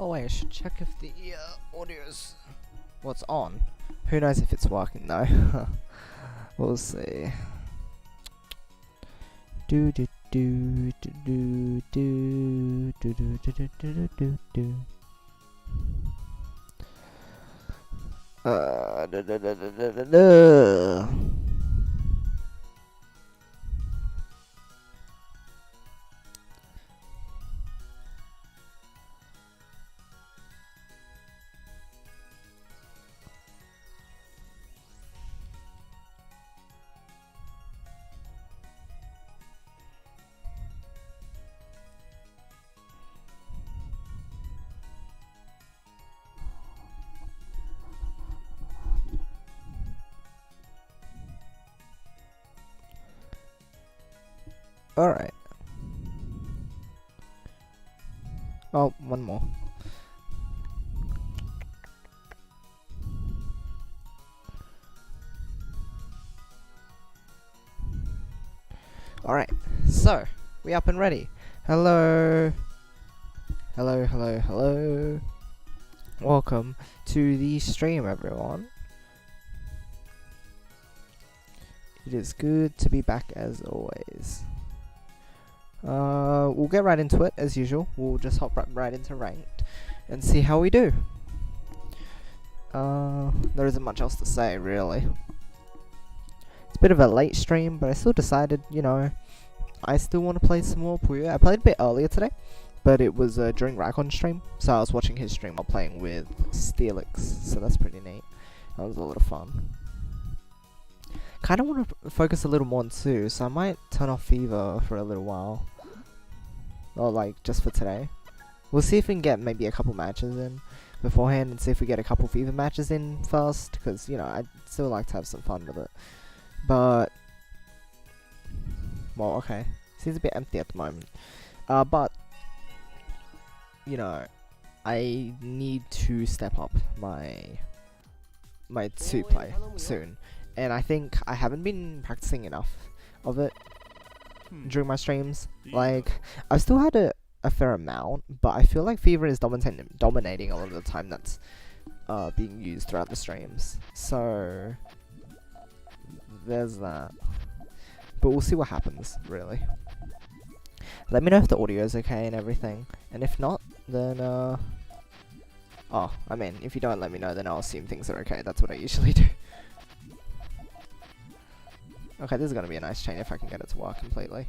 Oh wait, I should check if the audio's what's on. Who knows if it's working though. We'll see. Do do do do do do do do do do do do. Da da da da da da da. Alright. Oh, one more. Alright, so, we up and ready. Hello. Hello, hello, hello. Welcome to the stream, everyone. It is good to be back as always. We'll get right into it as usual. We'll just hop right into ranked and see how we do. There isn't much else to say really. It's a bit of a late stream, but I still decided, you know, I still want to play some more Puyo. I played a bit earlier today, but it was during Rakon's stream, so I was watching his stream while playing with Steelix, so that's pretty neat. That was a lot of fun. Kind of want to focus a little more on 2, so I might turn off Fever for a little while. Or like, just for today. We'll see if we can get maybe a couple matches in beforehand, and see if we get a couple Fever matches in first, because, you know, I'd still like to have some fun with it. But, well, okay. Seems a bit empty at the moment. But, you know, I need to step up my 2 play soon. And I think I haven't been practicing enough of it during my streams. Like, I've still had a fair amount, but I feel like Fever is dominating a lot of the time that's being used throughout the streams. So, there's that. But we'll see what happens, really. Let me know if the audio is okay and everything. And if not, then, oh, I mean, if you don't let me know, then I'll assume things are okay. That's what I usually do. Okay, this is gonna be a nice chain if I can get it to work completely.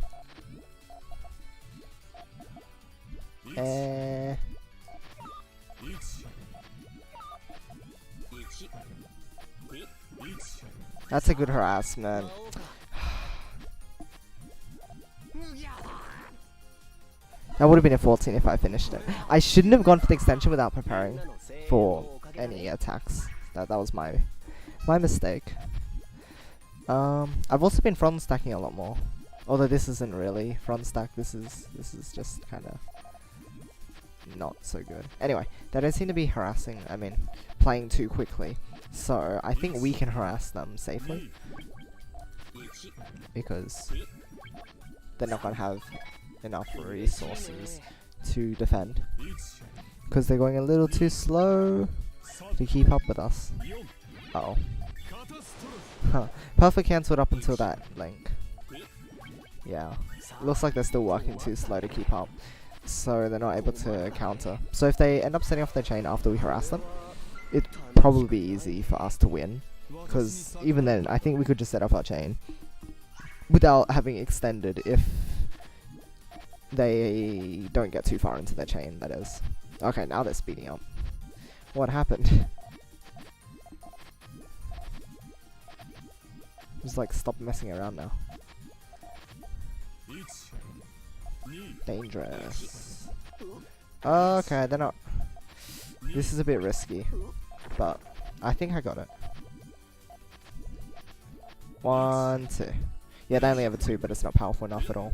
That's a good harassment. That would have been a 14 if I finished it. I shouldn't have gone for the extension without preparing for any attacks. That was my mistake. I've also been front stacking a lot more. Although this isn't really front stack, this is just kinda not so good. Anyway, they don't seem to be harassing, I mean, playing too quickly. So I think we can harass them safely. Because they're not gonna have enough resources to defend. Because they're going a little too slow to keep up with us. Uh-oh. Huh. Perfect cancelled up until that link. Yeah. Looks like they're still working too slow to keep up. So they're not able to counter. So if they end up setting off their chain after we harass them, it'd probably be easy for us to win. Because even then, I think we could just set off our chain without having extended if they don't get too far into their chain, that is. Okay, now they're speeding up. What happened? Just like stop messing around now. Dangerous. Okay, they're not. This is a bit risky, but I think I got it. 1, 2. Yeah, they only have a 2, but it's not powerful enough at all.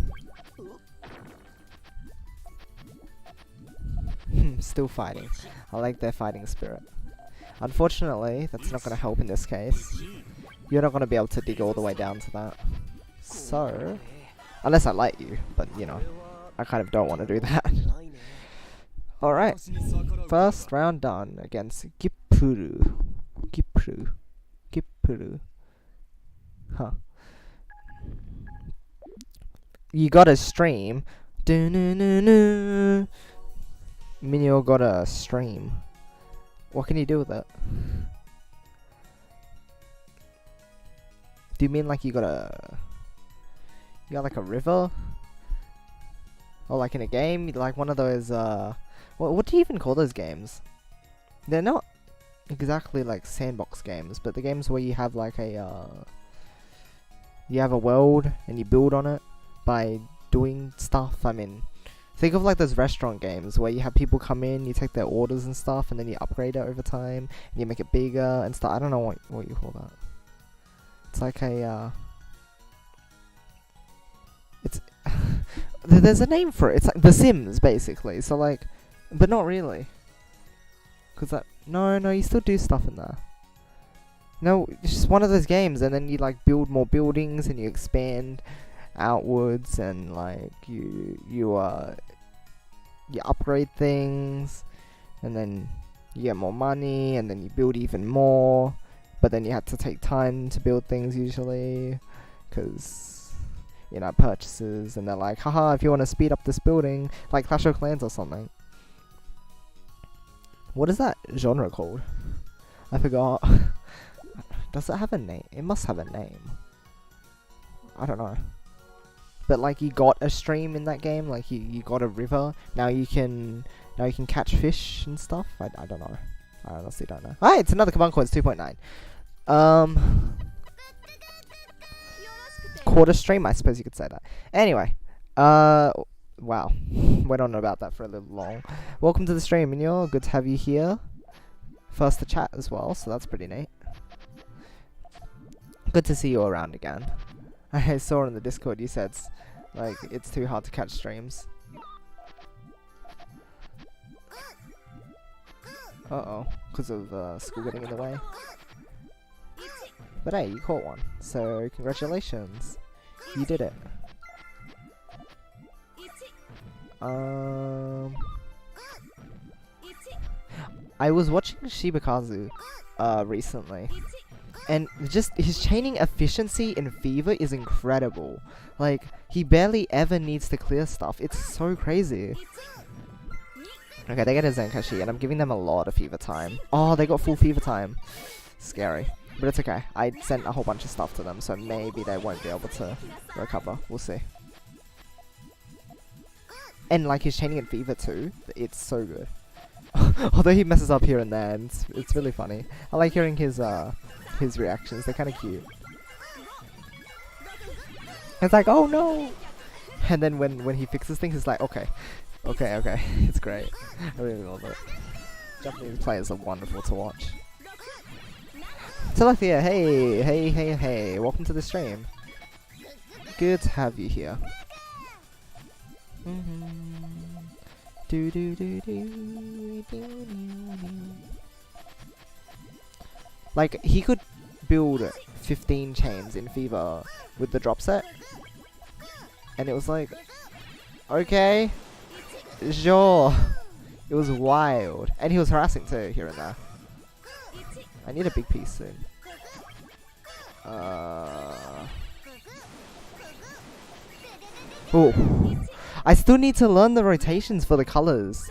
Still fighting. I like their fighting spirit. Unfortunately, that's not going to help in this case. You're not going to be able to dig all the way down to that. So, unless I let you, but you know, I kind of don't want to do that. Alright, first round done against Gipuru. Gipuru. Huh. You gotta stream. Minio gotta stream. What can you do with it? Do you mean like you got like a river? Or like in a game? Like one of those, what do you even call those games? They're not exactly like sandbox games, but the games where you have like you have a world and you build on it by doing stuff. I mean, think of like those restaurant games where you have people come in, you take their orders and stuff, and then you upgrade it over time, and you make it bigger and stuff. I don't know what you call that. It's like a, it's, there's a name for it. It's like The Sims, basically. So like, but not really. Cause that, no, you still do stuff in there. No, it's just one of those games, and then you like build more buildings, and you expand outwards, and like you upgrade things, and then you get more money, and then you build even more. But then you have to take time to build things usually, because, you know, purchases, and they're like, haha, if you want to speed up this building, like Clash of Clans or something. What is that genre called? I forgot. Does it have a name? It must have a name. I don't know. But like, you got a stream in that game, like you got a river. Now you can catch fish and stuff. I don't know. I honestly don't know. Ah, it's another Command Coins 2.9. Quarter stream, I suppose you could say that. Anyway, wow, went on about that for a little long. Welcome to the stream, Minyo. Good to have you here. First to chat as well, so that's pretty neat. Good to see you around again. I saw in the Discord you said like it's too hard to catch streams. Uh-oh, because of school getting in the way. But hey, you caught one, so congratulations. You did it. I was watching Shibakazu recently, and just his chaining efficiency in Fever is incredible. Like, he barely ever needs to clear stuff. It's so crazy. Okay, they get a Zenkashi, and I'm giving them a lot of Fever time. Oh, they got full Fever time. Scary. But it's okay. I sent a whole bunch of stuff to them, so maybe they won't be able to recover. We'll see. And like his chaining in Fever too, it's so good. Although he messes up here and there, and it's really funny. I like hearing his reactions. They're kind of cute. It's like, oh no! And then when he fixes things, it's like, okay. It's great. I really love it. Japanese players are wonderful to watch. Telethia, hey, welcome to the stream. Good to have you here. Like, he could build 15 chains in Fever with the drop set, and it was like, okay, sure. It was wild, and he was harassing too here and there. I need a big piece soon. Oh, I still need to learn the rotations for the colors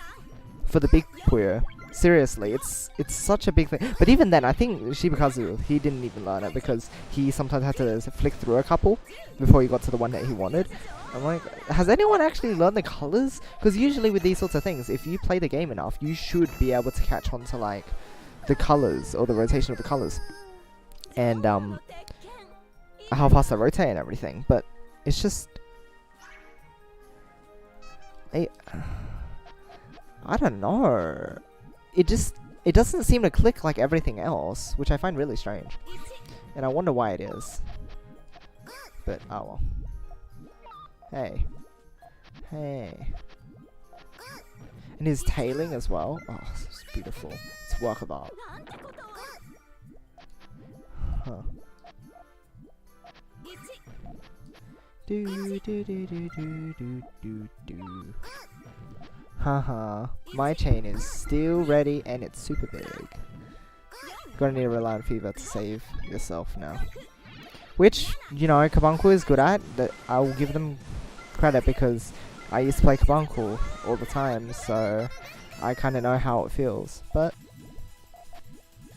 for the big Puyo. Seriously, it's such a big thing. But even then, I think Shibakazu, he didn't even learn it because he sometimes had to flick through a couple before he got to the one that he wanted. I'm like, has anyone actually learned the colors? Because usually with these sorts of things, if you play the game enough, you should be able to catch on to like the colors or the rotation of the colors and how fast they rotate and everything. But it's just I don't know. It doesn't seem to click like everything else, which I find really strange, and I wonder why it is. But oh well. Hey, and his tailing as well. Oh, it's beautiful. It's work of art. Huh. Haha, my chain is still ready and it's super big. Gonna need to rely on fever to save yourself now. Which, you know, Kabunku is good at. That I will give them credit because I used to play Kabunku all the time, so I kind of know how it feels. But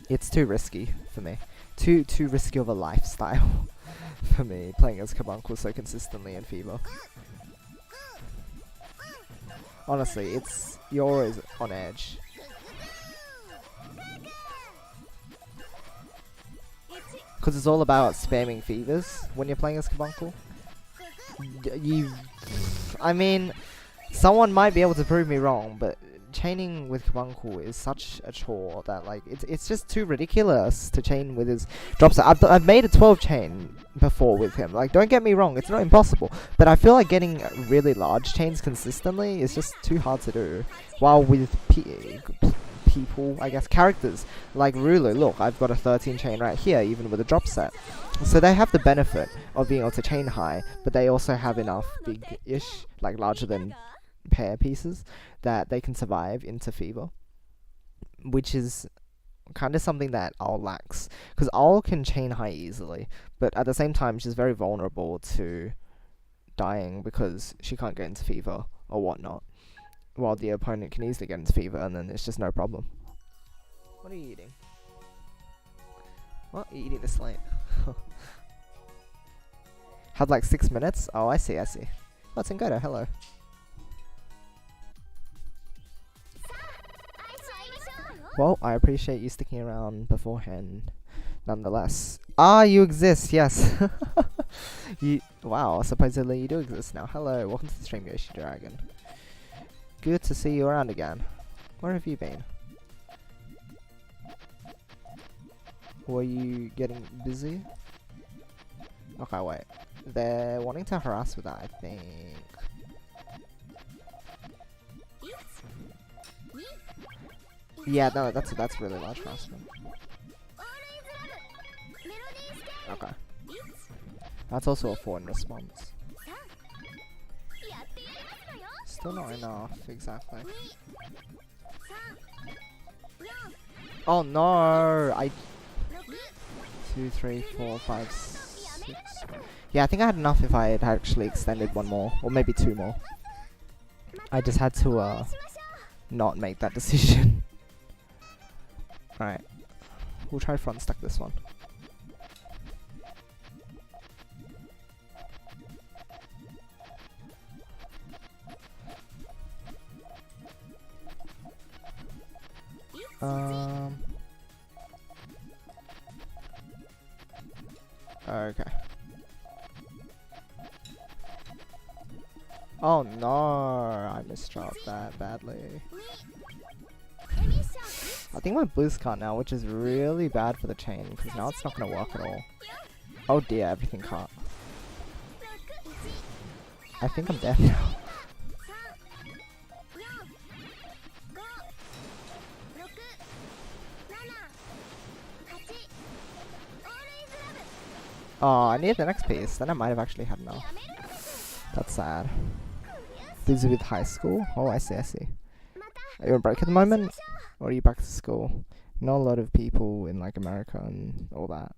it's too risky for me. Too risky of a lifestyle for me, playing as Kabunku so consistently in fever. Honestly, you're always on edge. Because it's all about spamming fevers when you're playing as Kabunku. I mean, someone might be able to prove me wrong, but chaining with Kabunku is such a chore that, like, it's just too ridiculous to chain with his drop set. I've made a 12 chain before with him. Like, don't get me wrong, it's not impossible, but I feel like getting really large chains consistently is just too hard to do. While with people, I guess, characters like Rulu, look, I've got a 13 chain right here, even with a drop set. So they have the benefit of being able to chain high, but they also have enough big-ish, like larger than pair pieces, that they can survive into fever, which is kind of something that Owl lacks, because Owl can chain high easily, but at the same time she's very vulnerable to dying because she can't get into fever or whatnot, while the opponent can easily get into fever and then it's just no problem. What are you eating? What? Are you eating this late? Had like 6 minutes? Oh, I see. What's in Goto? Hello. Well, I appreciate you sticking around beforehand, nonetheless. Ah, you exist, yes. Wow, supposedly you do exist now. Hello, welcome to the stream, Yoshi Dragon. Good to see you around again. Where have you been? Were you getting busy? Okay, wait. They're wanting to harass with that, I think. Yeah, no, that's really large harassment. Okay. That's also a 4 in response. Still not enough, exactly. Oh no! 2, 3, 4, 5, 6. Yeah, I think I had enough if I had actually extended one more, or maybe 2 more. I just had to not make that decision. Alright, we'll try front stack this one. Okay. Oh no, I misdropped that badly. I think my blue's cut now, which is really bad for the chain, because now it's not going to work at all. Oh dear, everything cut. I think I'm dead now. Oh, I need the next piece. Then I might have actually had enough. That's sad. Busy with high school? Oh, I see. Are you on break at the moment? Or are you back to school? Not a lot of people in like America and all that.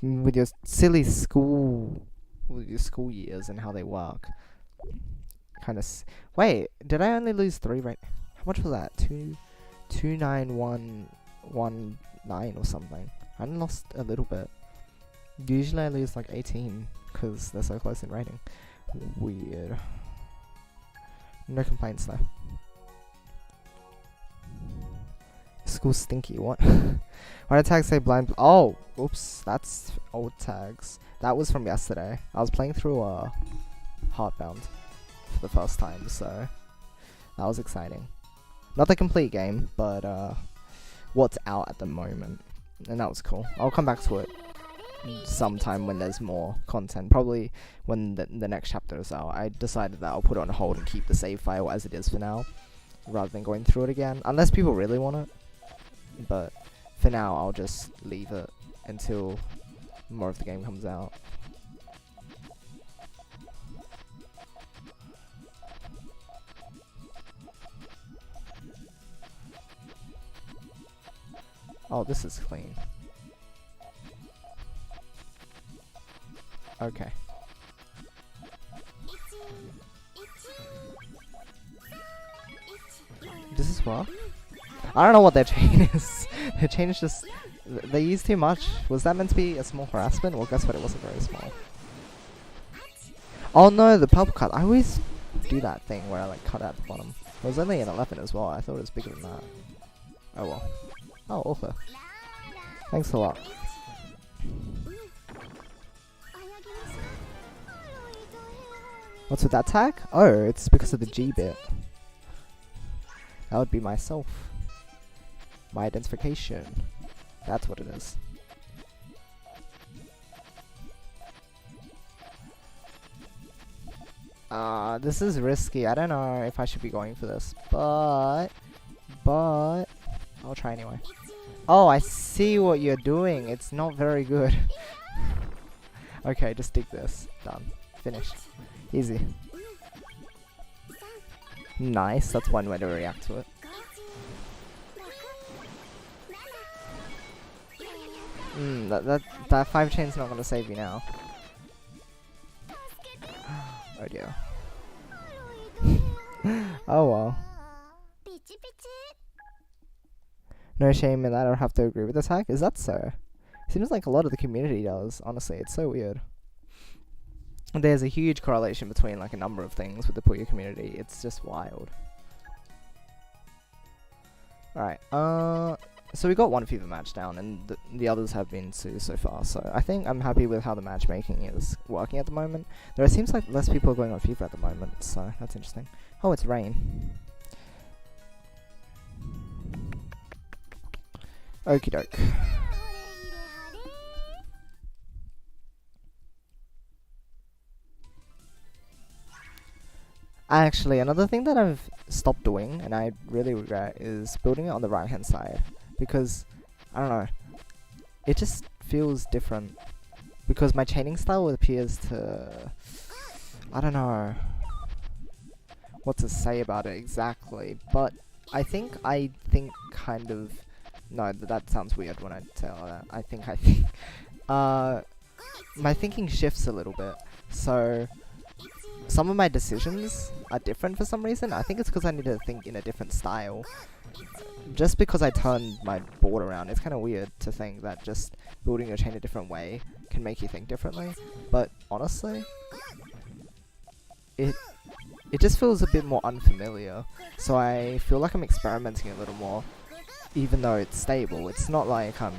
With your silly school, with your school years and how they work. Kind of. Wait, did I only lose 3 right? How much was that? 29119 or something. I only lost a little bit. Usually I lose like 18 because they're so close in rating. Weird. No complaints though. School's stinky, what? Why did tags say blind? Oh, oops, that's old tags. That was from yesterday. I was playing through Heartbound for the first time, so that was exciting. Not the complete game, but what's out at the moment, and that was cool. I'll come back to it sometime when there's more content, probably when the next chapter is out. I decided that I'll put it on hold and keep the save file as it is for now, rather than going through it again, unless people really want it. But for now, I'll just leave it until more of the game comes out. Oh, this is clean. Okay. This is what? I don't know what their chain is. Their chain is just... They use too much. Was that meant to be a small harassment? Well, guess what? It wasn't very small. Oh no, the purple cut. I always do that thing where I like cut out the bottom. It was only an 11 as well. I thought it was bigger than that. Oh well. Oh, also. Thanks a lot. What's with that tag? Oh, it's because of the G bit. That would be myself. My identification. That's what it is. This is risky. I don't know if I should be going for this, but I'll try anyway. Oh, I see what you're doing. It's not very good. Okay, just dig this. Done. Finished. Easy. Nice. That's one way to react to it. That 5 chain's not gonna save you now. Oh dear. Oh well. No shame in that. I have to agree with this hack. Is that so? Seems like a lot of the community does. Honestly, it's so weird. There's a huge correlation between like a number of things with the Puyo community. It's just wild. Alright, so we got one FIFA match down, and the others have been two so far, so I think I'm happy with how the matchmaking is working at the moment. There seems like less people are going on FIFA at the moment, so that's interesting. Oh, it's rain. Okie doke. Actually, another thing that I've stopped doing, and I really regret, is building it on the right hand side. Because, I don't know, it just feels different. Because my chaining style appears to... I don't know what to say about it exactly. But I think kind of... No, that sounds weird when I tell that. I think... my thinking shifts a little bit. So... some of my decisions are different for some reason. I think it's because I need to think in a different style. Just because I turned my board around, it's kind of weird to think that just building your chain a different way can make you think differently. But honestly, it just feels a bit more unfamiliar. So I feel like I'm experimenting a little more, even though it's stable. It's not like I'm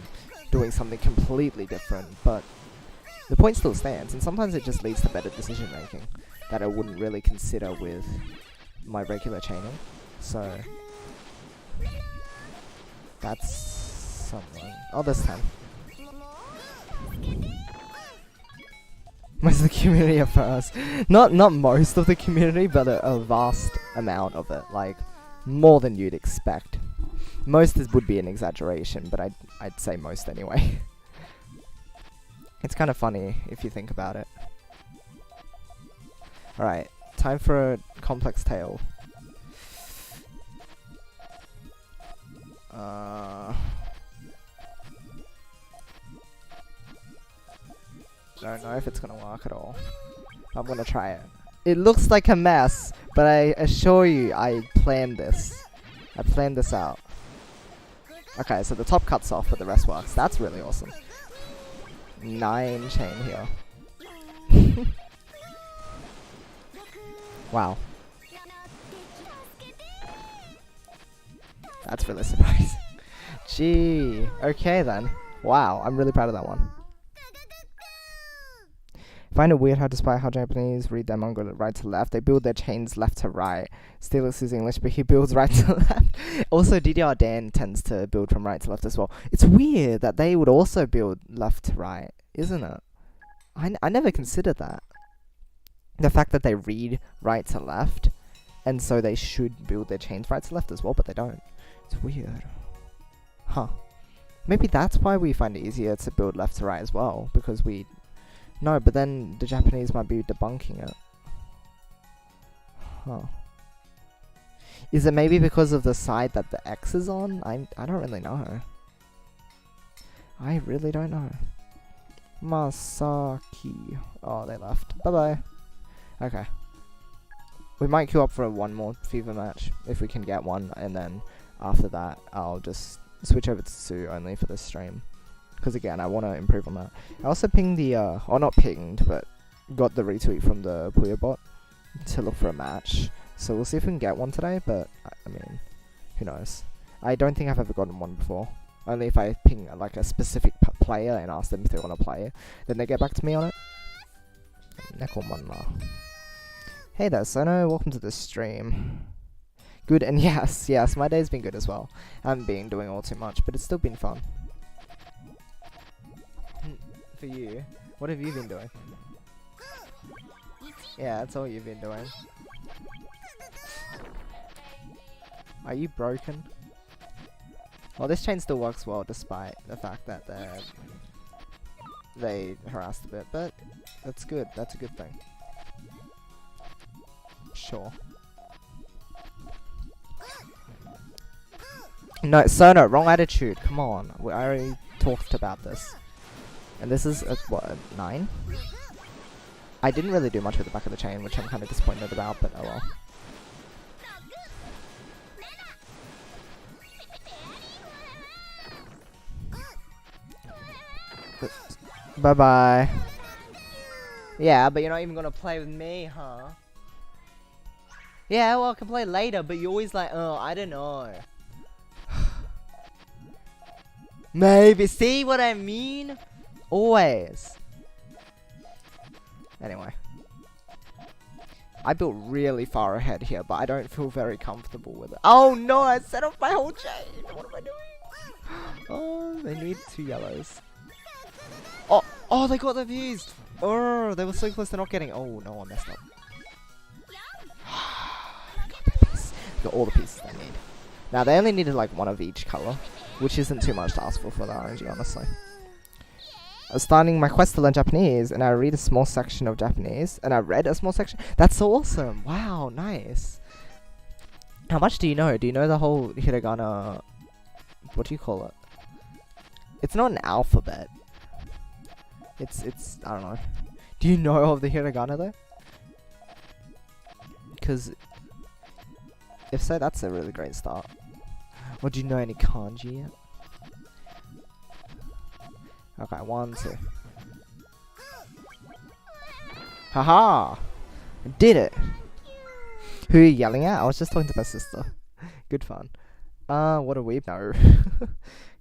doing something completely different, but the point still stands, and sometimes it just leads to better decision making that I wouldn't really consider with my regular chaining. So that's something. Oh, there's 10. Most of the community at first. Not most of the community, but a vast amount of it. Like, more than you'd expect. Most would be an exaggeration, but I'd say most anyway. It's kind of funny if you think about it. Alright, time for a complex tale. Don't know if it's gonna work at all. I'm gonna try it. It looks like a mess, but I assure you I planned this. I planned this out. Okay, so the top cuts off, but the rest works. That's really awesome. 9 chain here. Wow. That's really surprising. Gee. Okay then. Wow, I'm really proud of that one. Find it weird how despite how Japanese read their manga right to left, they build their chains left to right. Steelix is English, but he builds right to left. Also, DDR Dan tends to build from right to left as well. It's weird that they would also build left to right, isn't it? I never considered that. The fact that they read right to left, and so they should build their chains right to left as well, but they don't. It's weird. Huh. Maybe that's why we find it easier to build left to right as well, because we... No, but then the Japanese might be debunking it. Huh. Is it maybe because of the side that the X is on? I don't really know. I really don't know. Masaki. Oh, they left. Bye-bye. Okay. We might queue up for one more FIFA match, if we can get one, and then after that, I'll just switch over to Sue only for this stream. Because again, I want to improve on that. I also pinged the, or not pinged, but got the retweet from the Puyo bot to look for a match. So we'll see if we can get one today, but, I mean, who knows. I don't think I've ever gotten one before. Only if I ping like a specific player and ask them if they want to play, then they get back to me on it. Nekomanma. Hey there, Sono. Welcome to the stream. Good, and yes, my day's been good as well. I haven't been doing all too much, but it's still been fun. For you, what have you been doing? Yeah, that's all you've been doing. Are you broken? Well, this chain still works well despite the fact that they harassed a bit, but that's good. That's a good thing. Sure. No, Sono, wrong attitude. Come on, I already talked about this. And this is what, 9? I didn't really do much with the back of the chain, which I'm kind of disappointed about, but oh well. Bye-bye. Yeah, but you're not even gonna play with me, huh? Yeah, well, I can play later, but you're always like, oh, I don't know. Maybe, see what I mean? Always. Anyway. I built really far ahead here, but I don't feel very comfortable with it. Oh no, I set off my whole chain! What am I doing? Oh, they need 2 yellows. Oh, they got the views! Oh, they were so close to not getting. Oh no, I messed up. Got that piece. Got all the pieces they need. Now they only needed like 1 of each color, which isn't too much to ask for the RNG, honestly. I was starting my quest to learn Japanese, and I read a small section of Japanese, and I read a small section. That's so awesome! Wow, nice. How much do you know? Do you know the whole hiragana? What do you call it? It's not an alphabet. It's I don't know. Do you know of the hiragana though? Because if so, that's a really great start. Or do you know any kanji yet? Okay, 1, 2. Haha! Did it! Who are you yelling at? I was just talking to my sister. Good fun. What a weeb? No.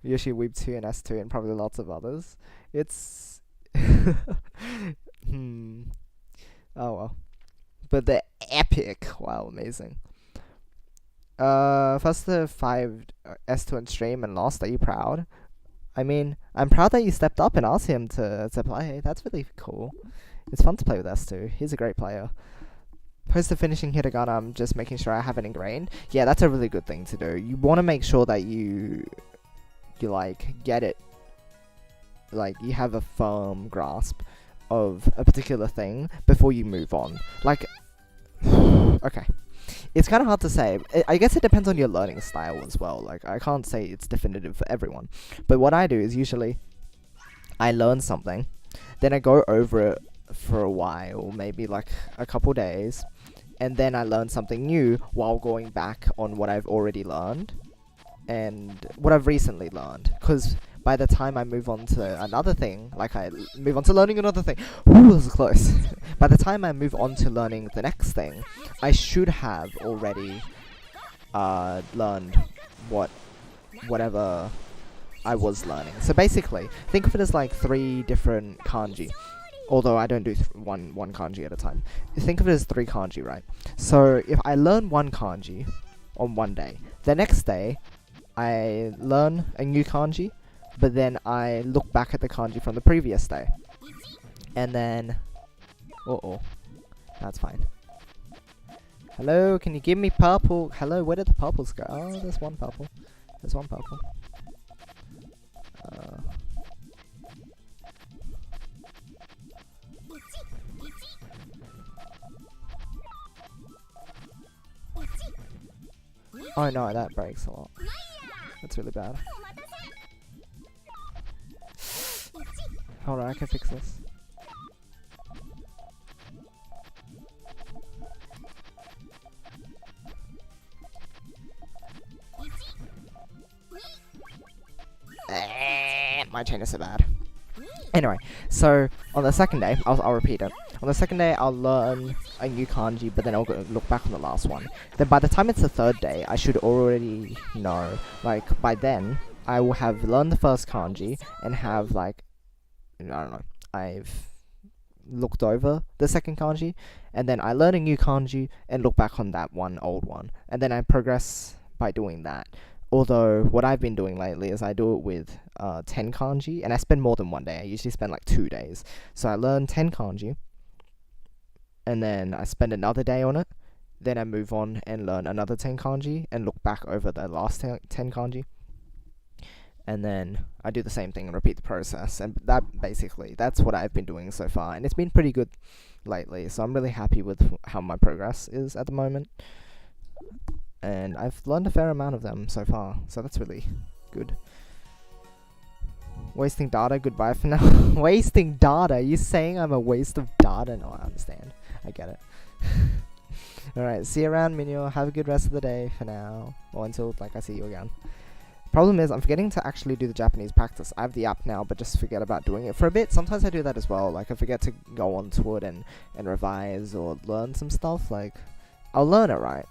Yoshi Weeb 2 and S2 and probably lots of others. It's... Oh well. But they're epic. Wow, amazing. First the 5 S2 in stream and lost. Are you proud? I mean, I'm proud that you stepped up and asked him to play. That's really cool. It's fun to play with S2. He's a great player. Post the finishing hiragana, I'm just making sure I have it ingrained. Yeah, that's a really good thing to do. You want to make sure that you like get it, like you have a firm grasp of a particular thing before you move on. Like, okay, it's kind of hard to say. I guess it depends on your learning style as well. Like, I can't say it's definitive for everyone, but what I do is usually I learn something, then I go over it for a while, maybe like a couple days, and then I learn something new while going back on what I've already learned and what I've recently learned. Because by the time I move on to another thing, like I move on to learning another thing, ooh, this is close. By the time I move on to learning the next thing, I should have already learned whatever I was learning. So basically, think of it as like 3 different kanji. Although I don't do one kanji at a time. Think of it as 3 kanji, right? So if I learn 1 kanji on one day, the next day I learn a new kanji, but then I look back at the kanji from the previous day. And then... that's fine. Hello, can you give me purple? Hello, where did the purples go? Oh, there's 1 purple. There's 1 purple. Oh no, that breaks a lot. That's really bad. Hold on, I can fix this. My chain is so bad. Anyway, so on the second day, I'll repeat it. On the second day, I'll learn a new kanji, but then I'll go look back on the last one. Then by the time it's the third day, I should already know. Like, by then, I will have learned the first kanji and have, like, I don't know, I've looked over the second kanji, and then I learn a new kanji and look back on that one old one. And then I progress by doing that. Although, what I've been doing lately is I do it with 10 kanji, and I spend more than one day. I usually spend like 2 days. So I learn 10 kanji, and then I spend another day on it. Then I move on and learn another 10 kanji, and look back over the last 10 kanji. And then I do the same thing and repeat the process. And that's what I've been doing so far. And it's been pretty good lately, so I'm really happy with how my progress is at the moment. And I've learned a fair amount of them so far, so that's really good. Wasting data, goodbye for now. Wasting data? You saying I'm a waste of data? No, I understand. I get it. Alright, see you around, Minyo. Have a good rest of the day for now. Or until, like, I see you again. Problem is, I'm forgetting to actually do the Japanese practice. I have the app now, but just forget about doing it for a bit. Sometimes I do that as well. Like, I forget to go onto it and revise or learn some stuff. Like, I'll learn it, right?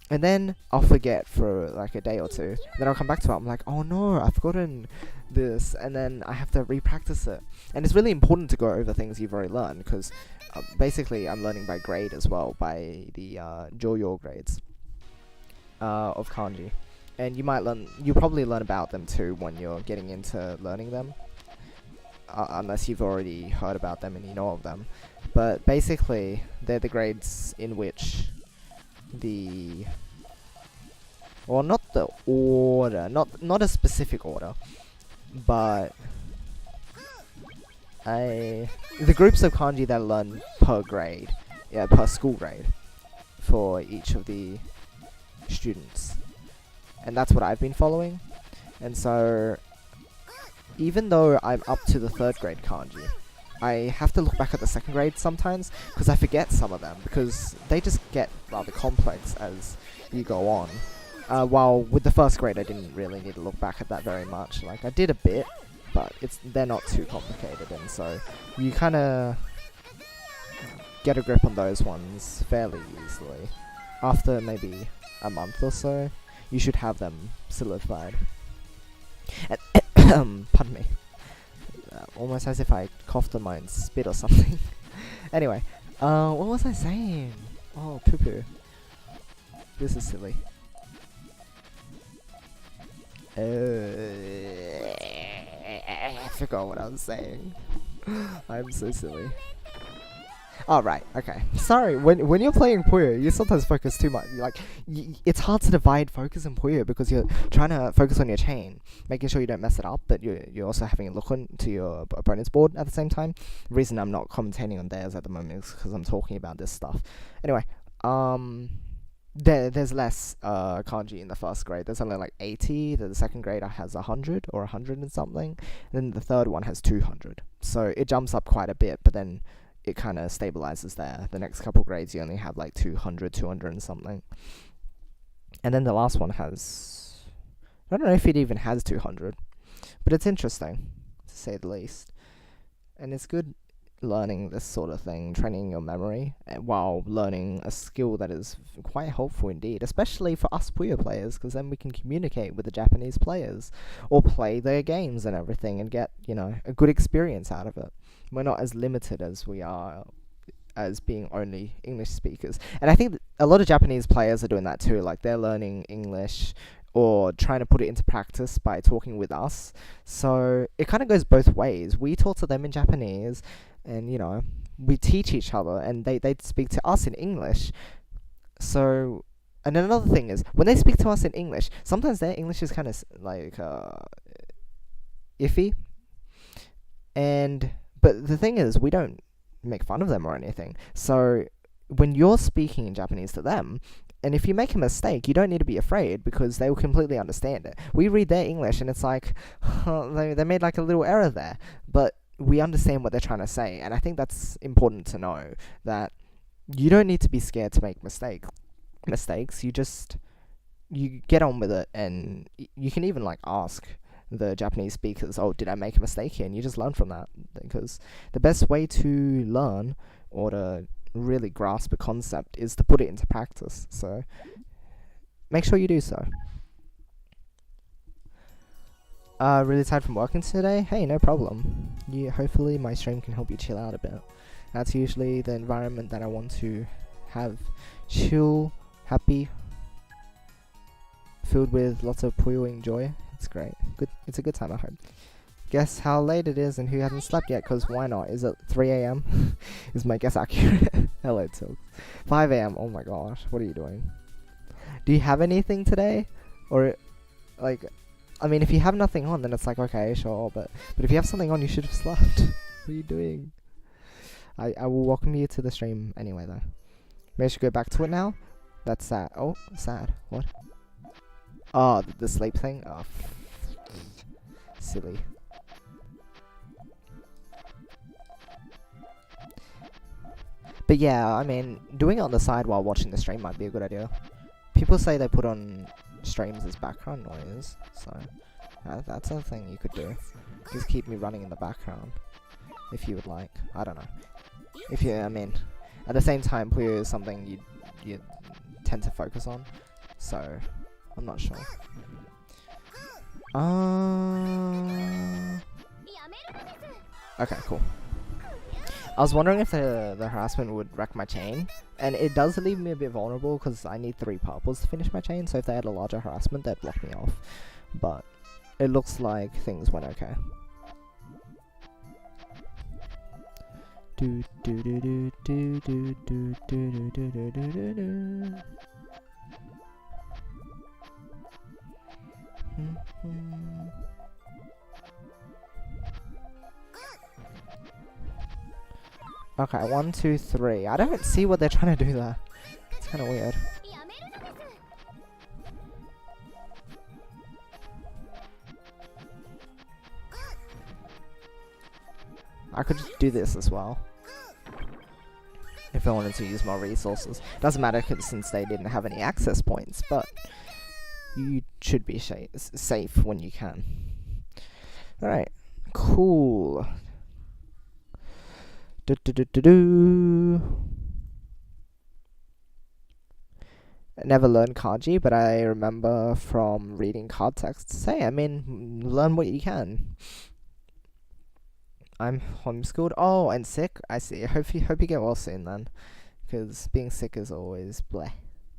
And then I'll forget for like a day or two. Then I'll come back to it. I'm like, oh no, I've forgotten this. And then I have to re-practice it. And it's really important to go over things you've already learned, because basically I'm learning by grade as well, by the Joyo grades of kanji. And you probably learn about them too when you're getting into learning them. Unless you've already heard about them and you know of them. But basically, they're the grades in which not the order, not a specific order, but the groups of kanji that I learn per grade, per school grade, for each of the students, and that's what I've been following. And so, even though I'm up to the 3rd grade kanji, I have to look back at the 2nd grade sometimes, because I forget some of them, because they just get rather complex as you go on. While with the 1st grade I didn't really need to look back at that very much. Like, I did a bit, but they're not too complicated, and so you kinda get a grip on those ones fairly easily. After maybe a month or so, you should have them solidified. And pardon me. Almost as if I coughed on my own spit or something. Anyway, what was I saying? Oh, poo-poo. This is silly. I forgot what I was saying. I'm so silly. Oh, right, okay. Sorry, when you're playing Puyo, you sometimes focus too much. Like, it's hard to divide focus in Puyo because you're trying to focus on your chain, making sure you don't mess it up, but you're also having a look to your opponent's board at the same time. The reason I'm not commentating on theirs at the moment is because I'm talking about this stuff. Anyway, there's less kanji in the 1st grade. There's only like 80. The 2nd grade has 100 or 100 and something. And then the 3rd one has 200. So it jumps up quite a bit, but then it kind of stabilizes there. The next couple grades you only have like 200 and something. And then the last one has, I don't know if it even has 200, but it's interesting, to say the least. And it's good learning this sort of thing, training your memory, while learning a skill that is quite helpful indeed, especially for us Puyo players, because then we can communicate with the Japanese players, or play their games and everything, and get, a good experience out of it. We're not as limited as we are as being only English speakers. And I think a lot of Japanese players are doing that too, like they're learning English or trying to put it into practice by talking with us. So it kind of goes both ways. We talk to them in Japanese, and we teach each other, and they speak to us in English. So, and another thing is, when they speak to us in English, sometimes their English is kind of like iffy. But the thing is, we don't make fun of them or anything. So when you're speaking in Japanese to them, and if you make a mistake, you don't need to be afraid, because they will completely understand it. We read their English and it's like, they made like a little error there. But we understand what they're trying to say, and I think that's important to know, that you don't need to be scared to make mistakes. You get on with it, and you can even like ask the Japanese speakers, oh, did I make a mistake here? And you just learn from that, because the best way to learn or to really grasp a concept is to put it into practice. So make sure you do so. Really tired from working today? Hey, no problem. Hopefully my stream can help you chill out a bit. That's usually the environment that I want to have. Chill, happy, filled with lots of puyoing joy. It's great. Good. It's a good time at home. Guess how late it is and who hasn't slept yet, cause why not? Is it 3 AM? Is my guess accurate? Hello, Tilk. 5 AM. Oh my gosh, what are you doing? Do you have anything today? Or, like, I mean, if you have nothing on, then it's like, okay, sure, but if you have something on, you should have slept. What are you doing? I will welcome you to the stream anyway, though. Maybe I should go back to it now? That's sad. Oh, sad. What? Oh, the sleep thing? Oh, silly. But yeah, I mean, doing it on the side while watching the stream might be a good idea. People say they put on streams as background noise, so that's a thing you could do. Just keep me running in the background, if you would like. I don't know. If you, I mean, at the same time, Puyo is something you tend to focus on, so I'm not sure. Okay, cool. I was wondering if the harassment would wreck my chain, and it does leave me a bit vulnerable because I need 3 purples to finish my chain, so if they had a larger harassment, they'd block me off. But it looks like things went okay. Do do do do do do do do do do do do do. Okay, 1, 2, 3. I don't see what they're trying to do there. It's kind of weird. I could just do this as well, if I wanted to use more resources. Doesn't matter since they didn't have any access points, but you should be safe when you can. Alright, cool. I never learned kanji, but I remember from reading card texts. Hey, I mean, learn what you can. I'm homeschooled. Oh, and sick. I see. Hope you get well soon then, because being sick is always bleh.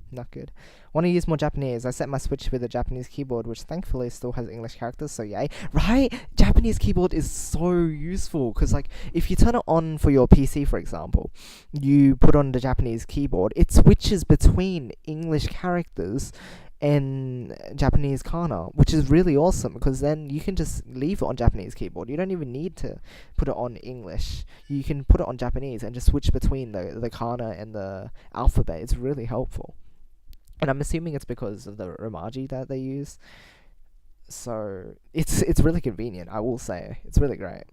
Not good. Want to use more Japanese. I set my Switch with a Japanese keyboard, which thankfully still has English characters, so yay. Right? Japanese keyboard is so useful, because like, if you turn it on for your PC, for example, you put on the Japanese keyboard, it switches between English characters and Japanese kana, which is really awesome, because then you can just leave it on Japanese keyboard. You don't even need to put it on English. You can put it on Japanese and just switch between the kana and the alphabet. It's really helpful. And I'm assuming it's because of the Romaji that they use. So it's really convenient, I will say. It's really great.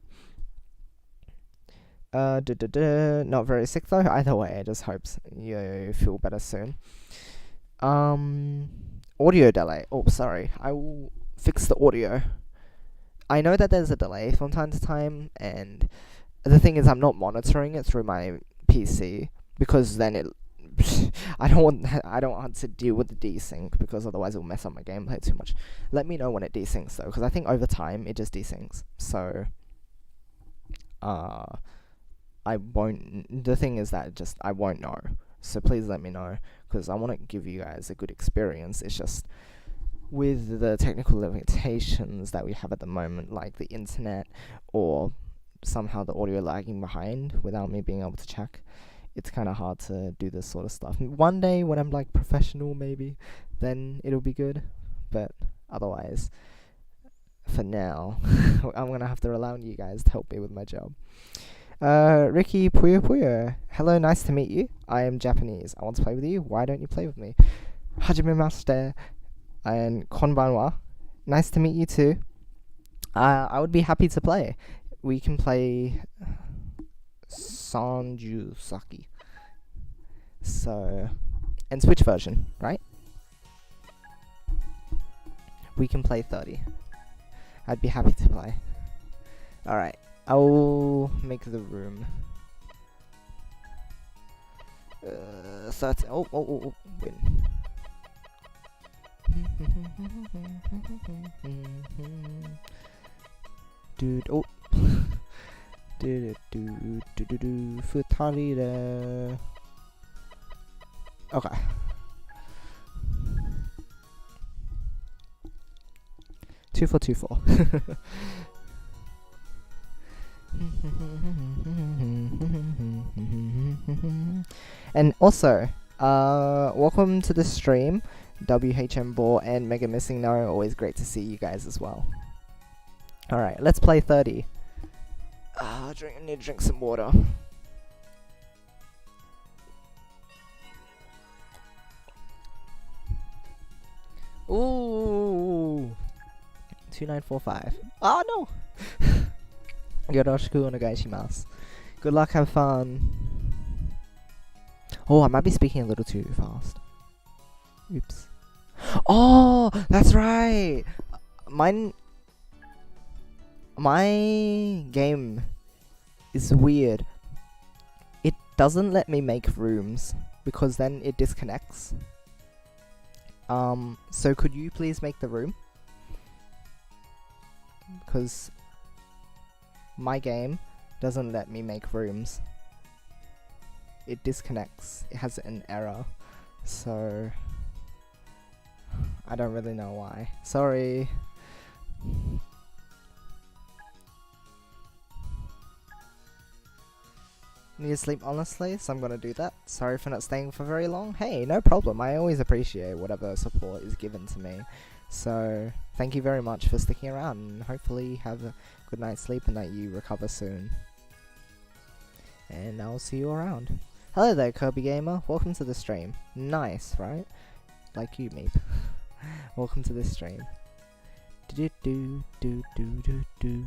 Not very sick though. Either way, I just hope you feel better soon. Audio delay. Oh, sorry. I will fix the audio. I know that there's a delay from time to time, and the thing is I'm not monitoring it through my PC, because then I don't want to deal with the desync, because otherwise it'll mess up my gameplay too much. Let me know when it desyncs though, because I think over time it just desyncs. So I won't. The thing is that I won't know. So please let me know, because I want to give you guys a good experience. It's just with the technical limitations that we have at the moment, like the internet or somehow the audio lagging behind without me being able to check, it's kind of hard to do this sort of stuff. One day when I'm like professional, maybe, then it'll be good. But otherwise, for now, I'm going to have to rely on you guys to help me with my job. Ricky Puyo Puyo. Hello, nice to meet you. I am Japanese. I want to play with you. Why don't you play with me? Hajimemashite. And konbanwa. Nice to meet you too. I would be happy to play. we can play Sanju Saki. So, and Switch version, right? We can play 30. I'd be happy to play. Alright, I'll make the room. 30. Oh, win. Dude, oh. Futari de. Okay. Two four. And also, welcome to the stream, WHM Ball and Mega Missing No. Always great to see you guys as well. Alright, let's play 30. I need to drink some water. Ooh, 2945. Oh no! Yoroshiku onegaishimasu. Good luck, have fun. Oh, I might be speaking a little too fast. Oops. Oh, that's right! My game is weird. It doesn't let me make rooms because then it disconnects. So could you please make the room? Because my game doesn't let me make rooms. It disconnects. It has an error. So I don't really know why. Sorry. Need to sleep honestly, so I'm gonna do that. Sorry for not staying for very long. Hey, no problem. I always appreciate whatever support is given to me. So thank you very much for sticking around, and hopefully have a good night's sleep and that you recover soon. And I'll see you around. Hello there, Kirby Gamer. Welcome to the stream. Nice, right? Like you, Meep. Welcome to this stream. Do do do do do do.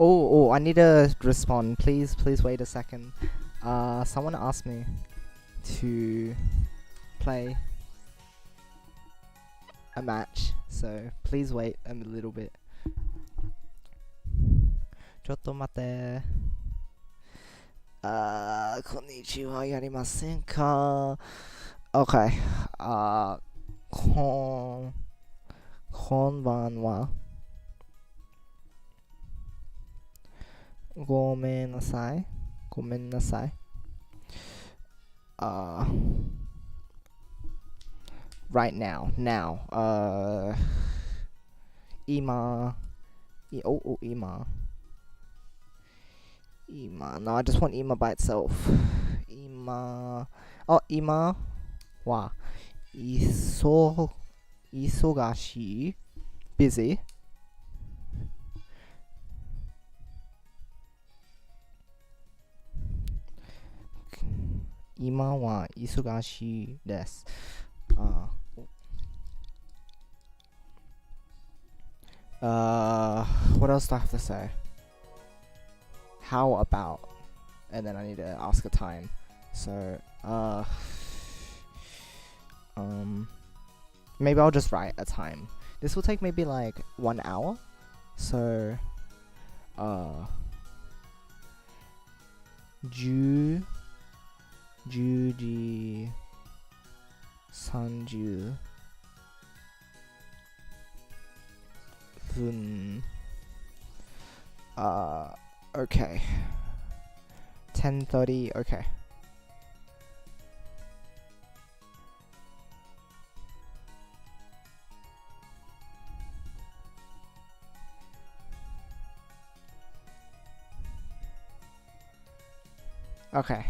Oh, I need to respond. Please wait a second. Someone asked me to play a match, so please wait a little bit. ちょっと待って。こんにちは、やりませんか? Okay. こんばんは。ごめんなさい。Right now. Ima. No, I just want Ima by itself. Ima wa isogashi. Busy. Ima wa isogashi desu. What else do I have to say? How about? And then I need to ask a time. So, maybe I'll just write a time. This will take maybe like 1 hour. So, 10時30分 okay. 10:30, okay. Okay.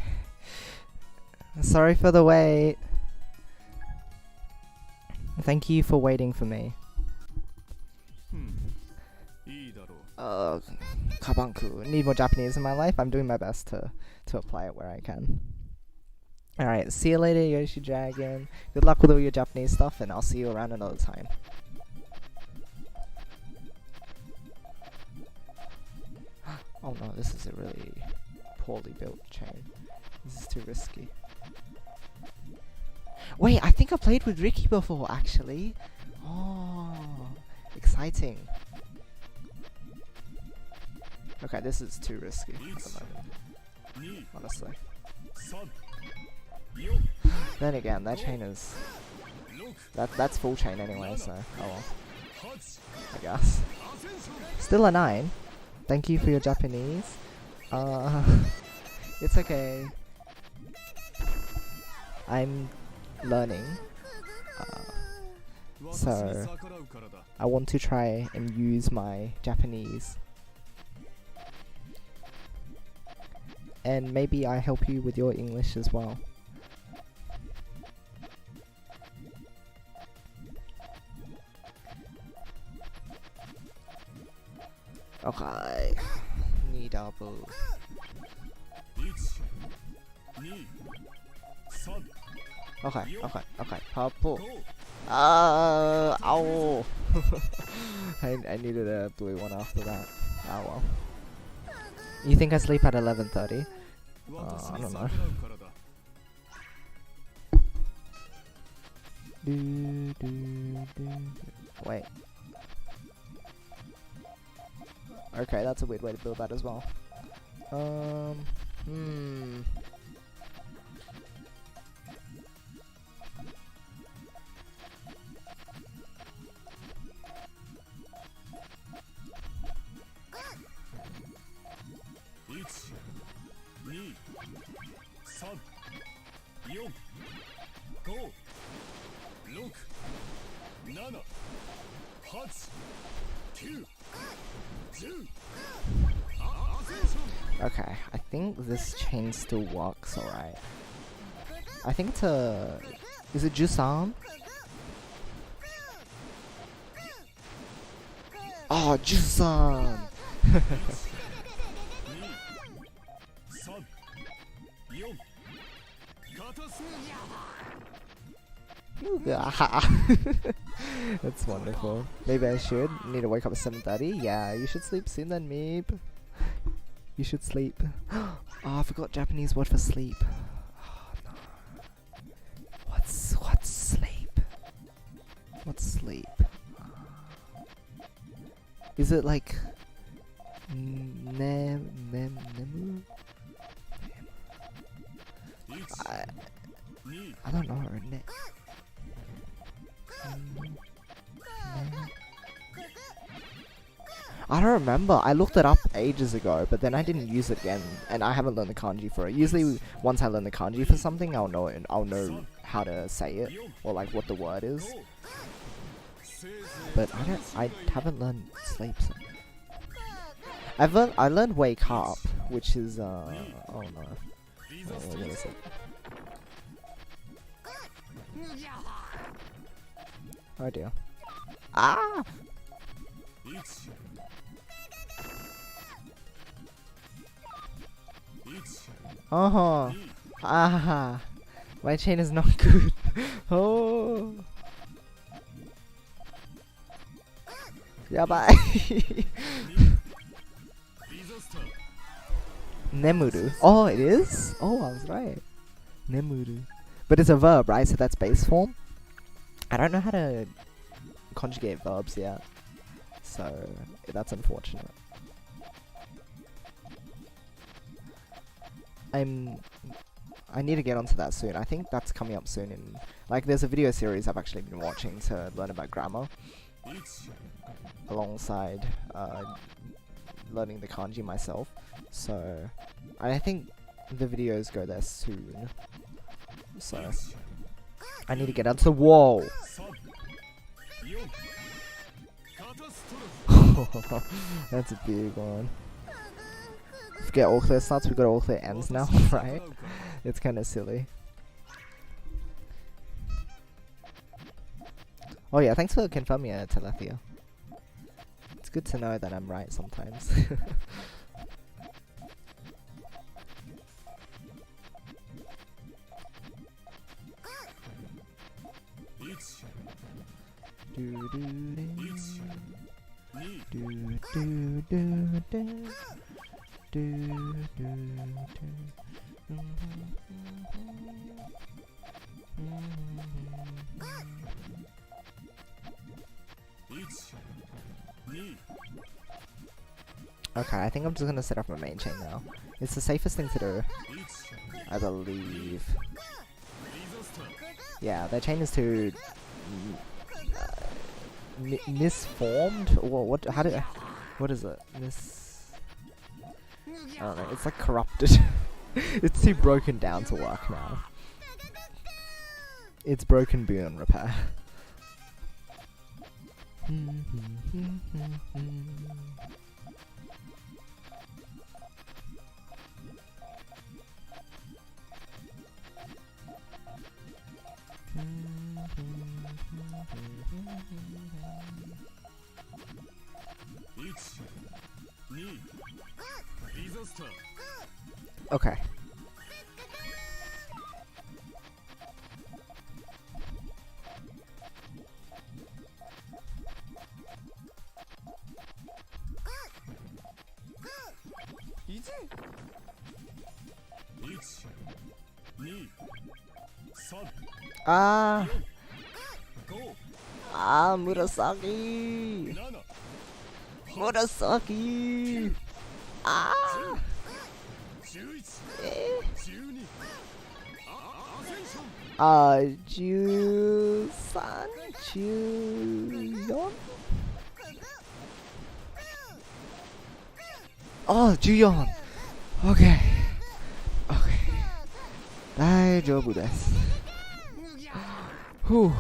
Sorry for the wait. Thank you for waiting for me. Kabanku. Need more Japanese in my life. I'm doing my best to apply it where I can. Alright, see you later, Yoshi Dragon. Good luck with all your Japanese stuff, and I'll see you around another time. Oh no, this is a really poorly built chain. This is too risky. Wait, I think I played with Ricky before, actually. Oh, exciting. Okay, this is too risky at the moment, honestly. Then again, that chain is... That's full chain anyway, so oh well. I guess. Still a 9. Thank you for your Japanese. It's okay. I'm learning. So I want to try and use my Japanese. And maybe I help you with your English as well. Okay. Knee double. Okay. Purple. Ow. I needed a blue one after that. Oh well. You think I sleep at 11:30? I don't know. Wait. Okay, that's a weird way to build that as well. Okay, I think this chain still works alright. I think it's a... Is it Jusan? Oh, Jusan! That's wonderful. Maybe I should. Need to wake up at 7:30? Yeah, you should sleep soon then, Meep. You should sleep. Oh, I forgot Japanese word for sleep. Oh, no. What's sleep? What's sleep? Is it like nemu? I don't know. I don't remember. I looked it up ages ago, but then I didn't use it again, and I haven't learned the kanji for it. Usually, once I learn the kanji for something, I'll know it, and I'll know how to say it or like what the word is. But I haven't learned sleep. I learned wake up, which is oh no, what is it? Oh dear. Ah! Oh, ah! My chain is not good. Oh. Yeah, bye. Nemuru. Oh, it is? Oh, I was right. Nemuru. But it's a verb, right? So that's base form. I don't know how to conjugate verbs yet. So, that's unfortunate. I need to get onto that soon. I think that's coming up soon. In like, there's a video series I've actually been watching to learn about grammar, alongside learning the kanji myself. So, I think the videos go there soon. So, I need to get onto the wall. That's a big one. Forget all clear starts, we got all clear ends now, right? It's kind of silly. Oh yeah, thanks for confirming it, Telethia. It's good to know that I'm right sometimes. Okay, I think I'm just gonna set up my main chain now. It's the safest thing to do, I believe. Yeah, their chain is too misformed. What? How do? What is it? I don't know. It's like corrupted. It's too broken down to work now. It's broken beyond repair. Okay. Murasaki! Murasaki! Ju-san? Ju-yon? Oh, Ju-yon! Okay. Okay. 大丈夫です。Whew.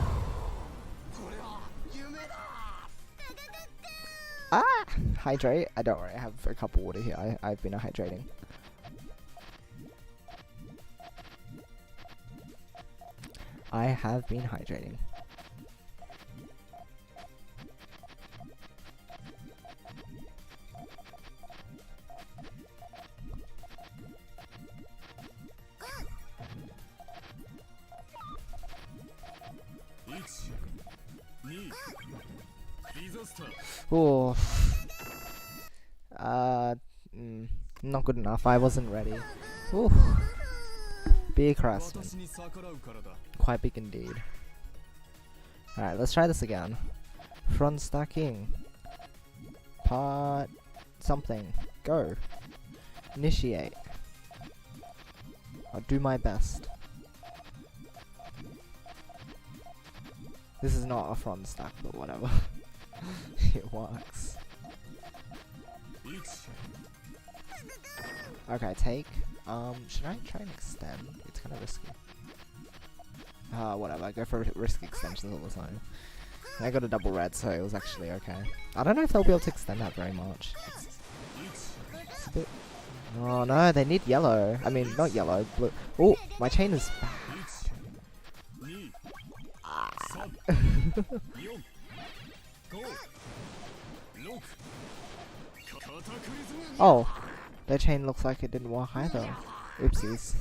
Hydrate? Don't worry, I have a cup of water here. I've been hydrating. I have been hydrating. Oh. Not good enough. I wasn't ready. Ooh. Big harassment. Quite big indeed. Alright, let's try this again. Front stacking. Part something. Go. Initiate. I'll do my best. This is not a front stack, but whatever. It works. Okay, take. Should I try and extend? It's kind of risky. Whatever. I go for risky extensions all the time. I got a double red, so it was actually okay. I don't know if they'll be able to extend that very much. It's a bit. Oh no, they need yellow. I mean, not yellow, blue. Oh, my chain is bad. Oh, their chain looks like it didn't work either. Oopsies.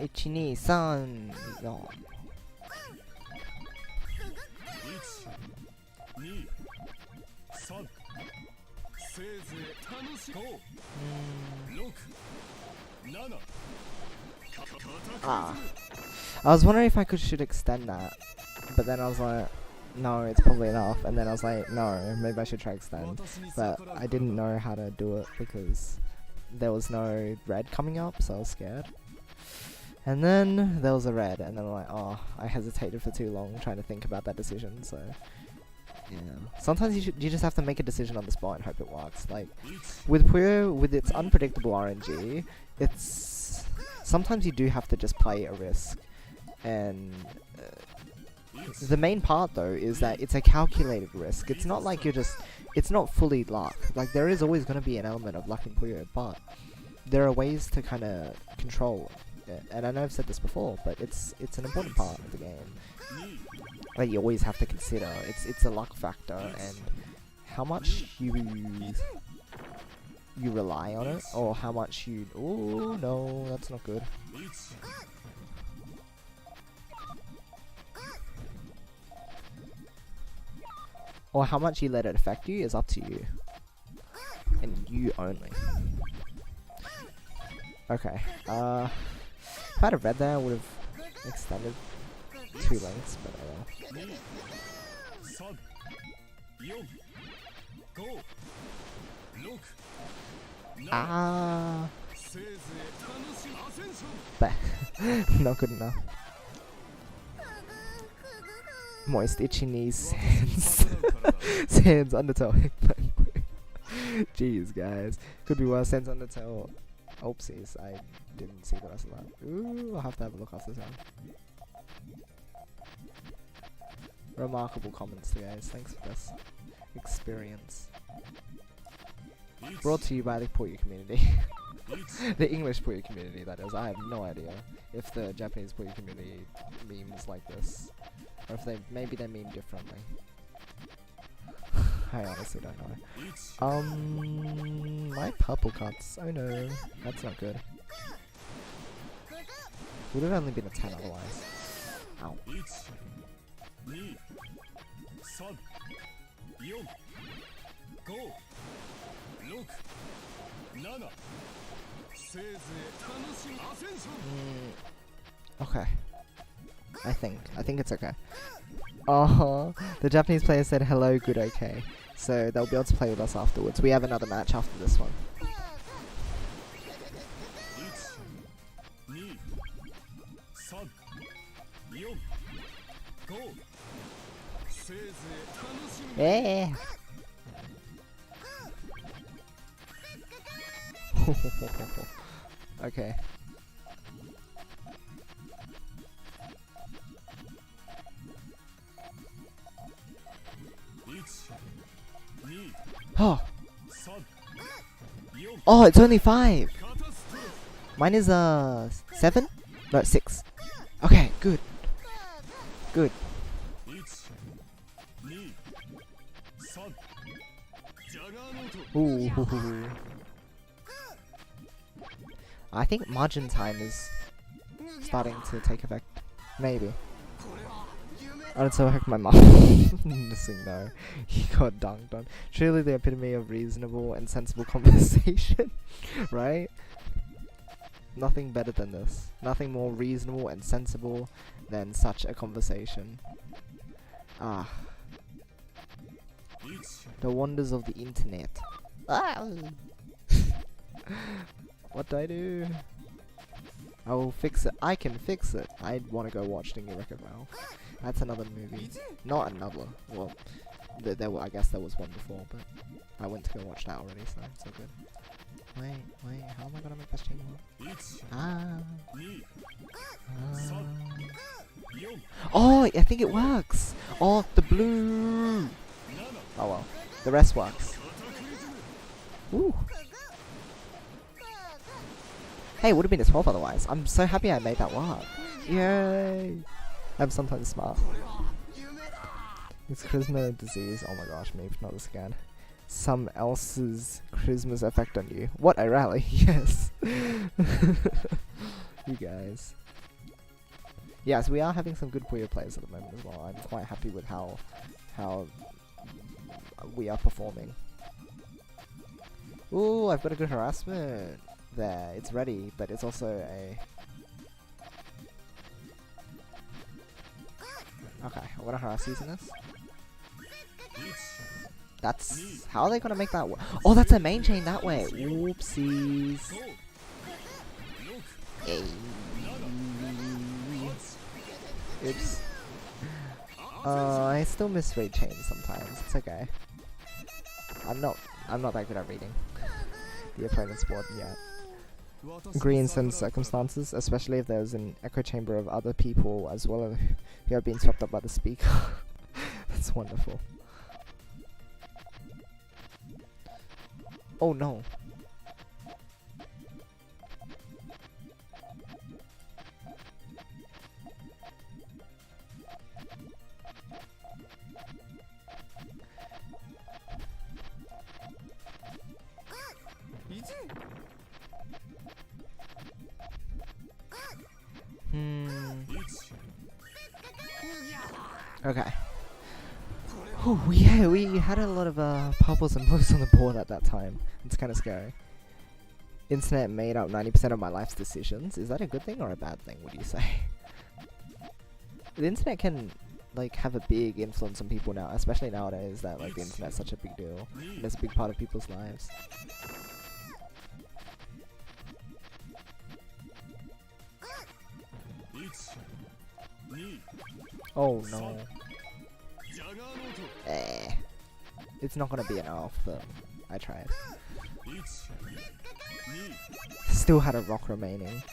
Ichi, ni, san, no. I was wondering if I should extend that, but then I was like, no, it's probably enough. And then I was like, no, maybe I should try extend. But I didn't know how to do it because there was no red coming up, so I was scared. And then there was a red, and then I'm like, oh, I hesitated for too long trying to think about that decision, so yeah. Sometimes you just have to make a decision on the spot and hope it works. Like, with Puyo, with its unpredictable RNG, it's... sometimes you do have to just play a risk. And the main part, though, is that it's a calculated risk. It's not like you're just... it's not fully luck. Like, there is always going to be an element of luck in Puyo, but there are ways to kind of control it. And I know I've said this before, but it's an important part of the game. Like, you always have to consider. It's a luck factor, and how much you rely on it, or how much you... oh, no, that's not good. Or how much you let it affect you is up to you. And you only. Okay. If I had a red there, I would have extended 2 lengths, but oh well. Ah. Bah. Not good enough. Moist, itchy knees, sands. Sands, Undertale. Jeez, guys. Could be worse. Sands, Undertale. Oopsies, I didn't see the rest of that. Ooh, I'll have to have a look after this one. Remarkable comments, guys. Thanks for this experience. Brought to you by the Puyo community. The English Puyo community, that is. I have no idea if the Japanese Puyo community memes like this. Or if maybe they meme differently. I honestly don't know. My purple cuts. Oh no, that's not good. Would have only been a 10 otherwise. Ow. Okay. I think it's okay. Oh, the Japanese player said hello, good, okay. So they'll be able to play with us afterwards. We have another match after this one. Yeah. Okay. Oh. Oh, it's only 5. Mine is 7? No, 6. Okay, good. Good. Ooh. I think margin time is starting to take effect. Maybe. I don't so heck my mum. Just saying no. He got dunked on. Truly the epitome of reasonable and sensible conversation. Right? Nothing better than this. Nothing more reasonable and sensible than such a conversation. Ah. The wonders of the internet. Ah. What do I do? I will fix it. I can fix it. I want to go watch the new Wreck-It Ralph. That's another movie. Not another. Well, I guess there was one before, but I went to go watch that already, so it's so good. Wait, how am I gonna make this chain work? Oh, I think it works! Oh, the blue! Oh well. The rest works. Ooh. Hey, it would have been a 12 otherwise. I'm so happy I made that work. Yay! I'm sometimes smart. It's charisma disease. Oh my gosh, maybe not this again. Some else's charisma's effect on you. What a rally! Yes. You guys. Yes, we are having some good Puyo plays at the moment as well. I'm quite happy with how we are performing. Ooh, I've got a good harassment there. It's ready, but it's also a... Okay, I want to harass using this. That's how are they gonna make that work? Oh, that's a main chain that way. Oopsies. Hey. Oops. I still misread chains sometimes. It's okay. I'm not that good at reading the opponent's board yet. Agree in some circumstances, especially if there's an echo chamber of other people as well who have been swept up by the speaker. That's wonderful. Oh no. Okay. Oh yeah, we had a lot of purples and blues on the board at that time. It's kind of scary. Internet made up 90% of my life's decisions. Is that a good thing or a bad thing, would you say? The internet can like have a big influence on people now, especially nowadays that like the internet's such a big deal. And it's a big part of people's lives. Oh no. It's not gonna be an elf, but I tried. Still had a rock remaining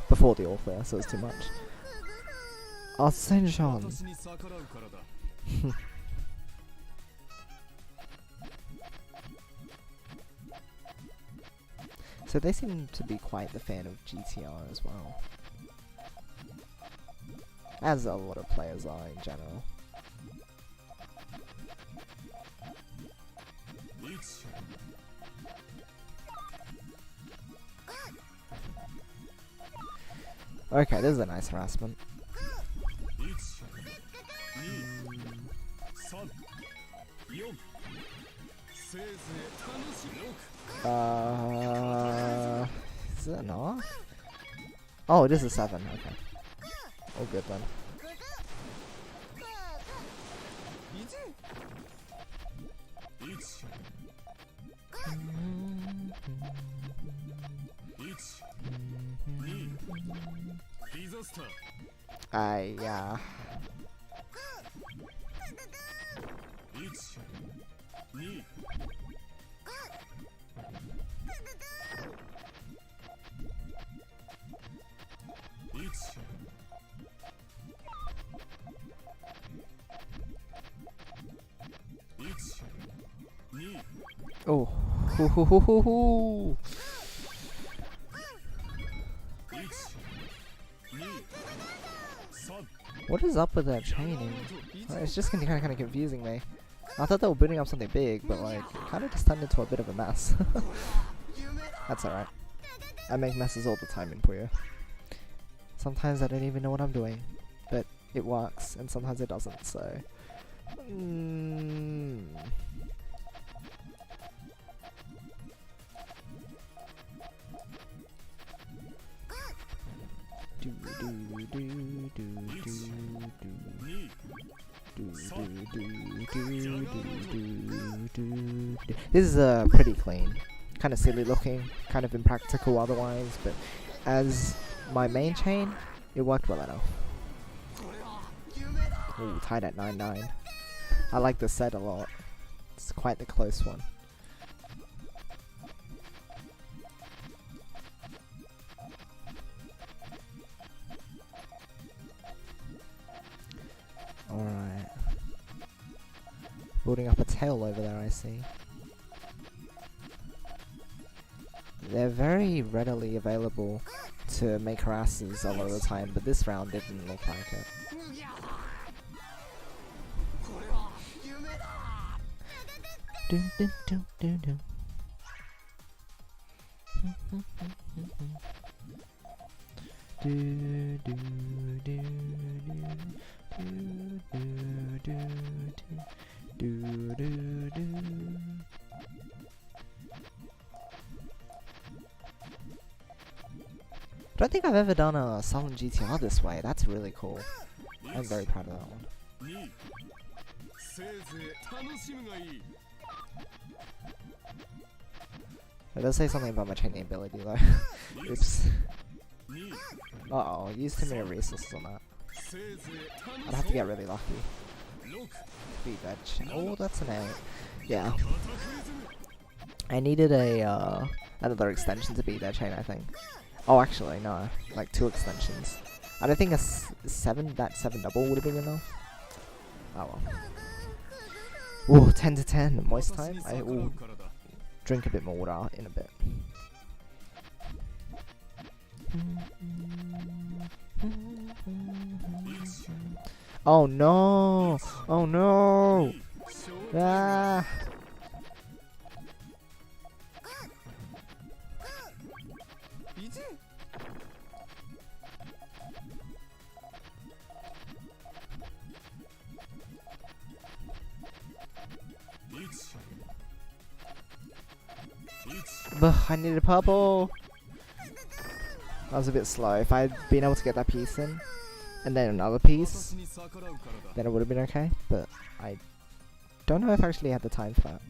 before the author, so it's too much. Ascension. So they seem to be quite the fan of GTR as well. As a lot of players are in general. Okay, this is a nice harassment. Is it enough? Oh, it is a 7, okay. All good then. Yeah. Oh. Hoo hoo hoo hoo hoo. What is up with that chaining? It's just kind of confusing me. I thought they were building up something big, but like, it kind of just turned into a bit of a mess. That's alright. I make messes all the time in Puyo. Sometimes I don't even know what I'm doing, but it works, and sometimes it doesn't, so... This is pretty clean, kind of silly looking, kind of impractical otherwise, but as my main chain, it worked well enough. Ooh, tied at 9-9. I like the set a lot. It's quite the close one. Alright. Building up a tail over there, I see. They're very readily available to make harasses a lot of the time, but this round didn't look like it. I don't think I've ever done a Sullen GTR this way. That's really cool. I'm very proud of that one. It does say something about my chaining ability though. Oops. Uh-oh, I used too many resources on that. I'd have to get really lucky. Beat that oh, that's an 8. Yeah. I needed a another extension to beat that chain, I think. Oh, actually, no. Like 2 extensions. I don't think that 7 double would have been enough. Oh well. Ooh, 10 to 10. Moist time. I will drink a bit more water in a bit. Oh no! Oh no! Ah! I needed a purple. I was a bit slow. If I'd been able to get that piece in, and then another piece, then it would have been okay. But I don't know if I actually had the time for that.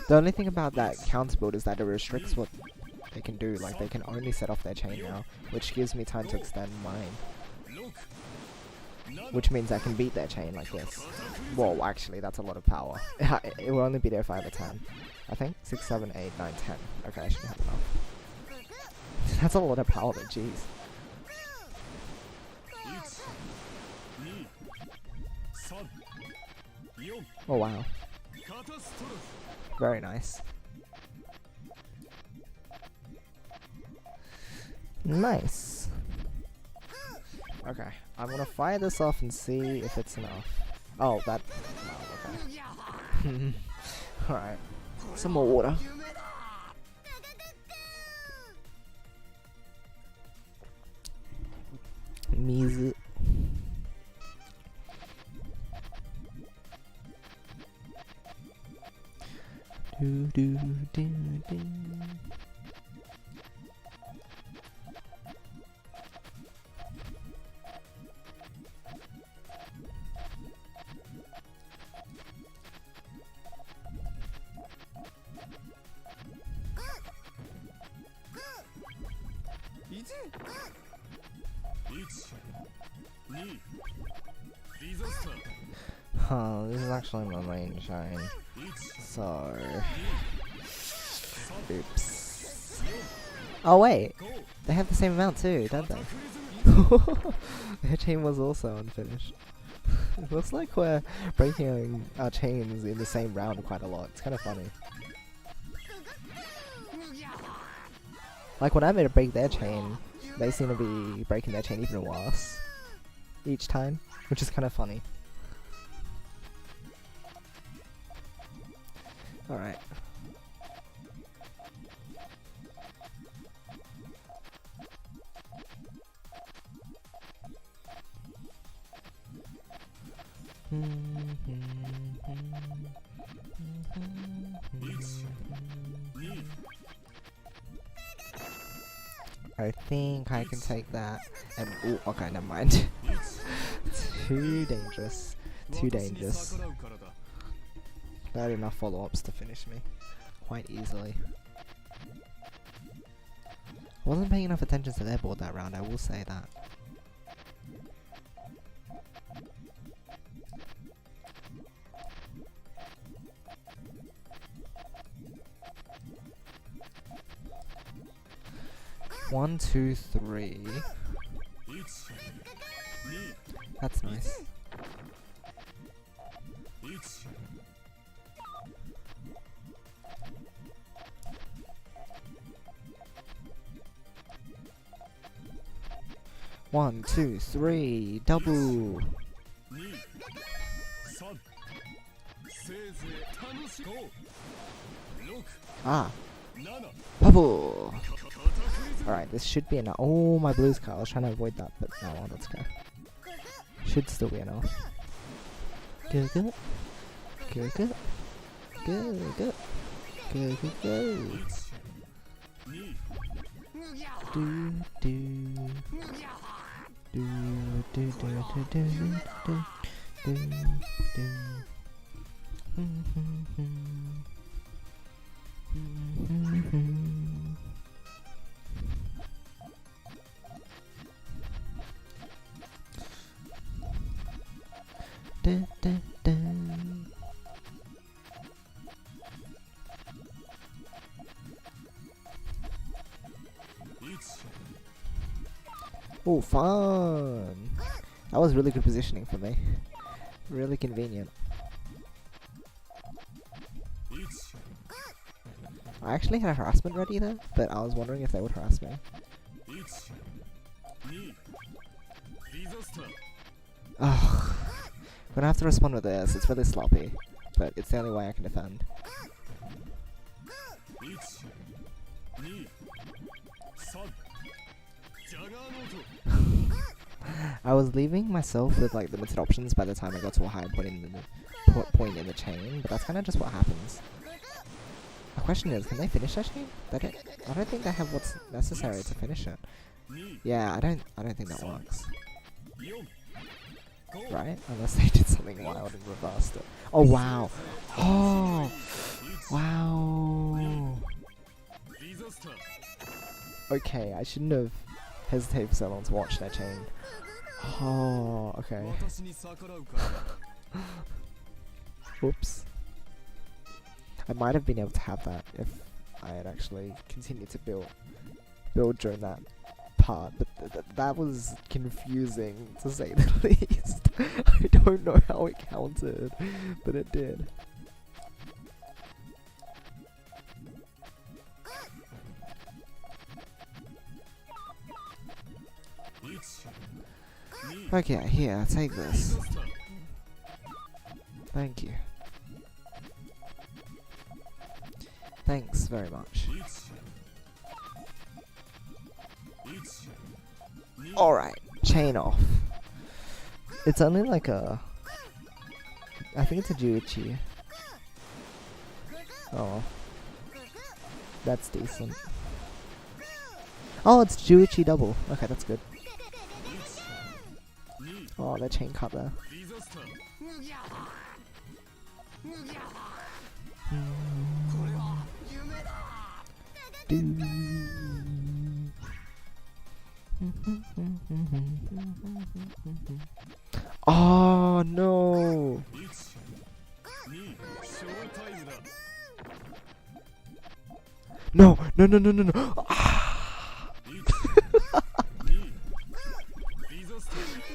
The only thing about that counter build is that it restricts what they can do. Like, they can only set off their chain now, which gives me time to extend mine. Which means I can beat their chain like this. Whoa, actually, that's a lot of power. It will only be there if I have a 10. I think 6, 7, 8, 9, 10. Okay, I should have enough. That's a lot of power, though, jeez. Oh wow. Very nice. Nice. Okay, I'm gonna fire this off and see if it's enough. Oh, that... no, okay. Alright. Some more water. Mizu. Do do do do. Huh, this is actually my main chain. So... oops. Oh wait! They have the same amount too, don't they? Their chain was also unfinished. It looks like we're breaking our chains in the same round quite a lot. It's kind of funny. Like when I made to break their chain, they seem to be breaking their chain even worse each time, which is kind of funny. Alright. I think I can take that and ooh, okay, never mind. Too dangerous. Too dangerous. They had enough follow-ups to finish me quite easily. I wasn't paying enough attention to their board that round, I will say that. One, two, three. That's nice. One, two, three, double. Ah. Bubble! Alright, this should be enough. Oh, my blue's cut. I was trying to avoid that, but no, let's go. Should still be enough. Good, good. Good, good. Good, good. Good, good, good. Do, do. Do, do, do, do, do, do, do, do. Da, da, da. Oh, fun! That was really good positioning for me. Really convenient. I actually had a harassment ready there, but I was wondering if they would harass me. Ugh. I'm gonna have to respond with this. It's really sloppy, but it's the only way I can defend. I was leaving myself with like limited options by the time I got to a higher point in the chain, but that's kind of just what happens. The question is, can they finish that chain? I don't think they have what's necessary to finish it. Yeah, I don't think that works. Right? Unless they did something wild and reversed it. Oh wow! Oh! Wow! Okay, I shouldn't have hesitated for so long to watch that chain. Oh, okay. Oops. I might have been able to have that if I had actually continued to build during that part, but that was confusing to say the least. I don't know how it counted, but it did. Okay, here, take this. Thank you. Thanks very much. Alright, chain off. It's only like a... I think it's a Juichi. Oh. That's decent. Oh, it's Juichi double. Okay, that's good. Oh, that chain cut there. Oh no! No! No! No! No! No! No! Ah!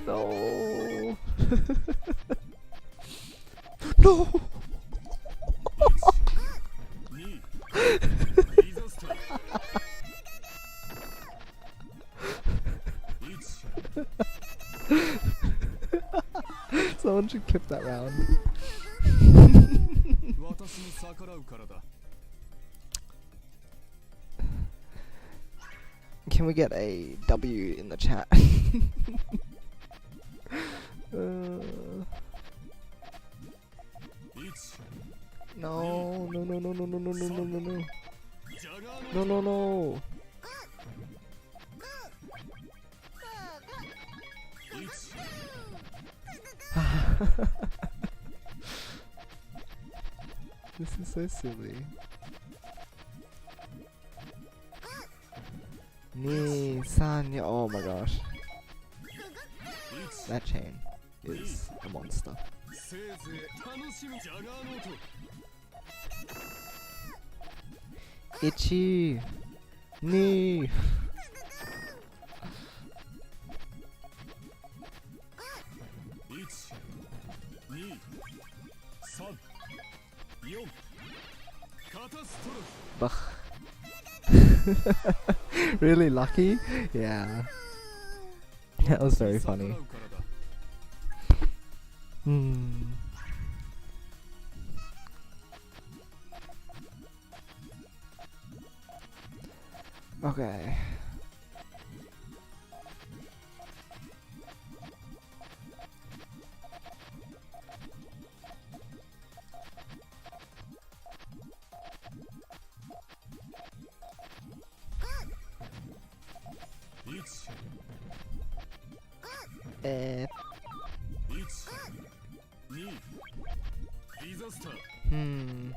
No! No! Someone should clip that round. Can we get a W in the chat? No, no, no, no, no, no, no, no, no, no, no. No, no, no. This is so silly. Oh my gosh. That chain is a monster. Itchy! Knee! Really lucky? Yeah. That was very funny. Okay. Eh. Hmm.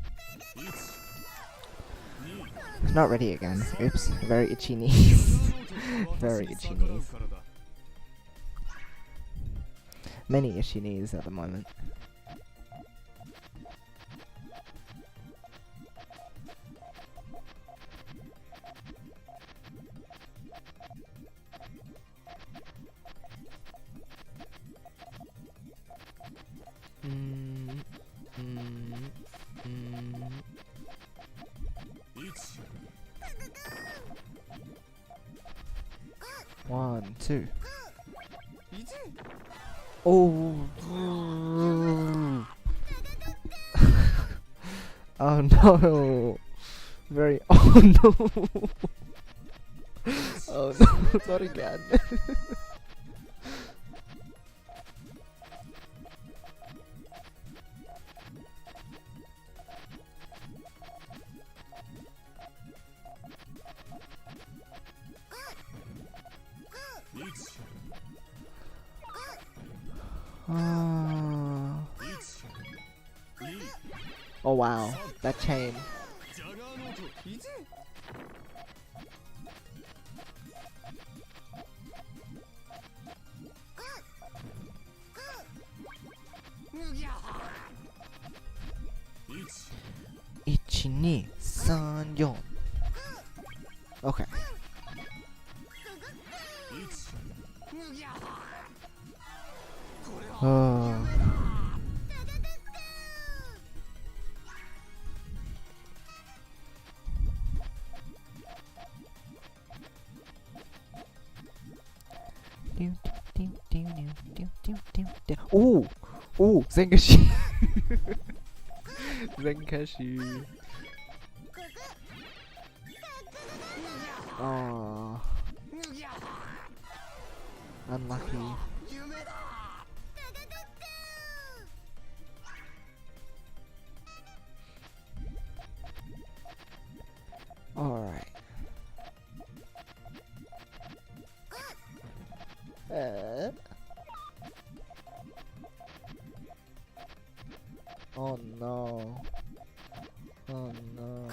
Not ready again. Oops. Very itchy knees. Very itchy knees. Many itchy knees at the moment. One, two. Oh. Oh no. Very. Oh no. Oh no. Not again. Oh wow, that chain. Ichi, ni, san, yon. Okay. Oh. Ooh! Ooh! Zenkashi! Zenkashi! Oh. Unlucky. Alright. Oh no. Oh no.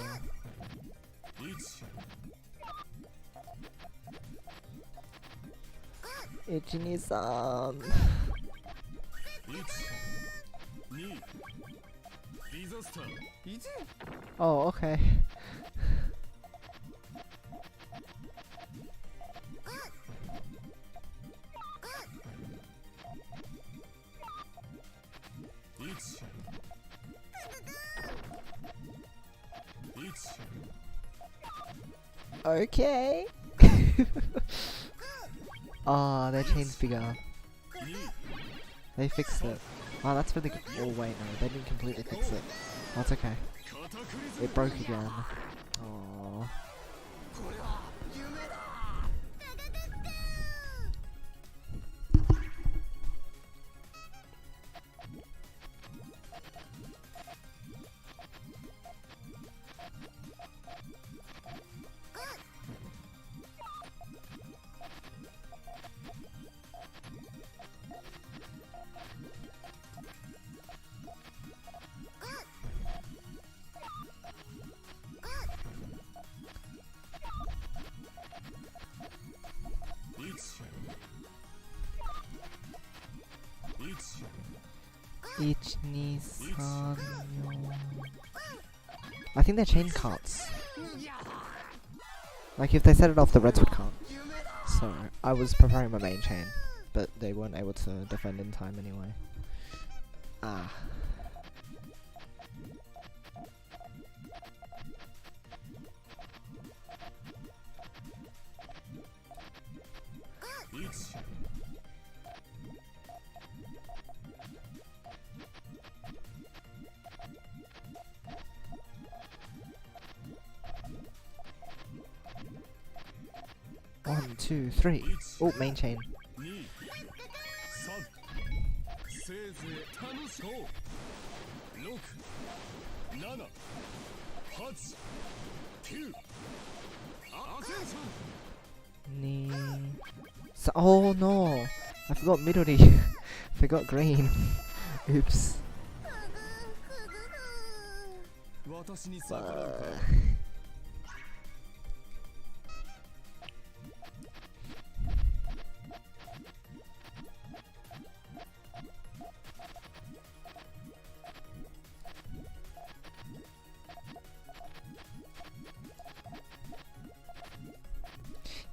Ichini-san. Oh, okay. Okay. Oh, their chain's bigger. They fixed it. Oh, that's really good. Oh wait, no, they didn't completely fix it. That's okay. It broke again. Oh. Ichini-san. I think their chain cuts. Like if they set it off, the reds would cut. So I was preparing my main chain, but they weren't able to defend in time anyway. Ah. 1, 2, 3. Oh, main chain. Knee. So, oh no! I forgot Midori. Forgot green. Oops.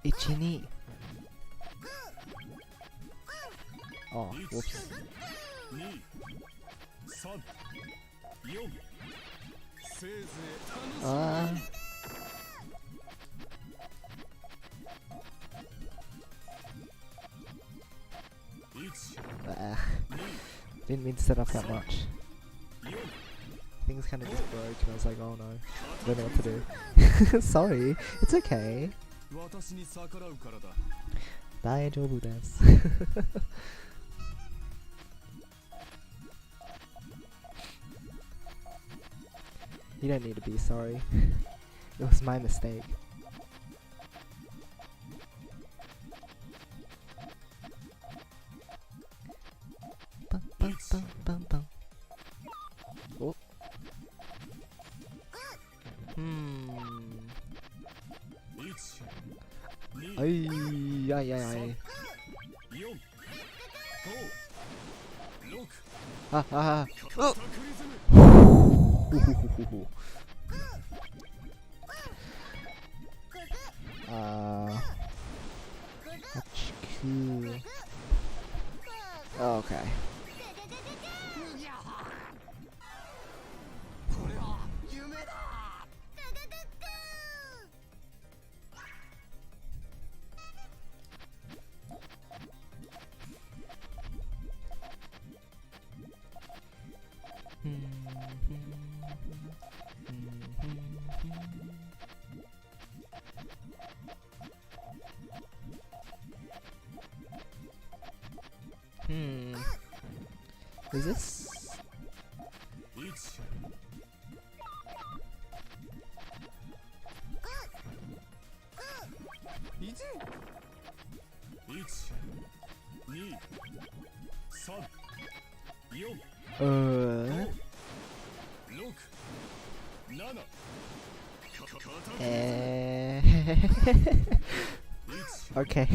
Itchy knee. Oh, whoops. Didn't mean to set up that much. Things kind of just broke and I was like, oh no, I don't know what to do. Sorry, it's okay. 大丈夫です。You don't need to be sorry. It was my mistake. Bum, bum, bum, bum, bum. Oh. Ay, ay, ay, ay. Ah, ah, ah. Oh. That's cool. Okay. Is this? Okay.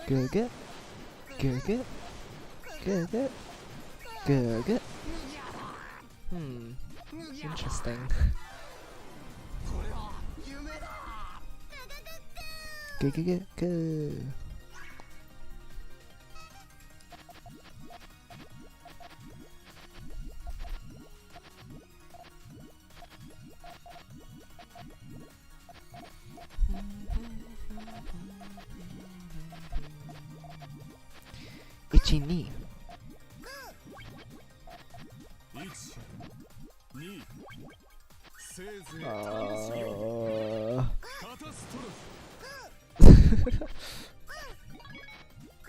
Good, good. Good, good. Good, good. Good, good. Interesting. Good, good, good, good. Itchy knee.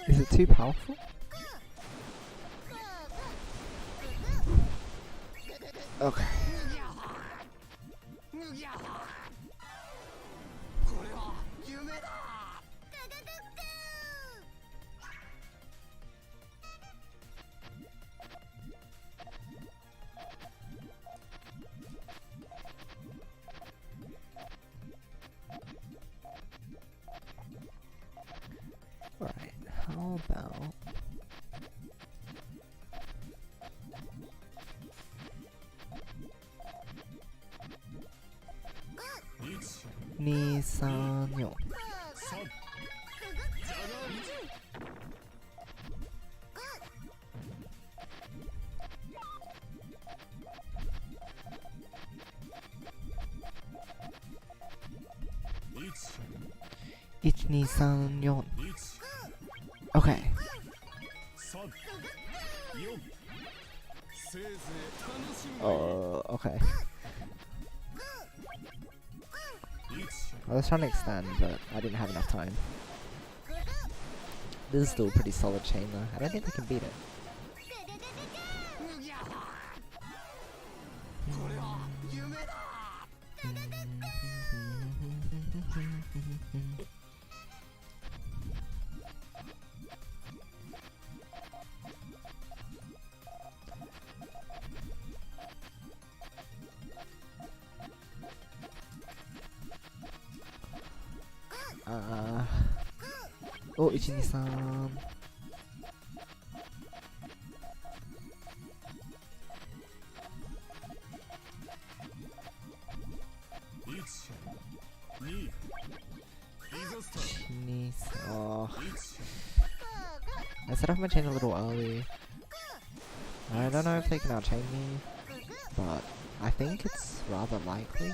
Is it too powerful? Okay. Alright, how about... Ni, san, yo. Ich, ni, san, yon. Okay. Okay. I was trying to extend, but I didn't have enough time. This is still a pretty solid chain though. I don't think they can beat it. Oh, 123. Oh. I set off my chain a little early. I don't know if they can outchain me, but I think it's rather likely.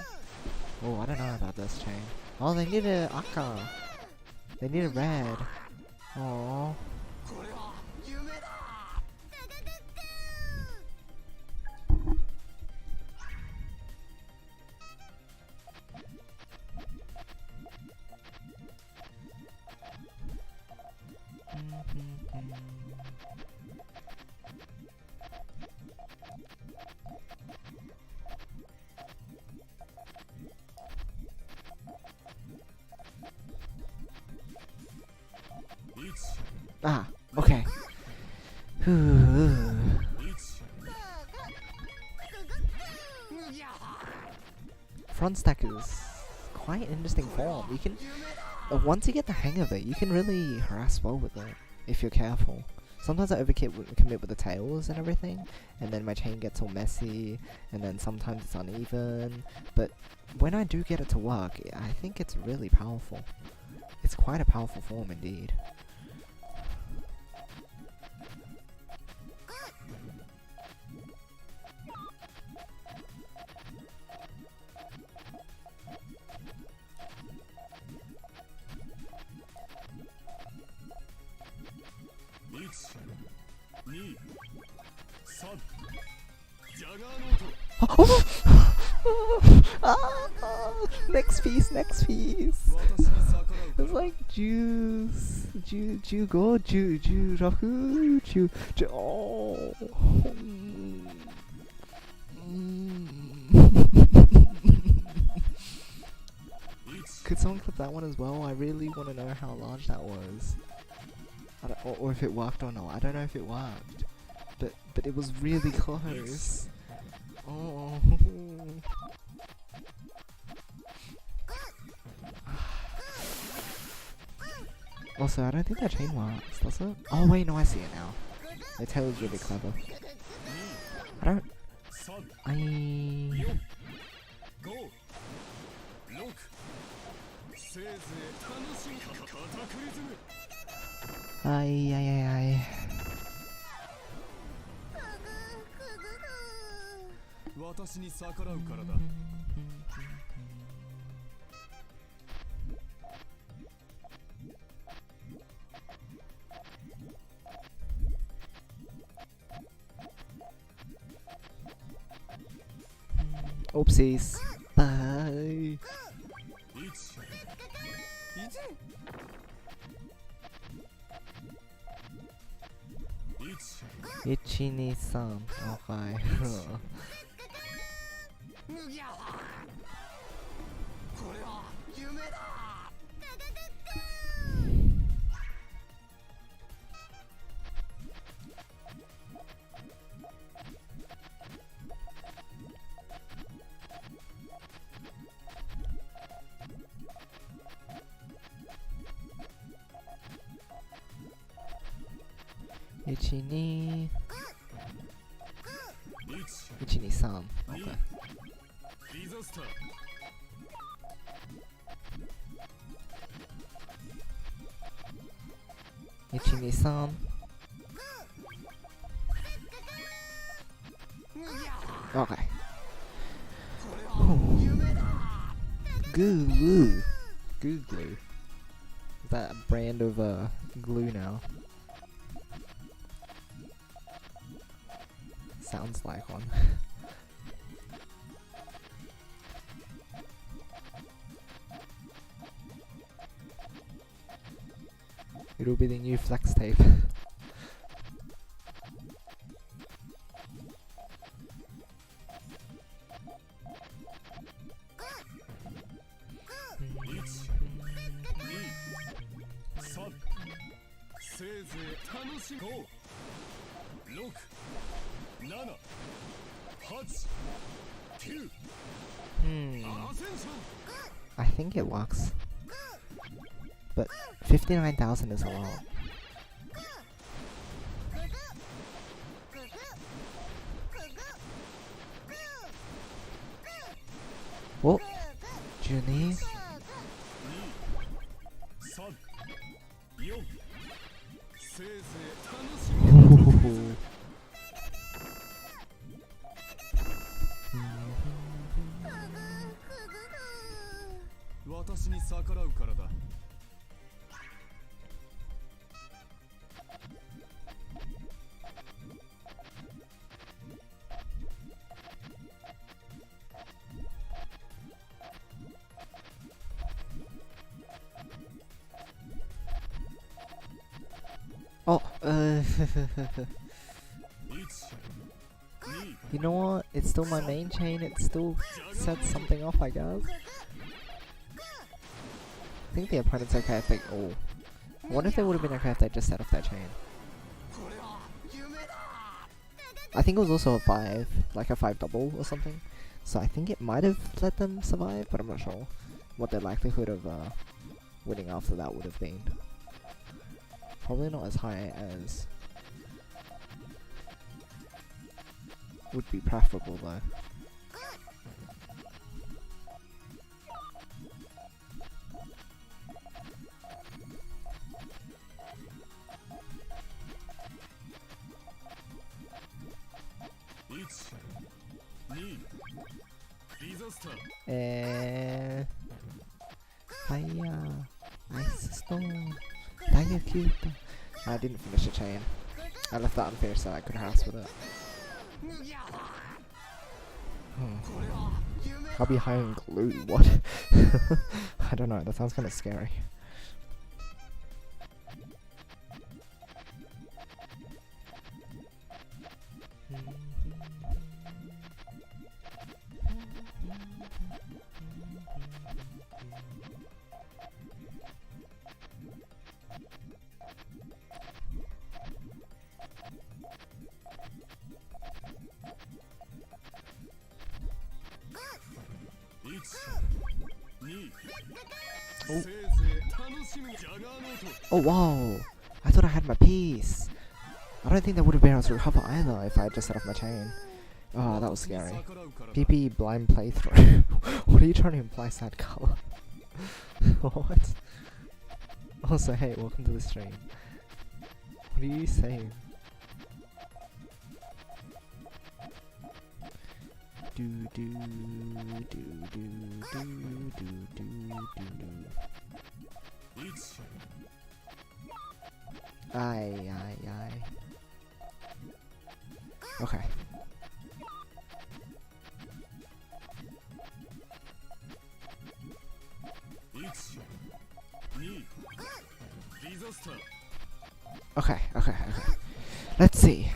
Oh, I don't know about this chain. Oh, they need a Aka. They need a red. Oh. Ah, okay. Front stack is quite an interesting form. You can, once you get the hang of it, you can really harass well with it if you're careful. Sometimes I commit with the tails and everything, and then my chain gets all messy, and then sometimes it's uneven. But when I do get it to work, I think it's really powerful. It's quite a powerful form indeed. Next piece, next piece. It's like juice, jugo, raku, oh. Could someone clip that one as well? I really want to know how large that was. Or if it worked or not. I don't know if it worked. But it was really close. Oh. Also, I don't think that chain works, does it? Oh wait, no, I see it now. The tail is really clever. Ay. Oopsies. Bye. Ichi-ni-san. Okay. Ichi-ni-san. Okay. Ichi-ni-san. Okay. Goo glue. Is that a brand of glue now? Sounds like one. It'll be the new flex tape. I think it works. But 59,000 is a lot. Oh, Junie. Oh, you know what? It's still my main chain. It still sets something off, I guess. I think the opponent's okay if they... Oh. What if they would have been okay if they just set off their chain? I think it was also a 5, like a 5 double or something. So I think it might have let them survive, but I'm not sure what their likelihood of winning after that would have been. Probably not as high as would be preferable though. Fire, ice storm. I didn't finish the chain. I left that unfinished so I could harass with it. I'll be high on glue, what? I don't know, that sounds kind of scary. Oh. Oh wow! I thought I had my piece. I don't think that would have been able to recover either if I had just set off my chain. Oh, that was scary. PP blind playthrough. What are you trying to imply, sad color? What? Also, hey, welcome to the stream. What are you saying? Do do do do do do do do do. Aye aye aye. Okay. Okay, okay, okay. Let's see.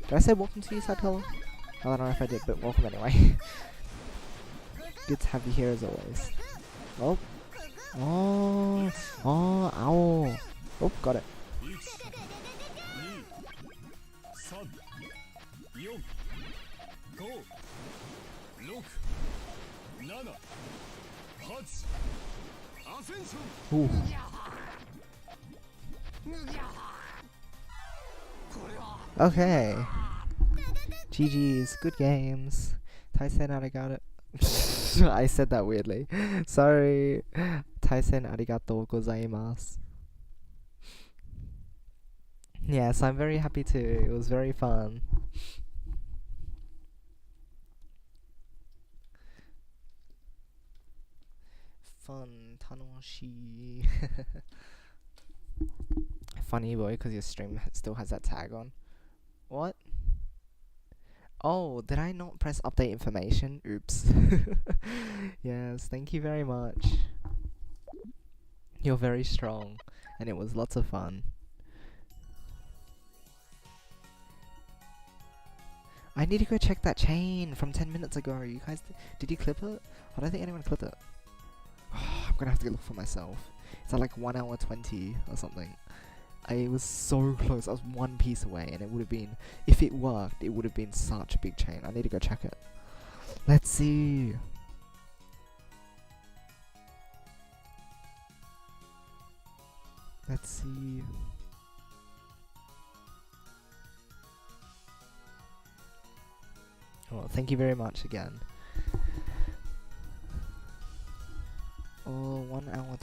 Did I say welcome to you, sad color? I don't know if I did, but welcome anyway. Good to have you here as always. Oh. Oh. Oh, ow. Oh, got it. Ooh. Okay. GG's, good games. Taisen arigato. I said that weirdly. Sorry. Taisen arigatou gozaimasu. Yes, I'm very happy too. It was very fun. Fun, tanoshi. Funny boy, because your stream still has that tag on. What? Oh, did I not press update information? Oops. Yes, thank you very much. You're very strong. and it was lots of fun. I need to go check that chain from 10 minutes ago. You guys, did you clip it? I don't think anyone clipped it. I'm gonna have to go look for myself. It's at like 1 hour 20 or something. I was so close. I was one piece away, and it would have been, if it worked, it would have been such a big chain. I need to go check it. Let's see. Let's see. Well, thank you very much again. Oh, 1 hour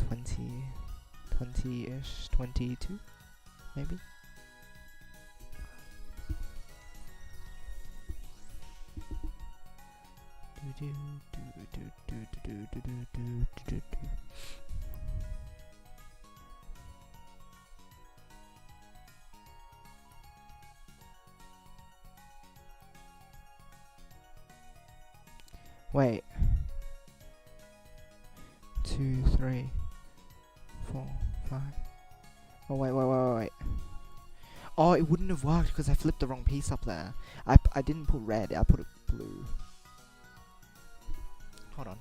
20-ish, 22, maybe? Wait. 2, 3, 4, 5. Oh wait. Oh, it wouldn't have worked because I flipped the wrong piece up there. I didn't put red, I put blue. Hold on.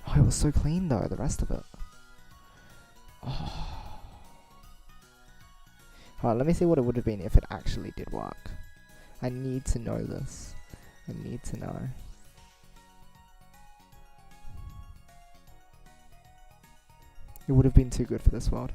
Oh, it was so clean though, the rest of it. Oh. Alright, let me see what it would have been if it actually did work. I need to know this. I need to know. It would have been too good for this world.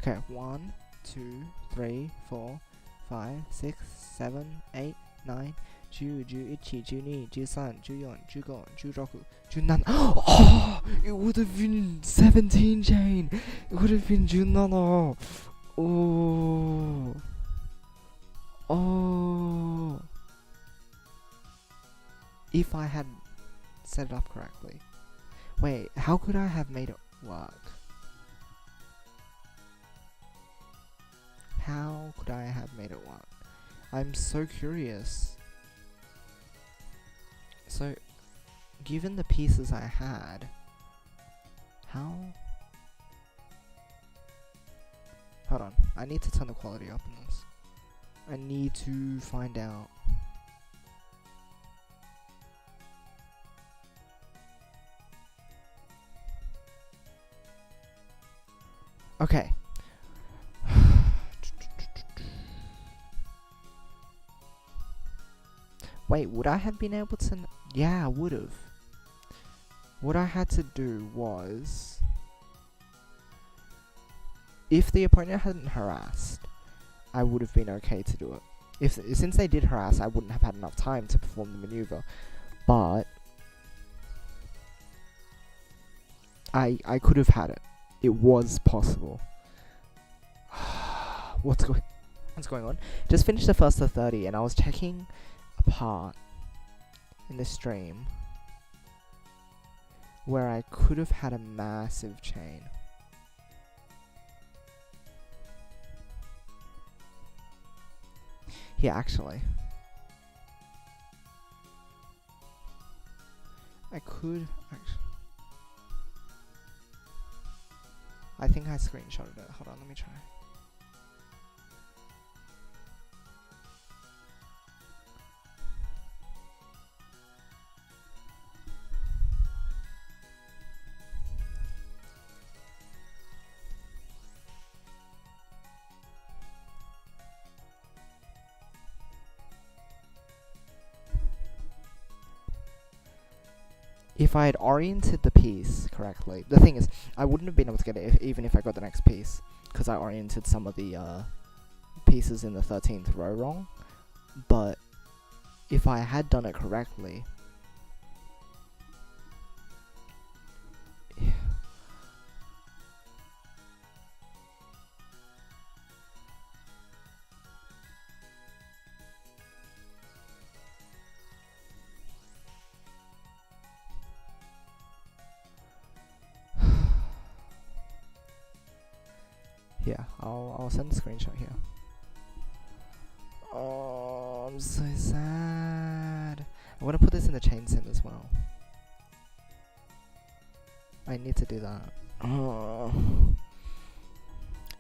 Okay, 1, 2, 3, 4, 5, 6, 7, 8, 9, 10, 11, 12, 13, 14, 15, 16, 17. Oh! It would have been 17 chain! It would have been 17! Oh! Oh! If I had set it up correctly. Wait, how could I have made it work? How could I have made it work? I'm so curious. So, given the pieces I had, how? Hold on, I need to turn the quality up on this. I need to find out. Okay. Wait, would I have been able to... Yeah, I would have. What I had to do was... If the opponent hadn't harassed, I would have been okay to do it. Since they did harass, I wouldn't have had enough time to perform the maneuver. But... I could have had it. It was possible. What's going on? Just finished the first of 30 and I was checking a part in the stream where I could have had a massive chain. Yeah, actually. I could actually... I think I screenshotted it. Hold on, let me try. If I had oriented the piece correctly, the thing is, I wouldn't have been able to get it even if I got the next piece, because I oriented some of the pieces in the 13th row wrong. But if I had done it correctly, yeah, I'll send a screenshot here. Oh, I'm so sad. I want to put this in the chain sim as well. I need to do that.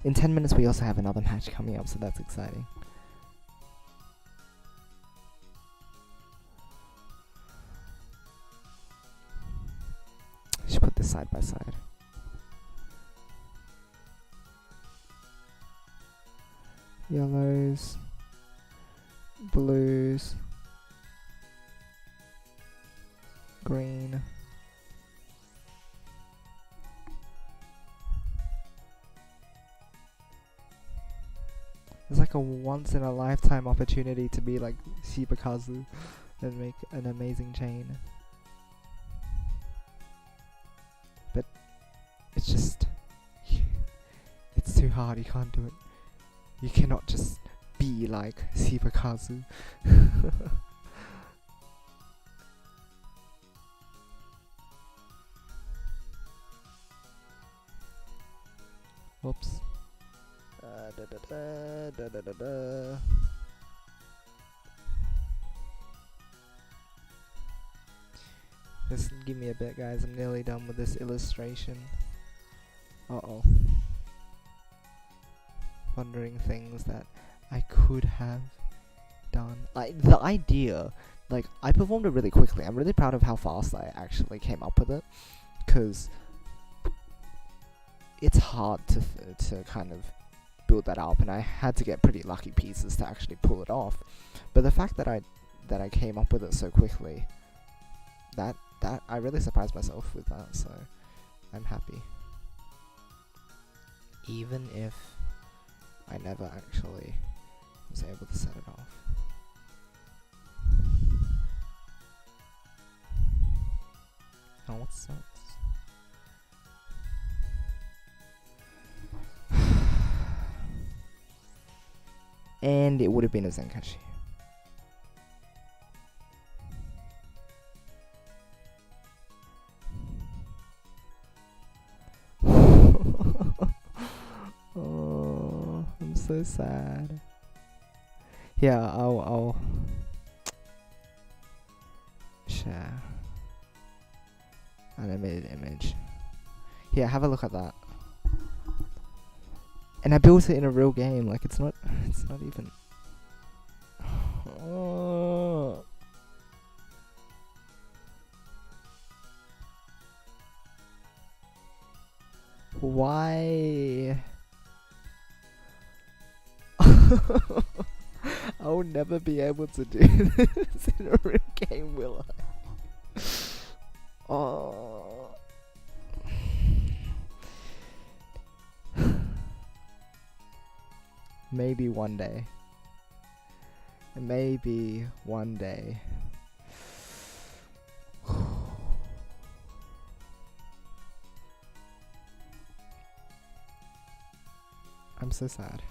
In 10 minutes we also have another match coming up, so that's exciting. Should put this side by side. Yellows, blues, green. It's like a once in a lifetime opportunity to be like Shibakazu and make an amazing chain. But it's just, it's too hard, you can't do it. You cannot just be like Shibakazu. Whoops. Just give me a bit, guys. I'm nearly done with this illustration. Uh-oh. Wondering things that I could have done. The idea, like, I performed it really quickly. I'm really proud of how fast I actually came up with it, because it's hard to kind of build that up, and I had to get pretty lucky pieces to actually pull it off. But the fact that I came up with it so quickly, that I really surprised myself with that, so I'm happy. Even if I never actually was able to set it off. Oh, what sucks? And it would have been a Zenkashi. Oh, I'm so sad. Yeah, I'll share animated image. Here, have a look at that. And I built it in a real game. Like, it's not even. Oh. Why? I'll never be able to do this in a real game, will I? Oh. Maybe one day. Maybe one day. I'm so sad.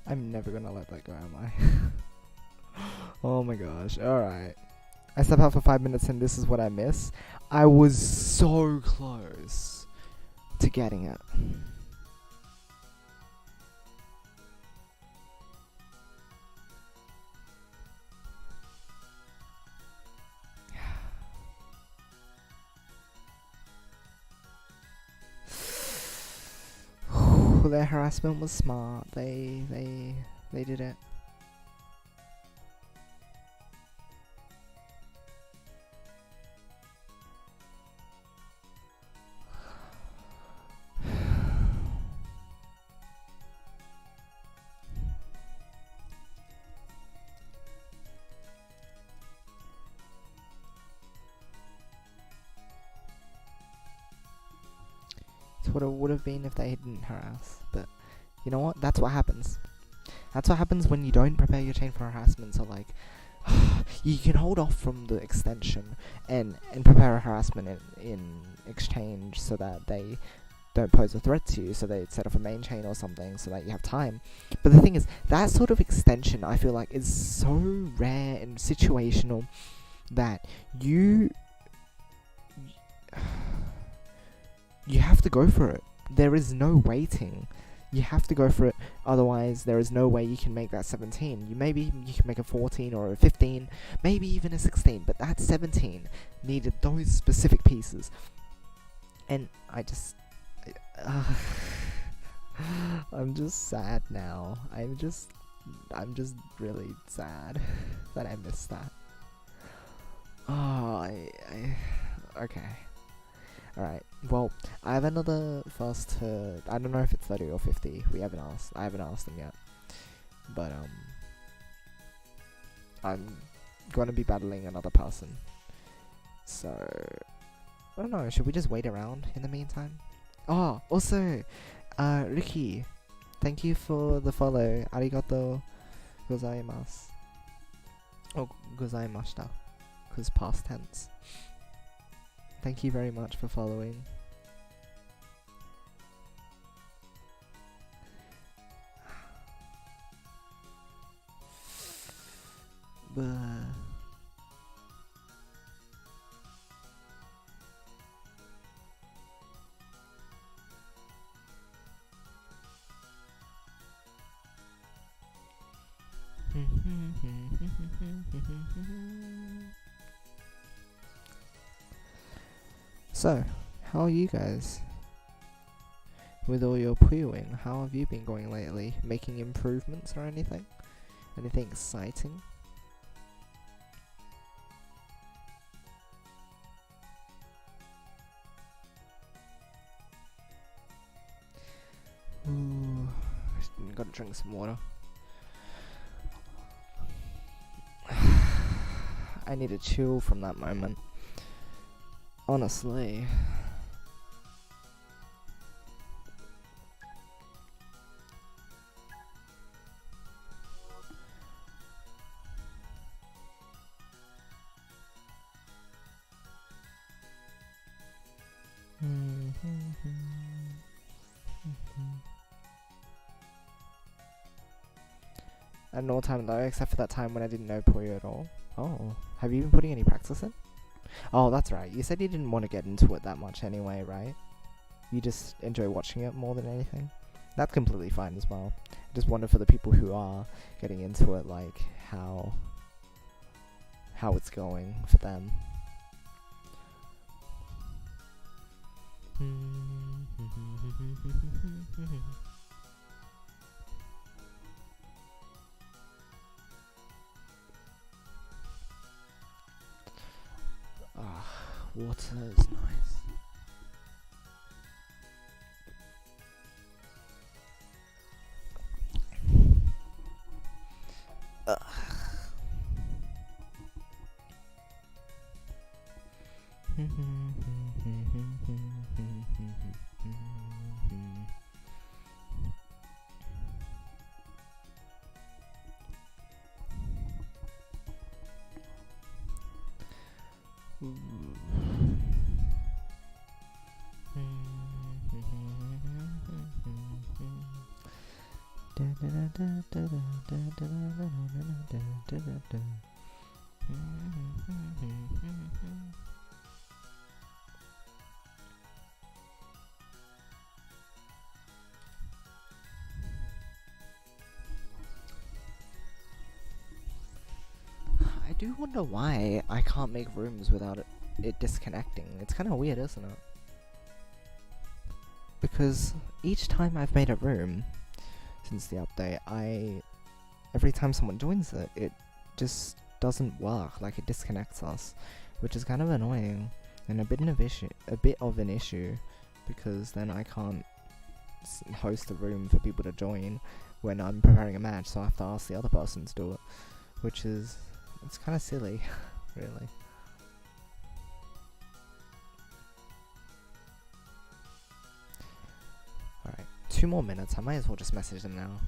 I'm never gonna let that go, am I? Oh my gosh, alright. I step out for 5 minutes and this is what I miss. I was so close to getting it. Their harassment was smart. They did it. It's what it would have been if they didn't harass, but you know what? That's what happens. That's what happens when you don't prepare your chain for harassment. So like, you can hold off from the extension and prepare a harassment in exchange so that they don't pose a threat to you, so they set off a main chain or something so that you have time. But the thing is, that sort of extension I feel like is so rare and situational that you have to go for it. There is no waiting. You have to go for it, otherwise there is no way you can make that 17. Maybe you can make a 14 or a 15, maybe even a 16, but that 17 needed those specific pieces. And I'm just sad now. I'm just really sad that I missed that. Oh, okay. Alright, well, I have another first to, I don't know if it's 30 or 50, I haven't asked them yet, but, I'm gonna be battling another person, so, I don't know, should we just wait around in the meantime? Oh, also, Ricky, thank you for the follow, arigato gozaimasu, oh, gozaimashita, cause past tense. Thank you very much for following. So, how are you guys? With all your Puyoing, how have you been going lately? Making improvements or anything? Anything exciting? Ooh, gotta drink some water. I need to chill from that moment. Honestly. I don't know what time though, except for that time when I didn't know Puyo at all. Oh, have you been putting any practice in? Oh, that's right. You said you didn't want to get into it that much anyway, right? You just enjoy watching it more than anything? That's completely fine as well. I just wonder for the people who are getting into it, like, how it's going for them. Water is nice. I do wonder why I can't make rooms without it disconnecting. It's kind of weird, isn't it? Because each time I've made a room since the update, every time someone joins it, it just doesn't work. Like, it disconnects us, which is kind of annoying and a bit of an issue, because then I can't host a room for people to join when I'm preparing a match, so I have to ask the other person to do it, which is, it's kind of silly, really. Alright, 2 more minutes, I might as well just message them now.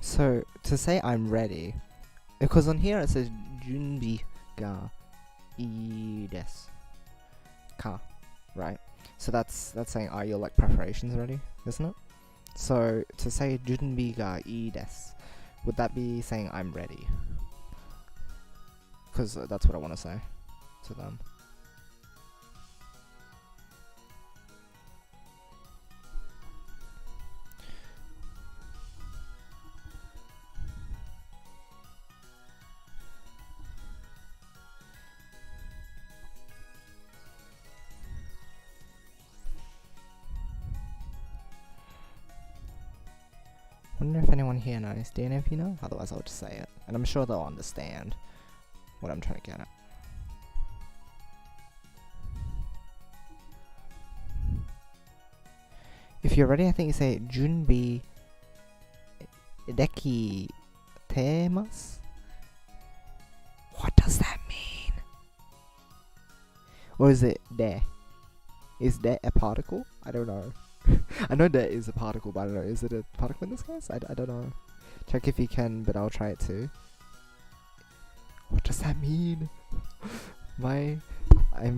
So to say I'm ready, because on here it says Junbi ga ii desu ka, right? So that's saying are your like preparations ready, isn't it? So to say Junbi ga ii desu, would that be saying I'm ready? Because that's what I want to say to them. Wonder if anyone here knows. Do any of you know? Otherwise I'll just say it. And I'm sure they'll understand what I'm trying to get at. If you're ready, I think you say Junbi deki temasu? What does that mean? Or is it de? Is de a particle? I don't know. I know that is a particle, but I don't know. Is it a particle in this case? I don't know. Check if you can, but I'll try it too. What does that mean? I'm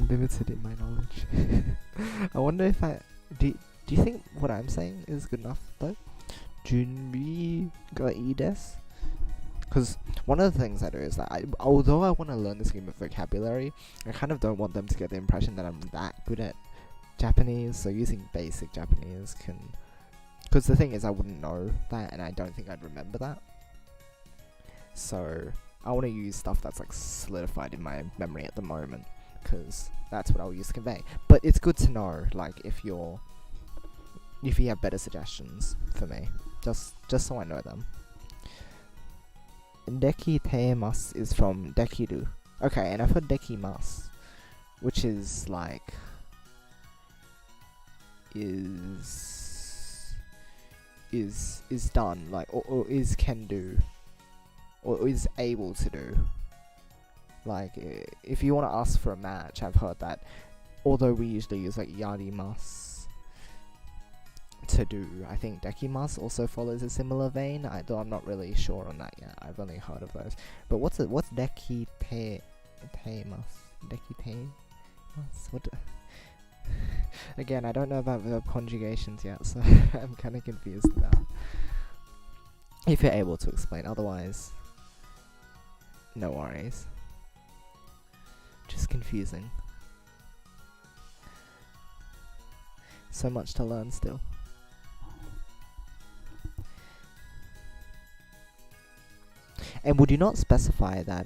limited in my knowledge. I wonder if do you think what I'm saying is good enough though? Junbi ga ii desu? Because one of the things I do is that although I want to learn this game of vocabulary, I kind of don't want them to get the impression that I'm that good at Japanese, so using basic Japanese can... Because the thing is, I wouldn't know that, and I don't think I'd remember that. So, I want to use stuff that's like solidified in my memory at the moment, because that's what I'll use to convey. But it's good to know, like, if you have better suggestions for me, just so I know them. Deki temasu is from dekiru. Okay, and I've heard dekimasu, which is like... is done, like, or is can do, or is able to do. Like, if you want to ask for a match, I've heard that, although we usually use like yarimasu to do, I think dekimasu also follows a similar vein, though I'm not really sure on that yet. I've only heard of those. But what's deki temasu? Deki temasu? What? Again, I don't know about verb conjugations yet, so I'm kind of confused now. If you're able to explain, otherwise, no worries. Just confusing. So much to learn still. And would you not specify that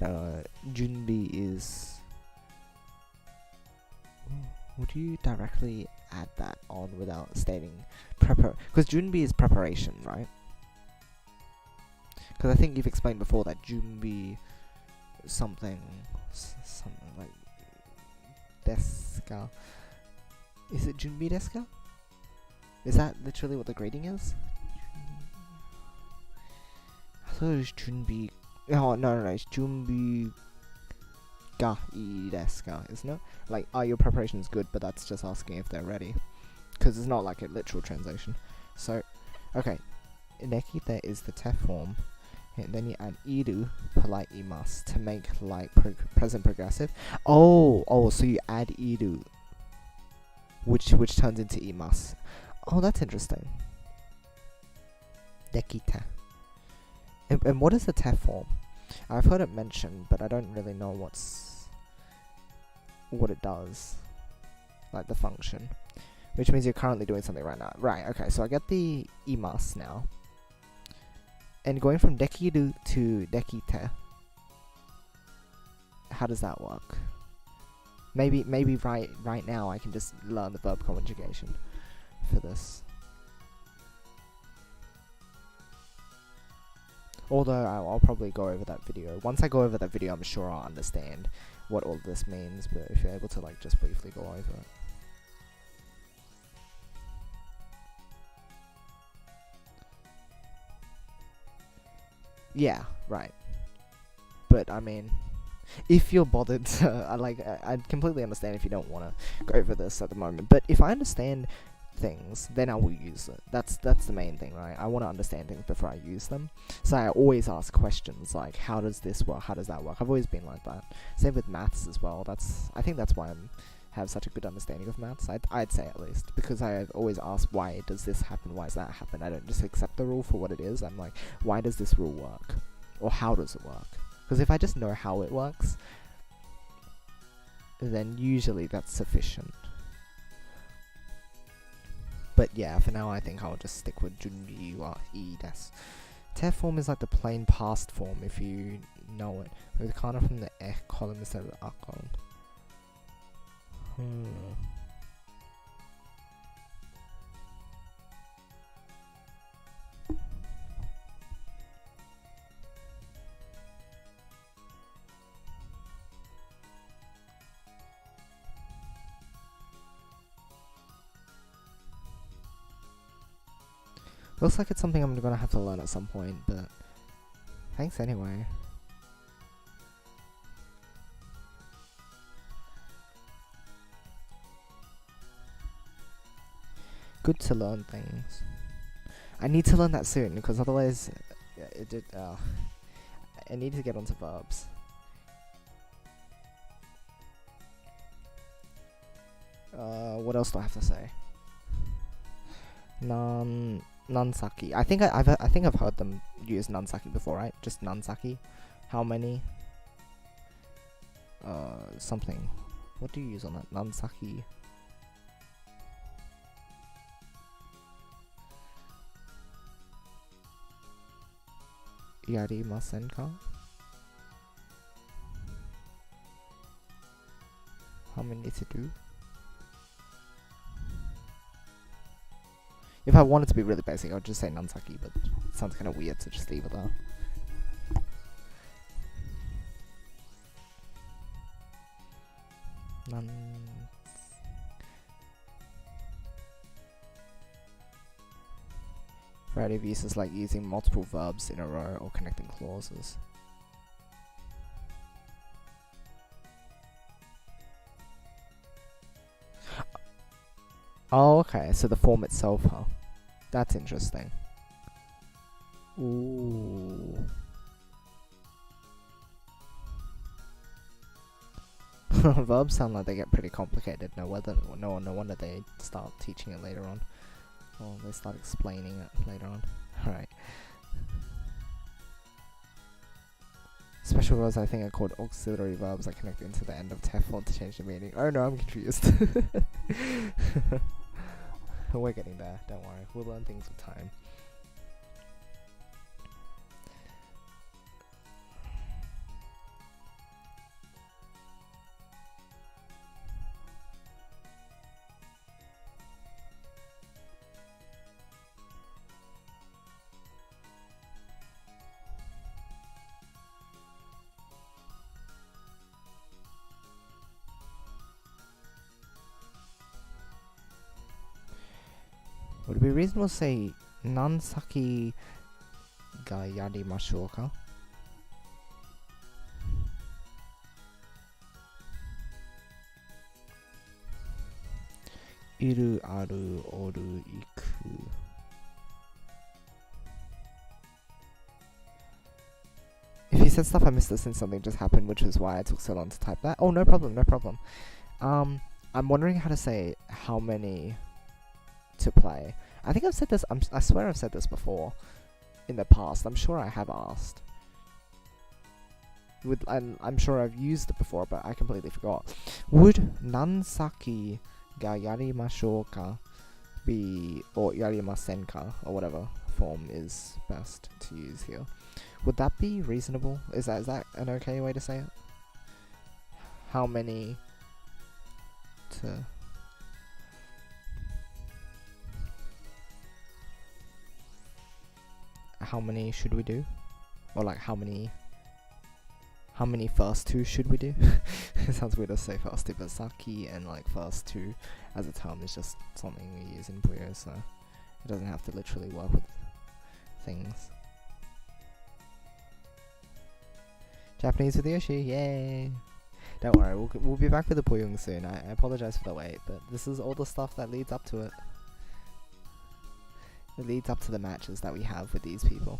Junbi is... Would you directly add that on without stating because Junbi is preparation, right? Because I think you've explained before that Junbi something like deska. Is it Junbi deska? Is that literally what the grading is? I thought it was Junbi. Oh no, it's Junbi ga ii desu ka, isn't it? Like, are your preparations good? But that's just asking if they're ready, because it's not like a literal translation. So, okay, nekita is the te form, and then you add iru polite imasu to make like present progressive. Oh, so you add iru, which turns into imasu. Oh, that's interesting. Dekita. And what is the te form? I've heard it mentioned, but I don't really know what it does, like the function. Which means you're currently doing something right now. Right, okay, so I get the imasu now. And going from dekiru to dekite, how does that work? Maybe right now I can just learn the verb conjugation for this. Although I'll probably go over that video. Once I go over that video, I'm sure I'll understand what all this means, but if you're able to like just briefly go over it. Yeah, right. But I mean, if you're bothered to, I completely understand if you don't want to go over this at the moment. But if I understand things, then I will use it. That's the main thing, right? I want to understand things before I use them. So I always ask questions like, how does this work? How does that work? I've always been like that. Same with maths as well. I think that's why I have such a good understanding of maths. I'd say at least, because I've always asked, why does this happen? Why does that happen? I don't just accept the rule for what it is. I'm like, why does this rule work? Or how does it work? Because if I just know how it works, then usually that's sufficient. But yeah, for now I think I'll just stick with junri wa ii desu. Te form is like the plain past form if you know it, with kana from the e column instead of the a column. Looks like it's something I'm gonna have to learn at some point, but thanks anyway. Good to learn things. I need to learn that soon, because otherwise, I need to get onto verbs. What else do I have to say? Nansaki. I think I've heard them use nansaki before, right? Just nansaki. How many? Something. What do you use on that? Nansaki. Yarimasen ka? How many to do? If I wanted to be really basic, I would just say nansaki, but it sounds kind of weird to just leave it there. Variety of uses like using multiple verbs in a row or connecting clauses. Oh, okay, so the form itself, huh? That's interesting. Ooh. Verbs sound like they get pretty complicated. No wonder they start teaching it later on. Or they start explaining it later on. Alright. Special verbs I think are called auxiliary verbs that connect into the end of Teflon to change the meaning. Oh no, I'm confused. We're getting there, don't worry. We'll learn things with time. Would it be reasonable to say nansaki ga yarimashou ka? Iru, aru, oru, iku. If you said stuff I missed, since something just happened, which is why I took so long to type that. Oh, no problem, no problem. I'm wondering how to say how many to play. I think I've said this, I swear I've said this before in the past. I'm sure I have asked. I'm sure I've used it before, but I completely forgot. Would nansaki ga yarimashou ka be, or yarimasen ka, or whatever form is best to use here. Would that be reasonable? Is that an okay way to say it? How many to... How many should we do? Or like how many first two should we do? It sounds weird to say first two, but saki and like first two as a term is just something we use in Puyo, so it doesn't have to literally work with things. Japanese with Yoshi, yay! Don't worry, we'll be back with the Puyo soon. I apologize for the wait, but this is all the stuff that leads up to it. It leads up to the matches that we have with these people.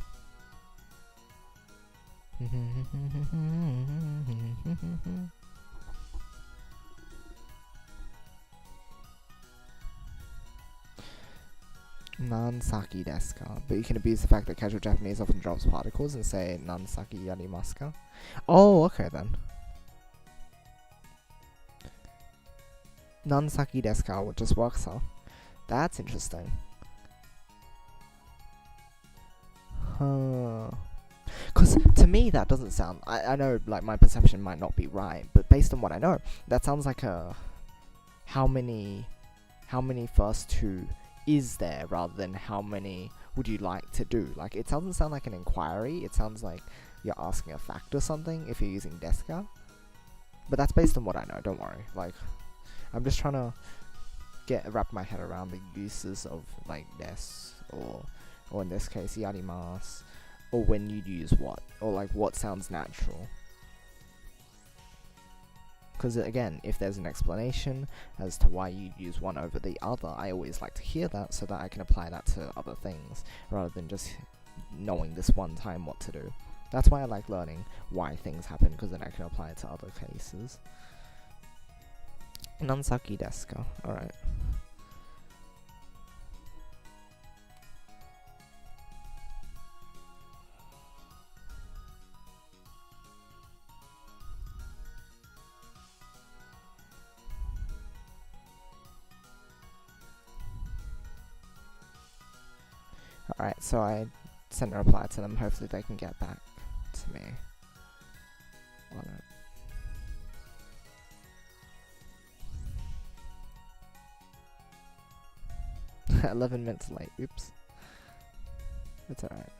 Nansaki desu ka? But you can abuse the fact that casual Japanese often drops particles and say nansaki yarimasu ka? Oh, okay then. Nansaki desu ka would just works, huh? That's interesting. Because to me that doesn't sound... I know like my perception might not be right, but based on what I know, that sounds like a... How many first two is there rather than how many would you like to do? Like, it doesn't sound like an inquiry, it sounds like you're asking a fact or something if you're using deska. But that's based on what I know, don't worry. Like, I'm just trying to wrap my head around the uses of like des or in this case yarimasu, or when you'd use what, or like what sounds natural. Because again, if there's an explanation as to why you'd use one over the other, I always like to hear that so that I can apply that to other things, rather than just knowing this one time what to do. That's why I like learning why things happen, because then I can apply it to other cases. Nansaki desu ka? Alright. Alright, so I sent a reply to them, hopefully they can get back to me on it. 11 minutes late, oops. It's alright.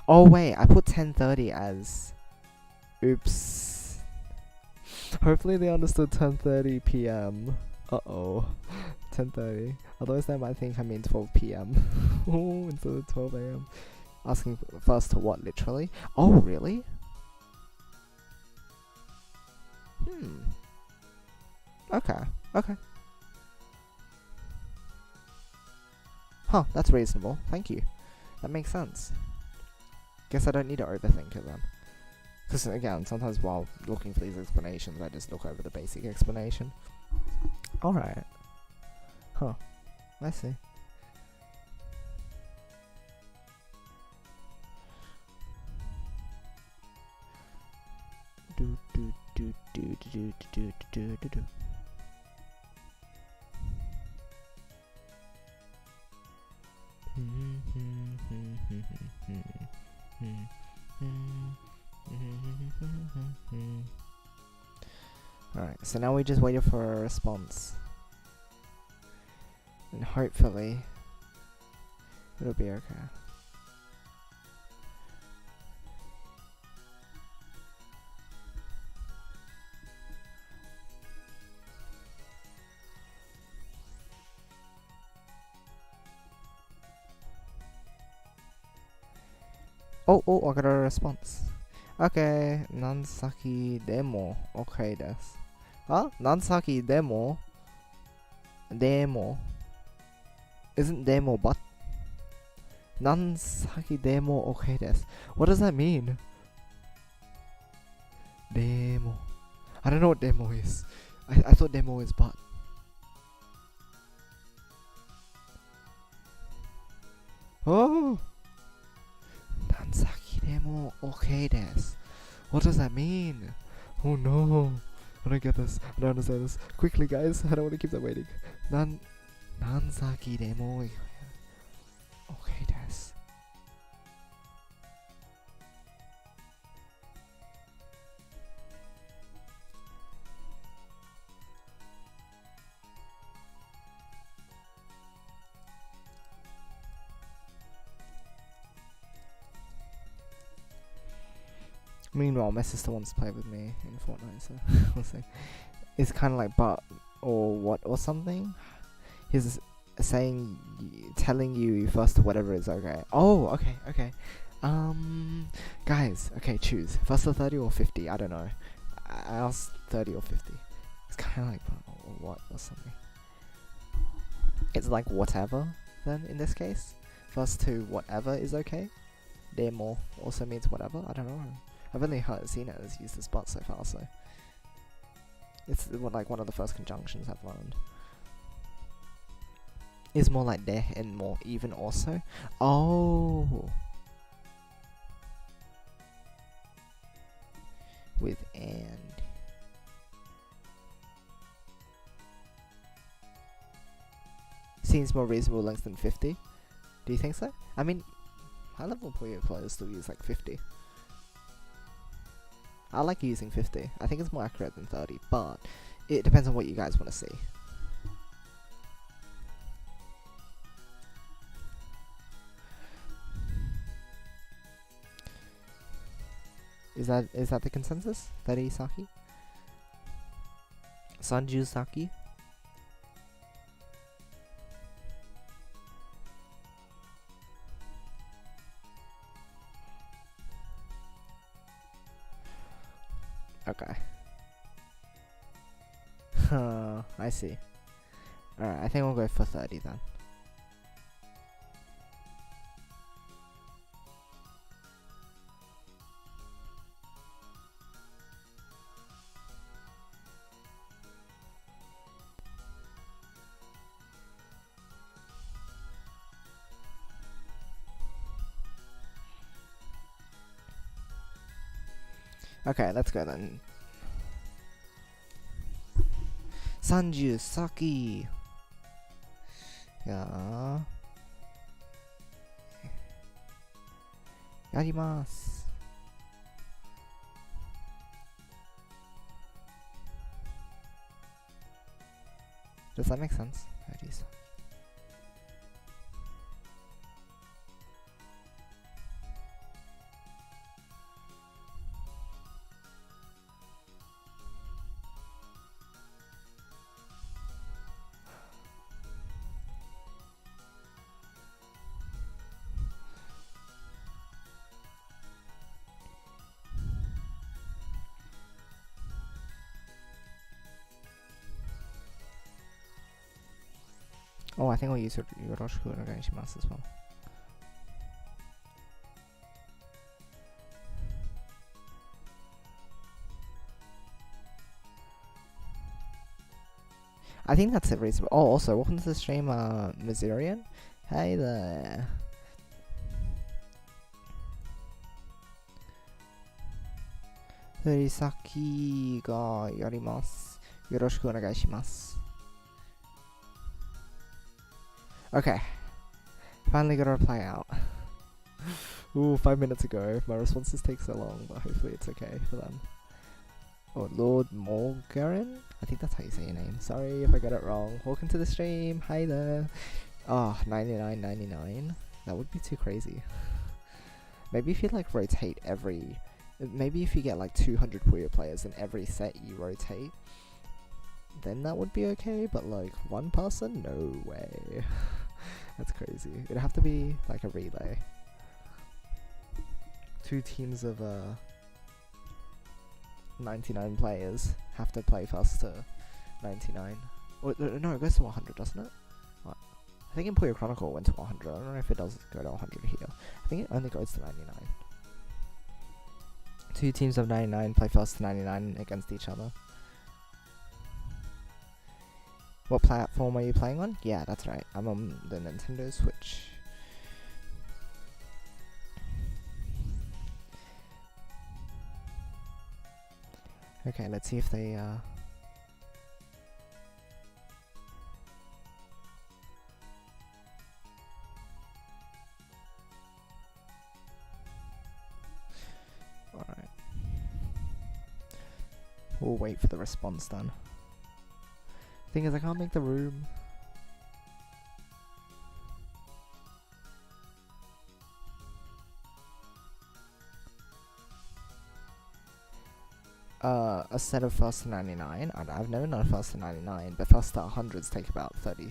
Oh wait, I put 10:30 as... Oops. Hopefully they understood 10:30 PM. Uh-oh. 10:30. Otherwise they might think I mean 12 PM. Oh, instead of 12 AM. Asking first to what, literally? Oh, really? Okay, okay. Huh, that's reasonable. Thank you. That makes sense. Guess I don't need to overthink it then. Because again, sometimes while looking for these explanations, I just look over the basic explanation. Alright. Huh. I see. Do do do do do do do do do. Alright, so now we just waited for a response. And hopefully it'll be okay. Oh, I got a response. Okay, nansaki demo okay desu. Huh? Nansaki demo? Demo. Isn't demo but? Nansaki demo okay desu. What does that mean? Demo. I don't know what demo is. I thought demo is but. Oh! Nansaki demo okay desu. What does that mean? Oh no. I don't get this. I don't understand this. Quickly, guys. I don't want to keep them waiting. Nansaki demo. Okay, desu. Meanwhile, my sister wants to play with me in Fortnite, so we'll see. It's kind of like but or what or something. He's saying, telling you first whatever is okay. Oh, okay. Guys, okay, choose first to 30 or 50. I don't know. I asked 30 or 50. It's kind of like but or what or something. It's like whatever. Then in this case, first to whatever is okay. Demo also means whatever. I don't know. I've only seen it as used as but so far, so it's like one of the first conjunctions I've learned. Is more like de and more even also. Oh, with and. Seems more reasonable length than 50. Do you think so? I mean, high level Puyo players still use like 50. I like using 50. I think it's more accurate than 30, but it depends on what you guys want to see. Is that the consensus? 30 Saki? Sanju Saki? Okay. I see. Alright, I think we'll go for 30 then. Okay, let's go then. Sanju Saki. Yeah. Yarimasu. Does that make sense? Oh, I think I'll use Yoroshiku onegaishimasu as well. I think that's it reasonable. Oh, also, welcome to the stream, Missourian. Hey there. Saki ga yarimasu. Yoroshiku onegaishimasu. Okay. Finally got a reply out. Ooh, 5 minutes ago. My responses take so long, but hopefully it's okay for them. Oh, Lord Morgarin? I think that's how you say your name. Sorry if I got it wrong. Welcome to the stream. Hi there. Oh, 99.99. That would be too crazy. Maybe if you like rotate every... Maybe if you get like 200 Puyo players and every set you rotate, then that would be okay, but like one person? No way. That's crazy. It'd have to be like a relay. 2 teams of 99 players have to play first to 99. Or, no, it goes to 100, doesn't it? What? I think in Puyo Chronicle it went to 100. I don't know if it does go to 100 here. I think it only goes to 99. 2 teams of 99 play first to 99 against each other. What platform are you playing on? Yeah, that's right. I'm on the Nintendo Switch. Okay, let's see if they We'll wait for the response then. Thing is, I can't make the room. A set of first to 99. I've never done a first to 99, but first to 100s take about 30.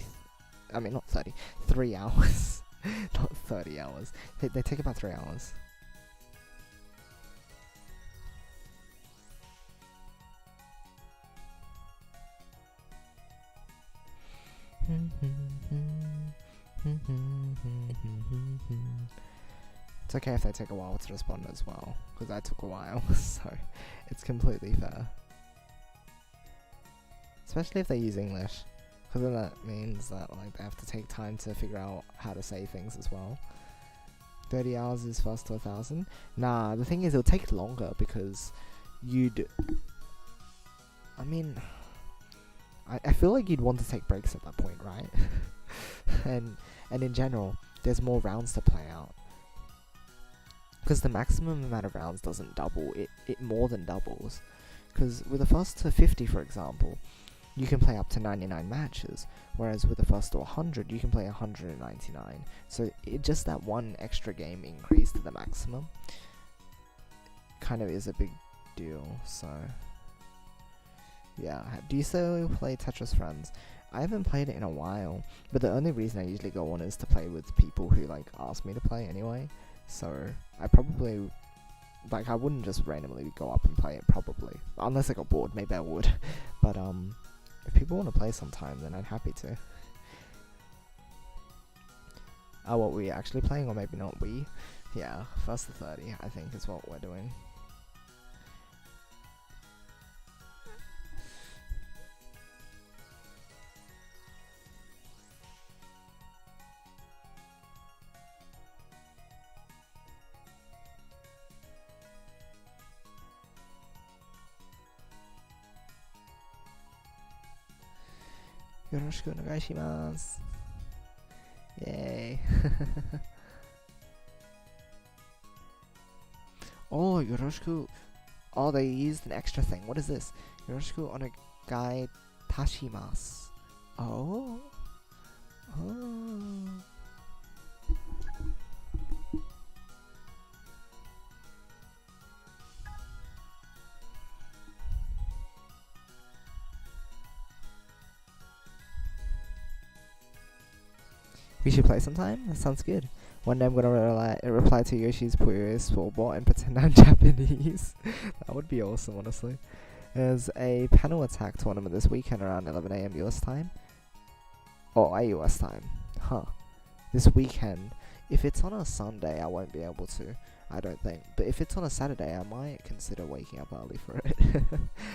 I mean, not 30. 3 hours. Not 30 hours. They take about 3 hours. It's okay if they take a while to respond as well, because I took a while, so it's completely fair. Especially if they use English, because then that means that like they have to take time to figure out how to say things as well. 30 hours is first to 1,000? Nah, the thing is it'll take longer because you'd... I mean... I feel like you'd want to take breaks at that point, right? and in general, there's more rounds to play out. Because the maximum amount of rounds doesn't double, it more than doubles. Because with the first to 50, for example, you can play up to 99 matches, whereas with the first to 100, you can play 199. So just that one extra game increase to the maximum kind of is a big deal, so... Yeah, do you still play Tetris Friends? I haven't played it in a while, but the only reason I usually go on is to play with people who like ask me to play anyway. So I probably, like, I wouldn't just randomly go up and play it probably, unless I got bored. Maybe I would, but if people want to play sometime, then I'm happy to. What we actually playing, or maybe not we? Yeah, first to 30, I think is what we're doing. Yoroshiku onegai shimasu. Yay. Oh, yoroshiku. Oh, they used an extra thing. What is this? Yoroshiku onegai tashimasu. Oh. Oh. We should play sometime? That sounds good. One day I'm gonna reply to Yoshi's Puyo Sport and pretend I'm Japanese. That would be awesome, honestly. There's a panel attack tournament this weekend around 11 AM US time. Or AUS time. Huh. This weekend. If it's on a Sunday, I won't be able to. I don't think. But if it's on a Saturday, I might consider waking up early for it.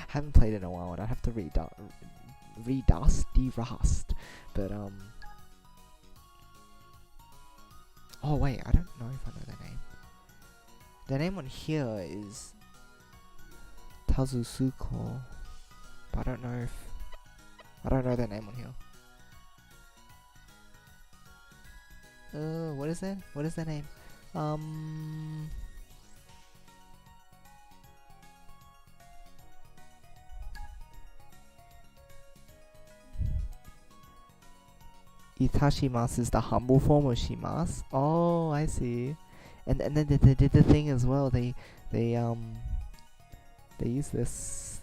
Haven't played in a while and I have to de-rust. But, oh wait, I don't know if I know their name. Their name on here is Tazusuko, but I don't know their name on here. What is that? What is their name? Itashimasu is the humble form of shimasu. Oh, I see. And then they did the thing as well. They use this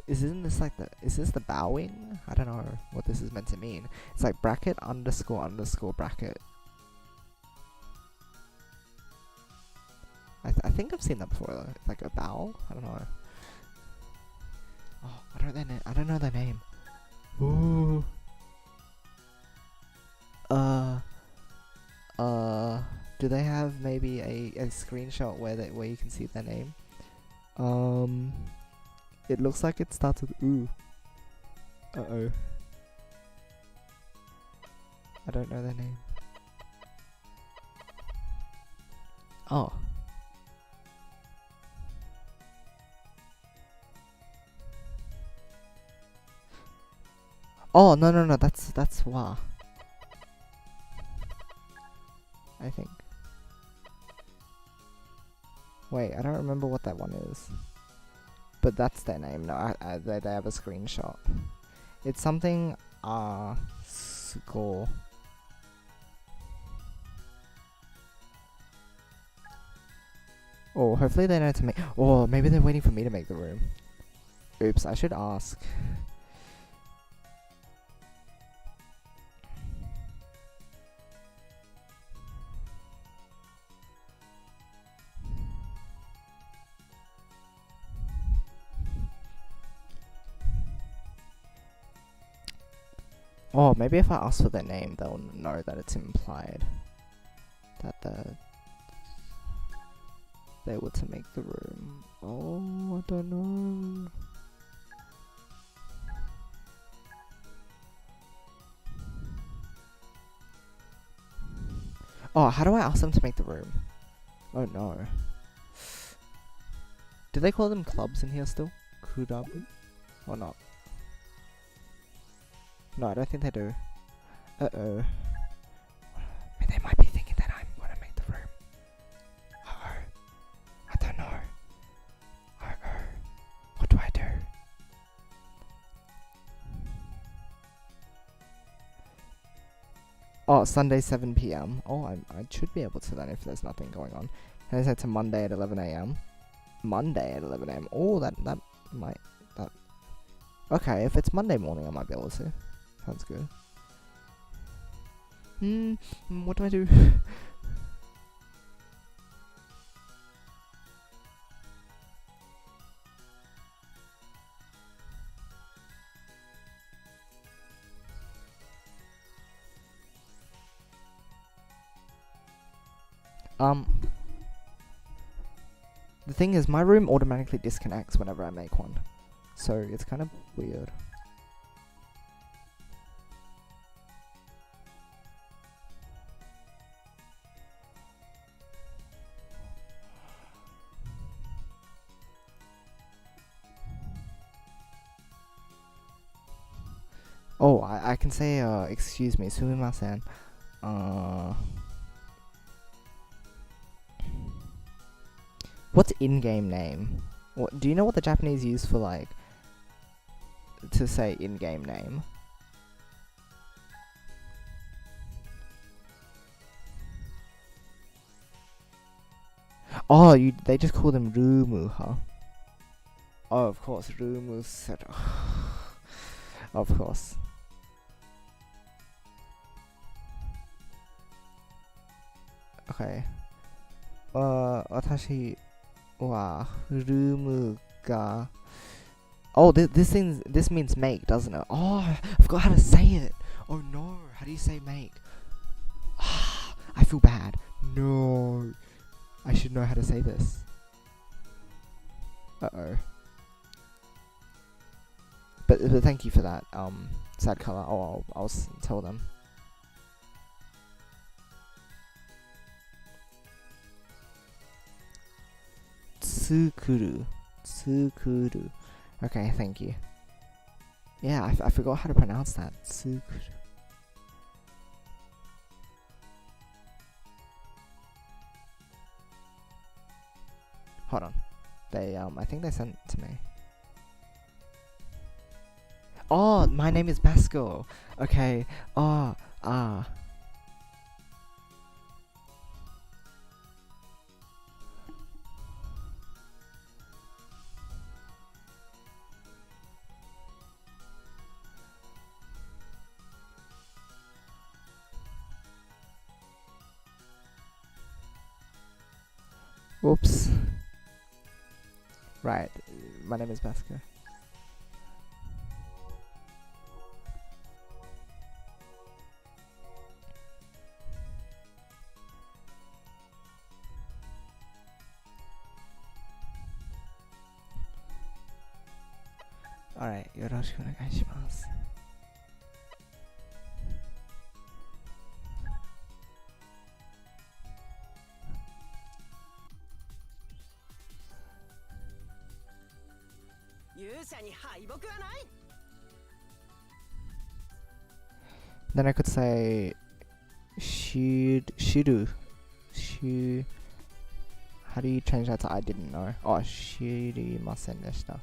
isn't this like is this the bowing? I don't know what this is meant to mean. It's like bracket _ bracket. I think I've seen that before though. It's like a bow. I don't know. Oh, I don't know their name. Ooh. Do they have maybe a screenshot where you can see their name? It looks like it starts with ooh. Uh-oh. I don't know their name. Oh. Oh, no, that's Wa. I think. Wait, I don't remember what that one is. But that's their name. No, they have a screenshot. It's something, score. Oh, hopefully they know to make. Oh, maybe they're waiting for me to make the room. Oops, I should ask. Oh, maybe if I ask for their name, they'll know that it's implied that they were to make the room. Oh, I don't know. Oh, how do I ask them to make the room? Oh no. Do they call them clubs in here still? Kurabu? Or not? No, I don't think they do. Uh-oh. They might be thinking that I'm gonna make the room. Uh-oh. I don't know. Uh-oh. What do I do? Oh, Sunday 7 PM. Oh, I should be able to then if there's nothing going on. And I said to Monday at 11 AM. Monday at 11 AM. Oh, that might... Okay, if it's Monday morning, I might be able to. Sounds good. What do I do? The thing is, my room automatically disconnects whenever I make one. So, it's kind of weird. Oh, I can say, excuse me, sumimasen. What's in-game name? What, do you know what the Japanese use for, like, to say in-game name? Oh, they just call them Rumu, huh? Oh, of course, Rumu Sero. Of course. Okay. Watashi wa room ga. Oh, this means make, doesn't it? Oh, I forgot how to say it. Oh no, how do you say make? I feel bad. No, I should know how to say this. Uh-oh. But thank you for that, sad color. Oh, I'll tell them. Tsukuru. Okay, thank you. Yeah, I forgot how to pronounce that. Tsukuru. Hold on. They, I think they sent it to me. Oh, my name is Basco. Okay. Oh, Whoops. Right. My name is Basco. Alright, よろしくお願いします。Then I could say shiru How do you change that to I didn't know? Oh, shirimasen deshita.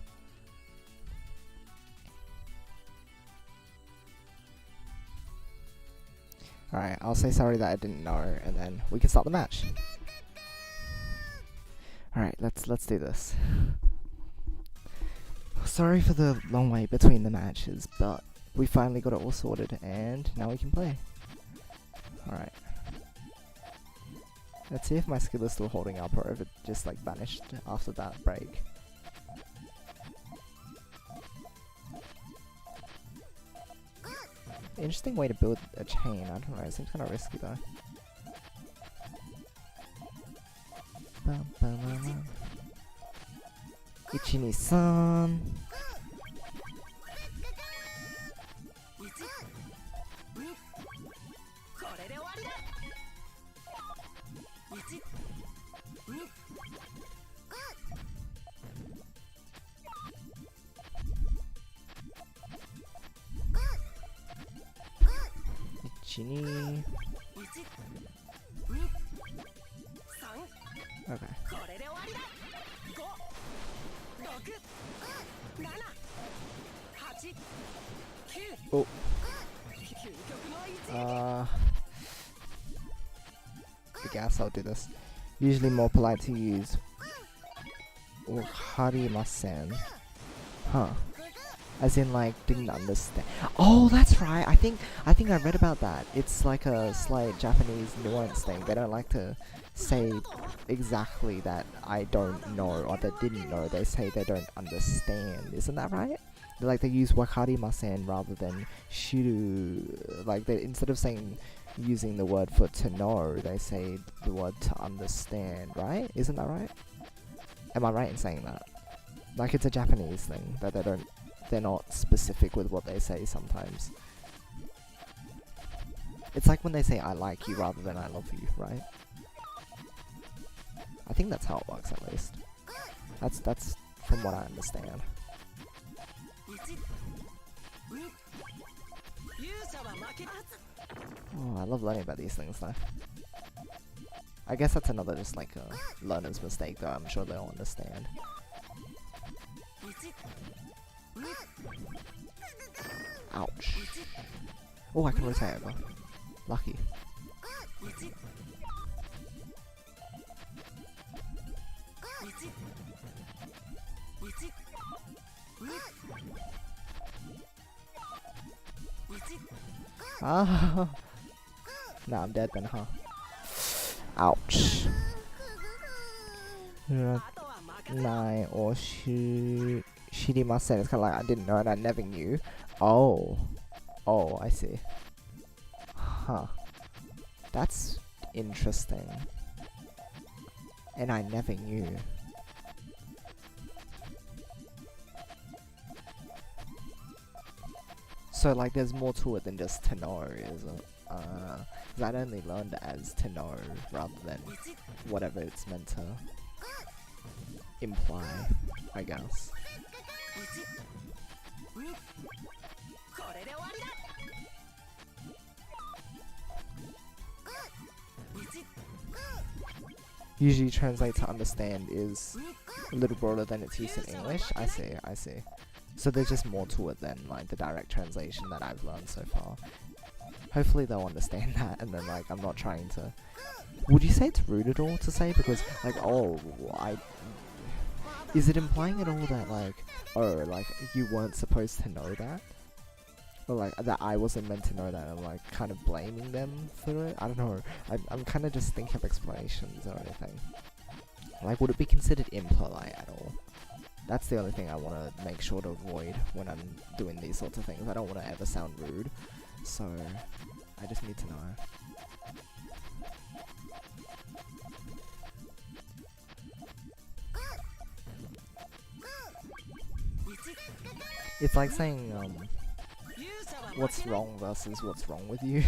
Alright, I'll say sorry that I didn't know, and then we can start the match. Alright, let's do this. Sorry for the long wait between the matches, but we finally got it all sorted, and now we can play. Alright. Let's see if my skill is still holding up, or if it just like vanished after that break. Interesting way to build a chain. I don't know, it seems kind of risky though. Ichi-ni-san. Ichi-ni. Okay. Oh. I guess I'll do this. Usually more polite to use Waharimasen. Huh. As in like didn't understand. Oh, that's right. I think I read about that. It's like a slight Japanese nuance thing. They don't like to say exactly that I don't know or that didn't know. They say they don't understand. Isn't that right? Like they use wakarimasen rather than shiru. Like they, instead of saying using the word for to know, they say the word to understand, right? Isn't that right? Am I right in saying that? Like it's a Japanese thing that they're not specific with what they say sometimes. It's like when they say I like you rather than I love you, right? I think that's how it works at least. That's from what I understand. Oh, I love learning about these things though. I guess that's another just like a learner's mistake though, I'm sure they'll understand. Ouch. Oh, I can rotate over. Lucky. Ah. Nah, I'm dead then, huh? Ouch. Nai or shirimasen. It's kind of like I didn't know and I never knew. Oh. Oh, I see. Huh. That's interesting. And I never knew. So like there's more to it than just to know, is it? 'Cause I'd only learned as to know rather than whatever it's meant to imply, I guess. Usually translate to understand is a little broader than its use in English. I see, I see. So there's just more to it than like the direct translation that I've learned so far. Hopefully they'll understand that, and then like I'm not trying to... Would you say it's rude at all to say? Because like, oh, is it implying at all that like, oh, like you weren't supposed to know that? Or like that I wasn't meant to know that, and like kind of blaming them for it? I don't know. I'm kind of just thinking of explanations or anything. Like, would it be considered impolite at all? That's the only thing I want to make sure to avoid when I'm doing these sorts of things. I don't want to ever sound rude, so I just need to know. It's like saying, what's wrong versus what's wrong with you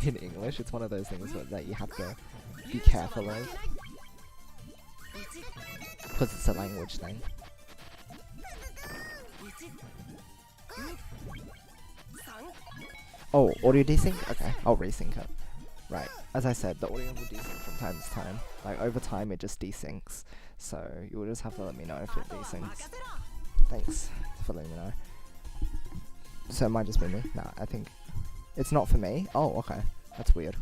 in English. It's one of those things that you have to be careful of. Because it's a language thing. Oh, audio desync? Okay, I'll resync it. Right, as I said, the audio will desync from time to time. Like, over time it just desyncs. So, you'll just have to let me know if it desyncs. Thanks for letting me know. So, it might just be me. Nah, I think it's not for me. Oh, okay. That's weird.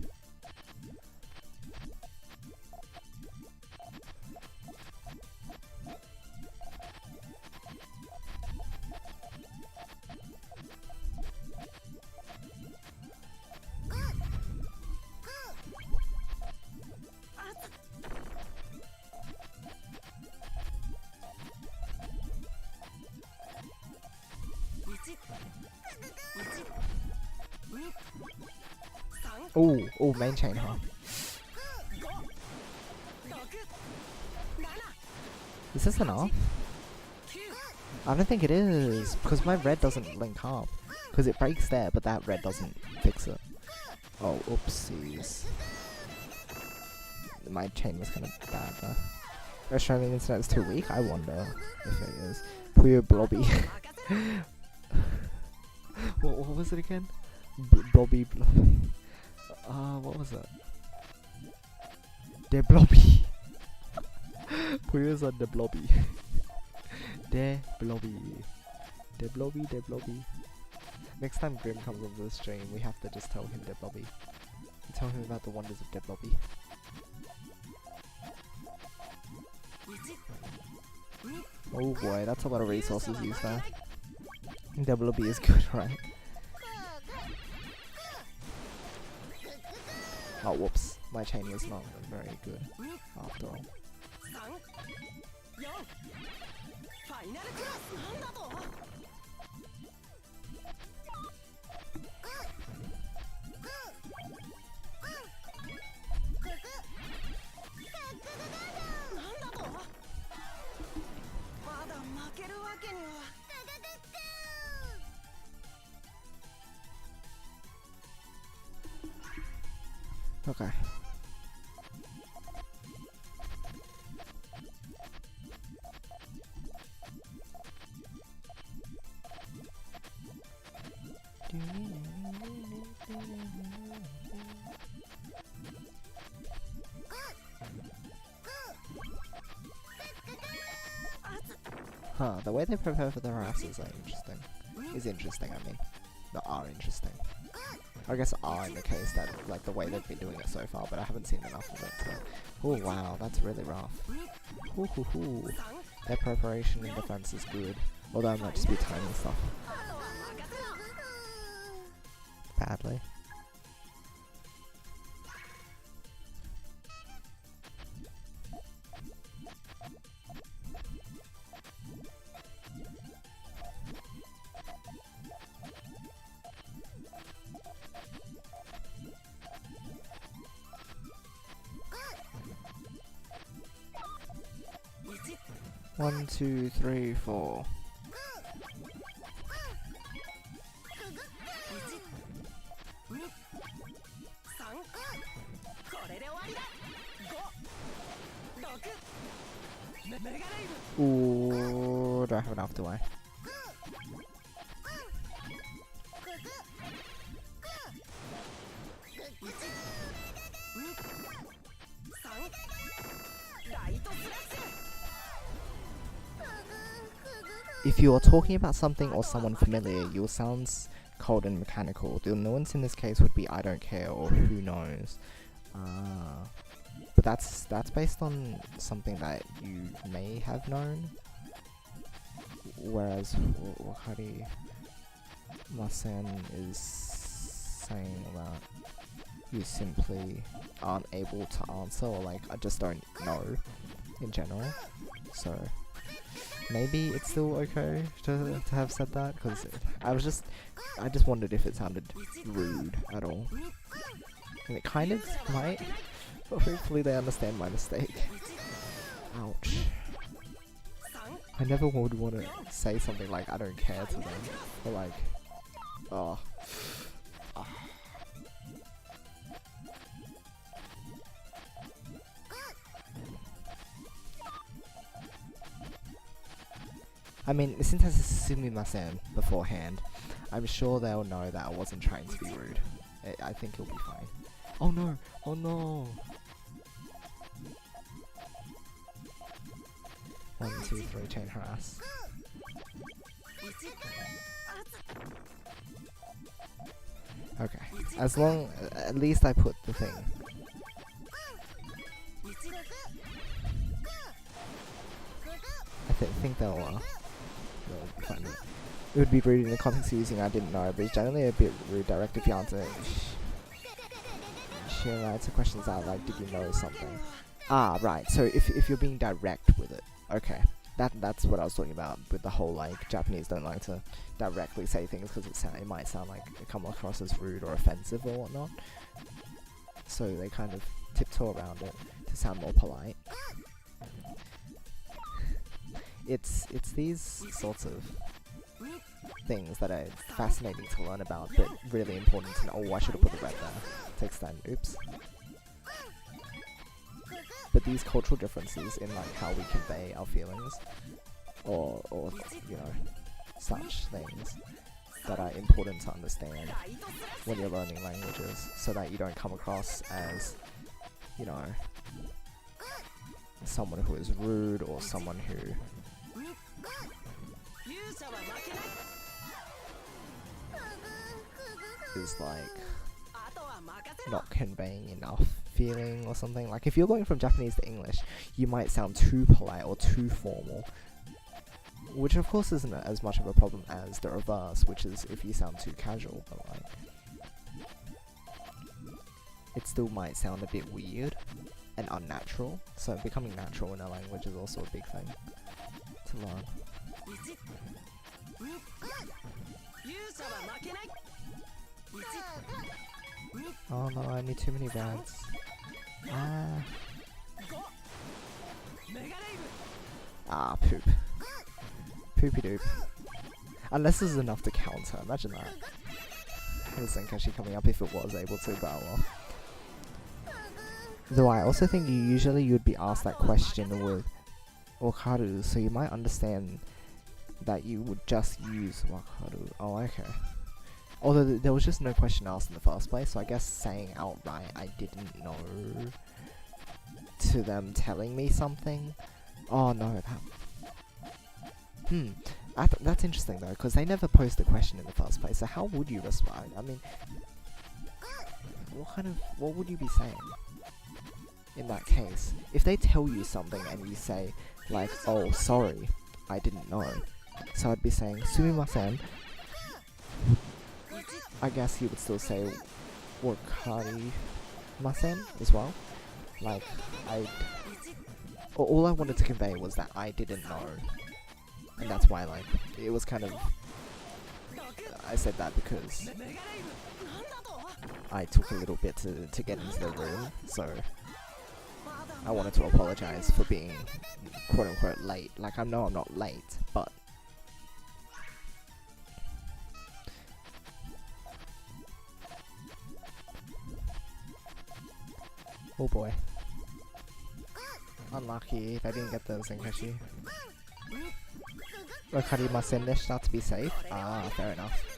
Oh, main chain, huh? Is this enough? I don't think it is, because my red doesn't link up. Because it breaks there, but that red doesn't fix it. Oh, oopsies. My chain was kind of bad though. Australian internet is too weak? I wonder if it is. Puyo Blobby. what was it again? Blobby. What was it? De Blobby. Puyo's on De Blobby. De Blobby. De Blobby, De Blobby. Next time Grim comes over the stream, we have to just tell him De Blobby. Tell him about the wonders of De Blobby. Oh boy, that's a lot of resources used there. De Blobby is good, right? Oh, whoops. My chain was not very good, after all. Okay. Huh, the way they prepare for the harassers is interesting, I mean. They are interesting. I guess are in the case that, like, the way they've been doing it so far, but I haven't seen enough of it, so. Oh wow, that's really rough. Hoo hoo hoo. Their preparation and defense is good, although I might just be timing stuff badly. One, two, three, four. Ooh, do I have enough, do I? If you are talking about something or someone familiar, you'll sound cold and mechanical. The nuance in this case would be I don't care or who knows. But that's based on something that you may have known. Whereas Wakari Masen is saying that you simply aren't able to answer, or like I just don't know in general. So maybe it's still okay to have said that, because I just wondered if it sounded rude at all. And it kind of might, but hopefully they understand my mistake. Ouch. I never would want to say something like I don't care to them, or like, oh. I mean, since I said sumimasen beforehand, I'm sure they'll know that I wasn't trying to be rude. I think it'll be fine. Oh no! Oh no! 1, 2, 3, chain harass. Okay, as long, at least I put the thing. I think they'll find it. It would be rude in the context of using I didn't know, but it's generally a bit rude direct if you answer. She answer questions out like, did you know something? Ah, right. So if you're being direct with it, okay. That's what I was talking about with the whole like Japanese don't like to directly say things because it might sound like it come across as rude or offensive or whatnot. So they kind of tiptoe around it to sound more polite. It's these sorts of things that are fascinating to learn about, but really important to know. Oh, I should have put the red there. Takes time. Oops. But these cultural differences in like how we convey our feelings, or you know, such things that are important to understand when you're learning languages, so that you don't come across as, you know, someone who is rude or someone who is like not conveying enough feeling or something. Like if you're going from Japanese to English, you might sound too polite or too formal, which of course isn't as much of a problem as the reverse, which is if you sound too casual, but like it still might sound a bit weird and unnatural. So becoming natural in a language is also a big thing to learn. Oh no, I need too many reds. Ah. Ah, poop. Poopy doop. Unless this is enough to counter, imagine that. Here's Zenkashi coming up if it was able to, but well. Though I also think you'd be asked that question with Wakaru, so you might understand that you would just use Wakaru. Oh, okay. Although there was just no question asked in the first place, so I guess saying outright I didn't know to them telling me something. Oh no, that's interesting though, because they never posed the question in the first place, so how would you respond? I mean, what would you be saying in that case? If they tell you something and you say, like, oh, sorry, I didn't know. So I'd be saying, sumimasen. I guess he would still say, wakarimasen as well. Like, all I wanted to convey was that I didn't know. And that's why, like, it was kind of, I said that because I took a little bit to get into the room, so I wanted to apologize for being quote-unquote late. Like, I know I'm not late, but oh boy. Unlucky if I didn't get the Zenkashi. Wakarimasen deshita to be safe. Ah, fair enough.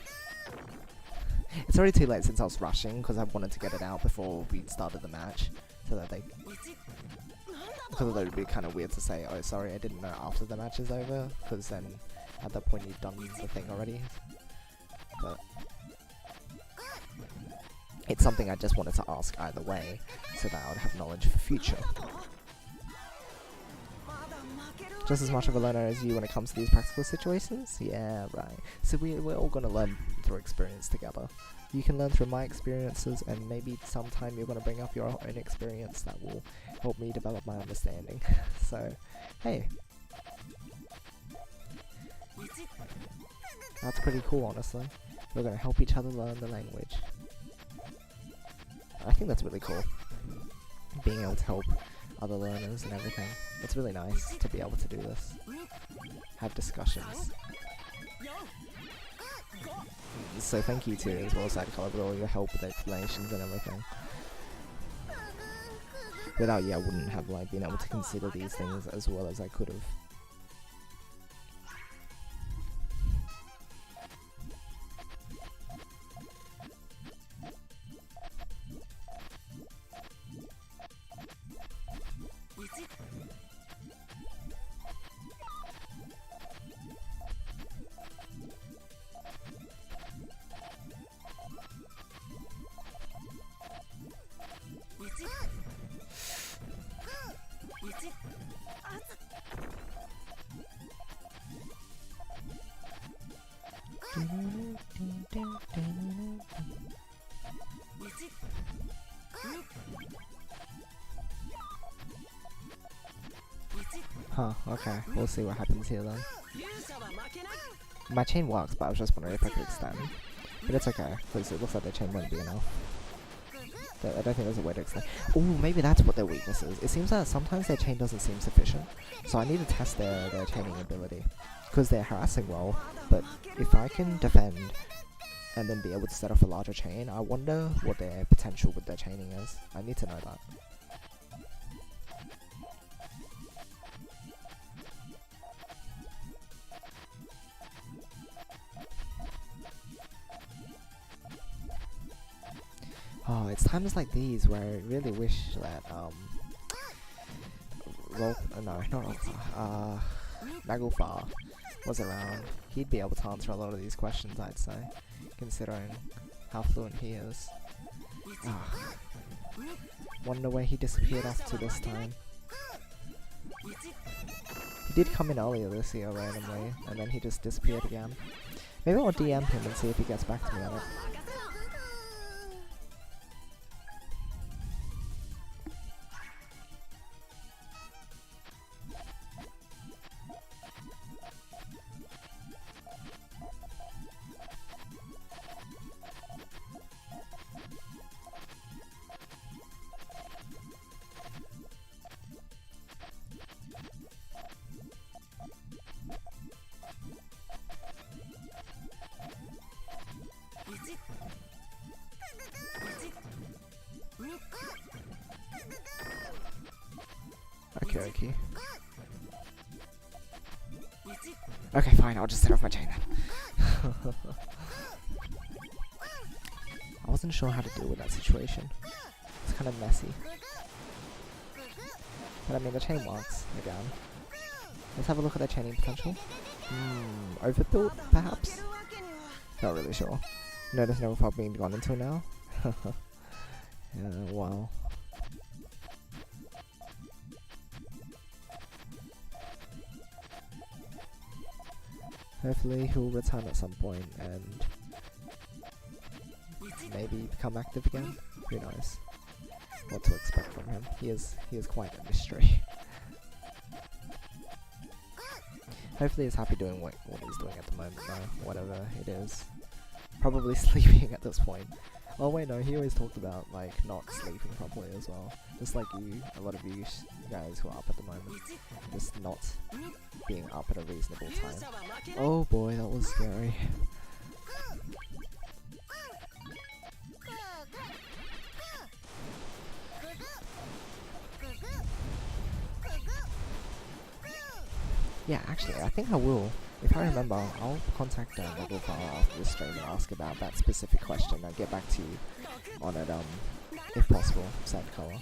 It's already too late since I was rushing because I wanted to get it out before we started the match, so that they, because it would be kind of weird to say, oh sorry I didn't know after the match is over, because then at that point you've done the thing already. But it's something I just wanted to ask either way, so that I would have knowledge for future. Just as much of a learner as you when it comes to these practical situations? Yeah, right. So we're all going to learn through experience together. You can learn through my experiences, and maybe sometime you're going to bring up your own experience that will help me develop my understanding. So, hey. That's pretty cool, honestly. We're going to help each other learn the language. I think that's really cool. Being able to help other learners and everything. It's really nice to be able to do this. Have discussions. So thank you too, as well as Sidecolor, with all your help with explanations and everything. Without you, I wouldn't have like been able to consider these things as well as I could have. Huh, okay, we'll see what happens here then. My chain works, but I was just wondering if I could extend. But it's okay, because it looks like their chain won't be enough. I don't think there's a way to extend. Oh, maybe that's what their weakness is. It seems that sometimes their chain doesn't seem sufficient. So I need to test their chaining ability. Because they're harassing well, but if I can defend and then be able to set off a larger chain, I wonder what their potential with their chaining is. I need to know that. Oh, it's times like these where I really wish that, Naglfar was around. He'd be able to answer a lot of these questions, I'd say, considering how fluent he is. Wonder where he disappeared off to this time. He did come in earlier this year randomly, and then he just disappeared again. Maybe I'll DM him and see if he gets back to me on it. Okay. Okay, fine, I'll just set off my chain then. I wasn't sure how to deal with that situation. It's kind of messy. But I mean, the chain works, again. Let's have a look at their chaining potential. Overbuilt, perhaps? Not really sure. No, there's no fault being gone until now. Wow. Hopefully he'll return at some point and maybe become active again. Who knows what to expect from him. He is quite a mystery. Hopefully he's happy doing what he's doing at the moment though, whatever it is. Probably sleeping at this point. Oh wait, no, he always talked about like not sleeping properly as well. Just like you, a lot of you guys who are up at the moment, just not being up at a reasonable time. Oh boy, that was scary. Yeah, actually, I think I will. If I remember, I'll contact Naglfar after the stream and ask about that specific question. I'll get back to you on it, if possible, same colour,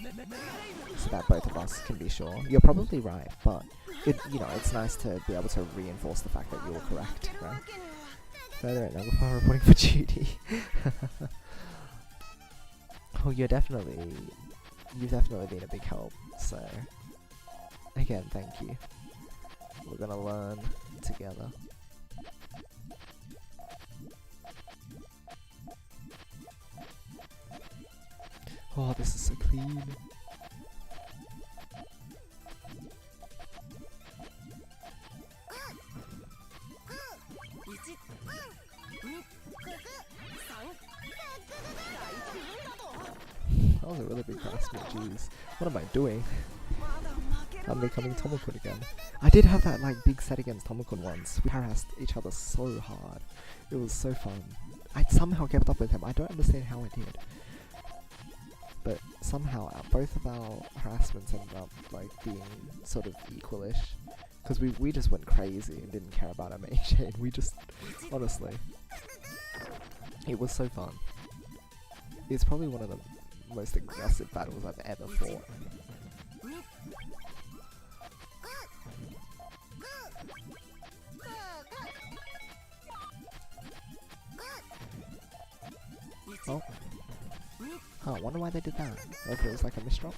so that both of us can be sure. You're probably right, but it's nice to be able to reinforce the fact that you're correct, right? Further, Naglfar reporting for duty. Oh, you've definitely been a big help. So, again, thank you. We're gonna learn together. Oh, this is so clean. That was a really big harassment, jeez. What am I doing? I'm becoming Tomokun again. I did have that like big set against Tomokun once. We harassed each other so hard. It was so fun. I somehow kept up with him. I don't understand how I did. But somehow both of our harassments ended up like being sort of equalish. Because we just went crazy and didn't care about our main chain. We just, honestly, it was so fun. It's probably one of the most aggressive battles I've ever fought. Oh. Huh, I wonder why they did that. Or if it was like a misdrop.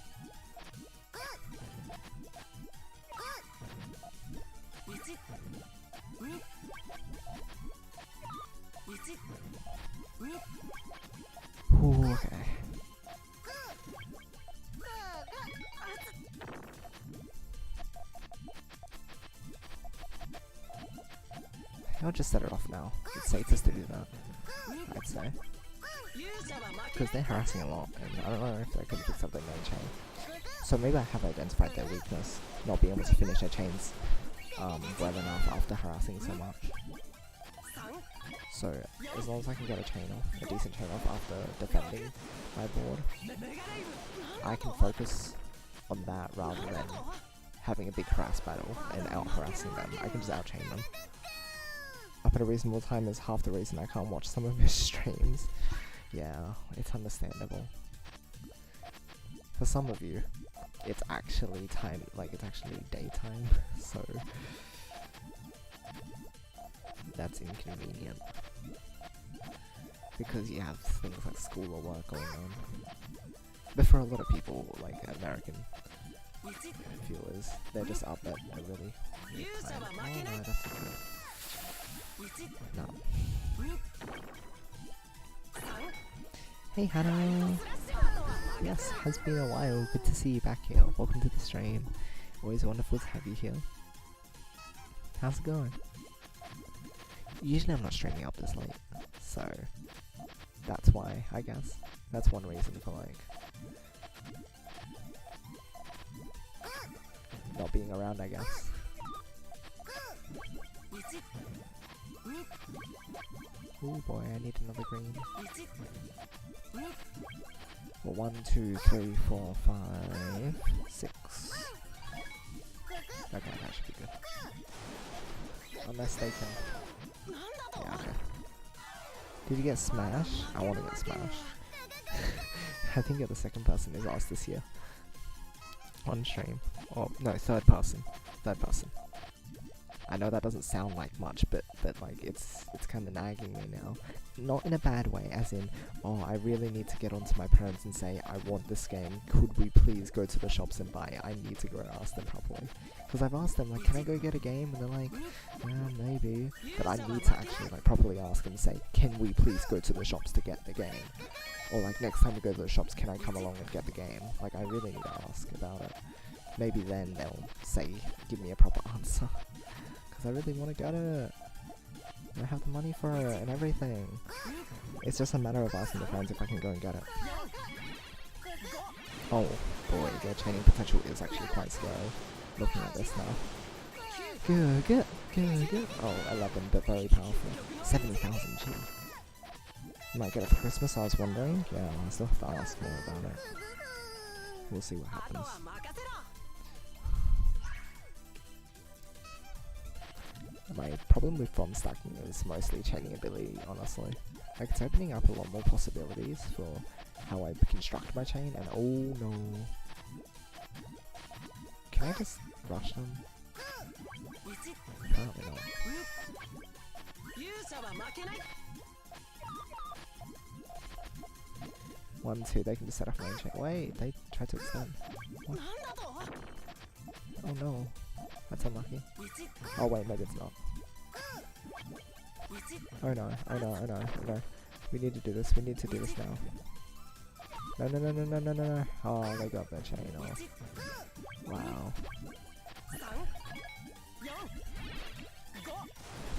Ooh, okay. I'll just set it off now. It's safest to do that, I'd say. Because they're harassing a lot, and I don't know if they could fix up their main chain. So maybe I have identified their weakness, not being able to finish their chains well enough after harassing so much. So as long as I can get a chain off, a decent chain off after defending my board, I can focus on that rather than having a big harass battle and out-harassing them. I can just out-chain them. Up at a reasonable time is half the reason I can't watch some of his streams. Yeah, it's understandable. For some of you, it's actually time, like it's actually daytime, so that's inconvenient. Because you have things like school or work going on. But for a lot of people, like American viewers, they're just up at a really weird time. Oh no, that's okay. No. Hey Hannah! Yes, has been a while. Good to see you back here. Welcome to the stream. Always wonderful to have you here. How's it going? Usually I'm not streaming up this late, so that's why, I guess. That's one reason for like not being around, I guess. Oh boy, I need another green. Well, 1, 2, 3, 4, 5, 6. Okay, that should be good. Unless they can. Yeah, okay. Did you get Smash? I want to get Smash. I think you're the second person who's asked this year. On stream. Oh, no, third person. Third person. I know that doesn't sound like much, but like it's kind of nagging me now. Not in a bad way, as in, oh, I really need to get onto my parents and say, I want this game, could we please go to the shops and buy it? I need to go and ask them properly. Because I've asked them, like, can I go get a game? And they're like, yeah, maybe. But I need to actually, like, properly ask them and say, can we please go to the shops to get the game? Or, like, next time we go to the shops, can I come along and get the game? Like, I really need to ask about it. Maybe then they'll say, give me a proper answer. Because I really want to get it. I have the money for it and everything. It's just a matter of asking the friends if I can go and get it. Oh boy, their chaining potential is actually quite scary. Looking at this now. Good. Oh, 11, but very powerful. 70,000 G. Might get it for Christmas, I was wondering. Yeah, I still have to ask more about it. We'll see what happens. My problem with bomb stacking is mostly chaining ability, honestly. Like, it's opening up a lot more possibilities for how I construct my chain, and oh no. Can I just rush them? Apparently not. 1, 2, they can just set off main chain. Wait, they tried to extend. What? Oh no. That's unlucky. Oh wait, maybe it's not. Oh no. We need to do this, now. No. Oh, they got their chain off. Wow.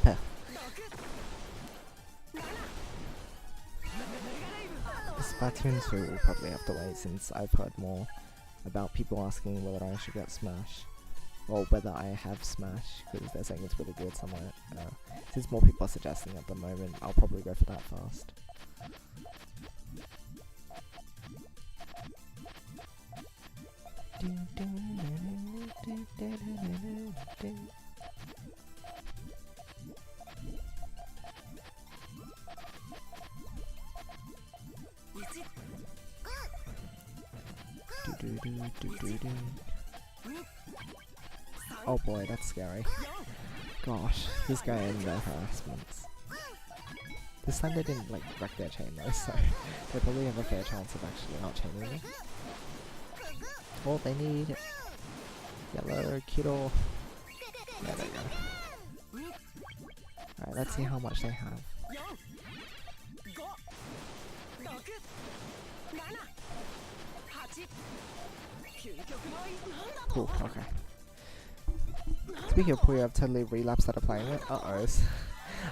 Huh. Splatoon 2 will probably have to wait, since I've heard more about people asking whether I should get Smash. Or whether I have Smash, because they're saying it's really good somewhere. Since more people are suggesting at the moment, I'll probably go for that first. Oh boy, that's scary. Gosh, this guy and their harassments. This time they didn't like wreck their chain though, so they probably have a fair chance of actually not chaining me. All they need, yellow kiddo. Yeah, there you go. Alright, let's see how much they have. Cool, okay. Speaking of Puyo, I've totally relapsed out of playing it. Uh-oh.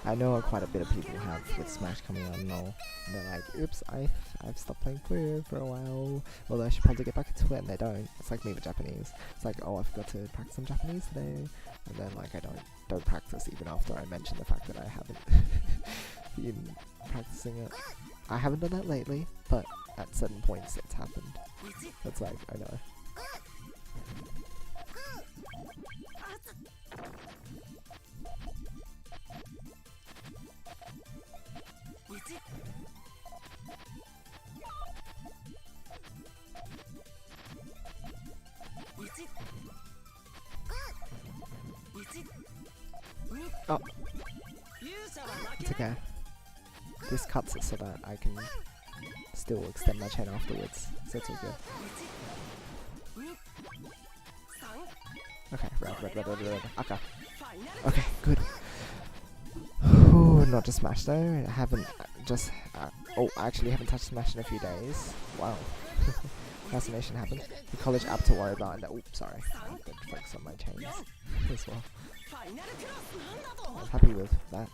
I know quite a bit of people have with Smash coming out and all. And they're like, oops, I've stopped playing Puyo for a while. Although I should probably get back into it, and they don't. It's like me with Japanese. It's like, oh, I forgot to practice some Japanese today. And then like I don't practice even after I mention the fact that I haven't been practicing it. I haven't done that lately, but at certain points it's happened. It's like, I know. Oh, it's okay. This cuts it so that I can still extend my chain afterwards, so it's all good. Okay, red. Okay. Okay, good. Ooh, not just Smash though. I haven't just. I actually haven't touched Smash in a few days. Wow. Fascination happened. The college app to worry about, and that. Oops, sorry. I'm going to focus on my chains as well. I'm happy with that.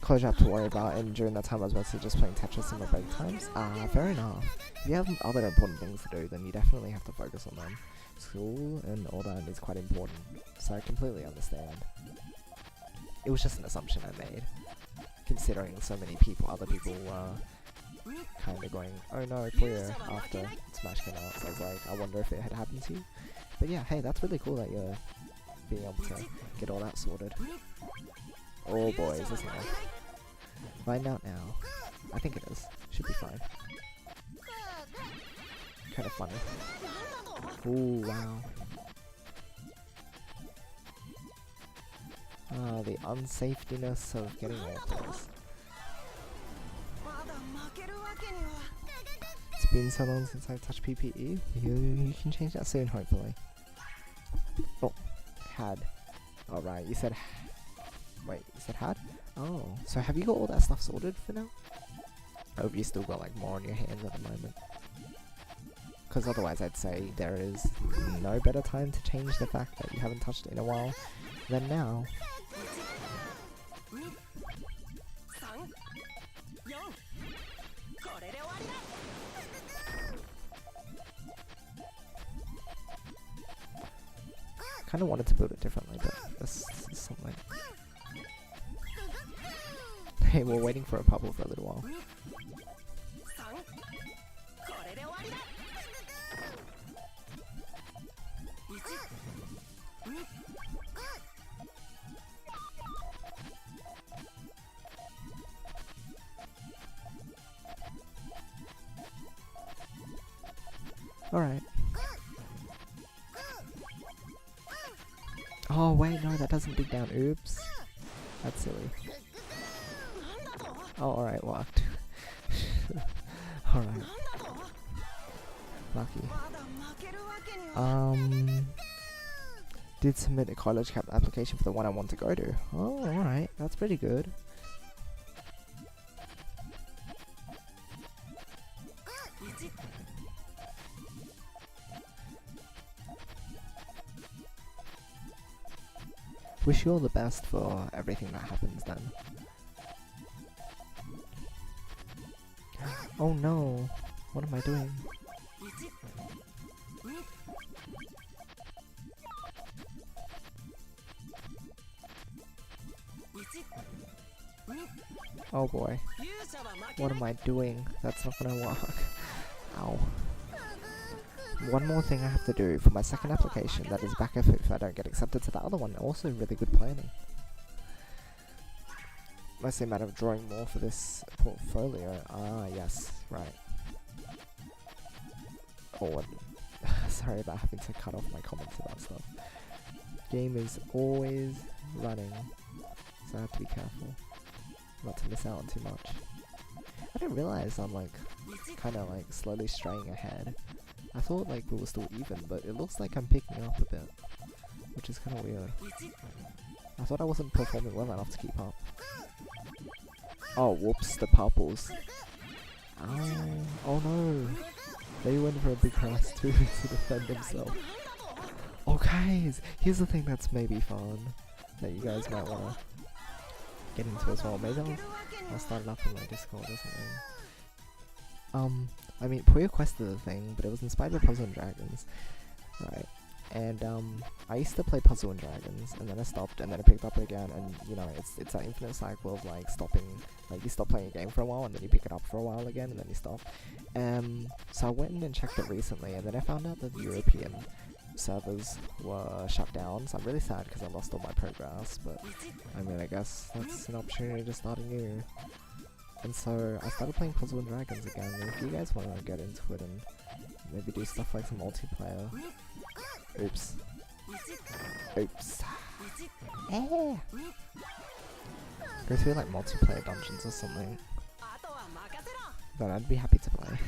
College app to worry about, and during that time I was mostly just playing Tetris in my break times. Fair enough. If you have other important things to do, then you definitely have to focus on them. School and all that is quite important, so I completely understand. It was just an assumption I made, considering so many other people kind of going, oh no, Puyo, after Smash came out, so I was like, I wonder if it had happened to you. But yeah, hey, that's really cool that you're being able to get all that sorted. Oh boys, isn't it? Find out now. I think it is. Should be fine. Kind of funny. Ooh, wow. The unsafetyness of getting all this. It's been so long since I've touched PPE. You can change that soon, hopefully. Oh, had. Alright, you said... Wait, you said had? Oh, so have you got all that stuff sorted for now? I hope you still got like more on your hands at the moment. Because otherwise I'd say there is no better time to change the fact that you haven't touched it in a while than now. Kind of wanted to build it differently, but this is something. Hey, we're waiting for a bubble for a little while. Alright. Oh wait, no, that doesn't dig down. Oops. That's silly. Oh, alright, worked. Alright. Lucky. Did submit a college cap application for the one I want to go to. Oh, alright, that's pretty good. Wish you all the best for everything that happens then. Oh no, what am I doing? Oh boy, what am I doing? That's not gonna work. Ow. One more thing I have to do for my second application, that is back if I don't get accepted to the other one. Also really good planning. Mostly a matter of drawing more for this portfolio. Ah, yes, right. Oh, sorry about having to cut off my comments about stuff. Game is always running, so I have to be careful not to miss out on too much. I didn't realize I'm like, kind of like slowly straying ahead. I thought like we were still even, but it looks like I'm picking up a bit, which is kind of weird. I thought I wasn't performing well enough to keep up. Oh, whoops, the purples. Ow. Oh no. They went for a big crash too to defend himself. Okay, here's the thing that's maybe fun that you guys might wanna get into as well. Maybe I'll start it up on my Discord or something. I mean, Puyo Quest is a thing, but it was inspired by Puzzle and Dragons, right? And I used to play Puzzle and Dragons, and then I stopped, and then I picked up again, and you know, it's an infinite cycle of like stopping. Like you stop playing a game for a while, and then you pick it up for a while again, and then you stop. So I went in and checked it recently, and then I found out that the European servers were shut down. So I'm really sad because I lost all my progress. But I mean, I guess that's an opportunity to start anew. And so I started playing Puzzle and Dragons again. And if you guys want to get into it and maybe do stuff like some multiplayer. Oops. Oops. Eh. Go through like multiplayer dungeons or something. Then I'd be happy to play.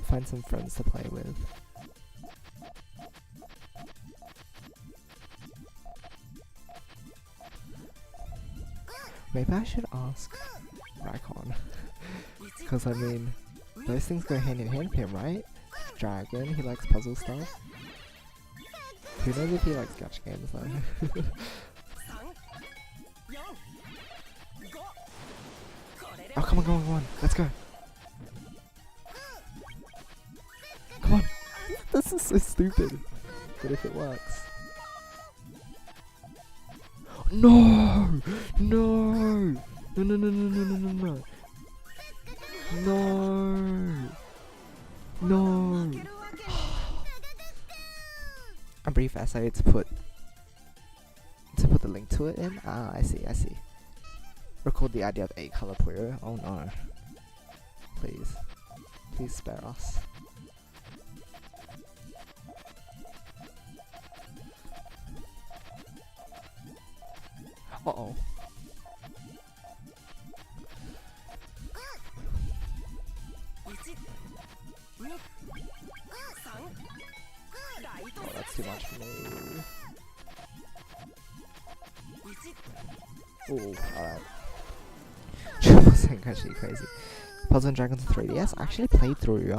Find some friends to play with. Maybe I should ask Rykon. Because I mean, those things go hand in hand for him, right? Dragon, he likes puzzle stuff. Who knows if he likes gacha games though? Oh, come on, come on, come on. Let's go. Come on. This is so stupid. But if it works. No! No! No, no, no, no, no, no, no, no. No! No! A brief essay to put the link to it in. Ah, I see, I see. Record the idea of 8-color Puyo. Oh no. Please. Please spare us. Uh-oh. Oh, that's too much for me. Ooh, alright. Actually crazy. Puzzle and Dragons 3DS. I actually played through,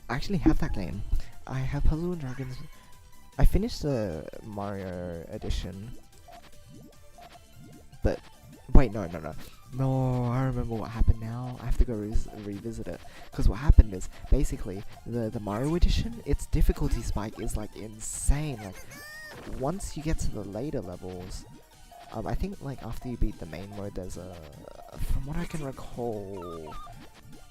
I actually have that game. I have Puzzle and Dragons. I finished the Mario edition. But, wait, no. No, I remember what happened now. I have to go revisit it. Because what happened is, basically, the Mario edition, its difficulty spike is like insane. Like, once you get to the later levels, I think like after you beat the main mode, there's a, from what I can recall,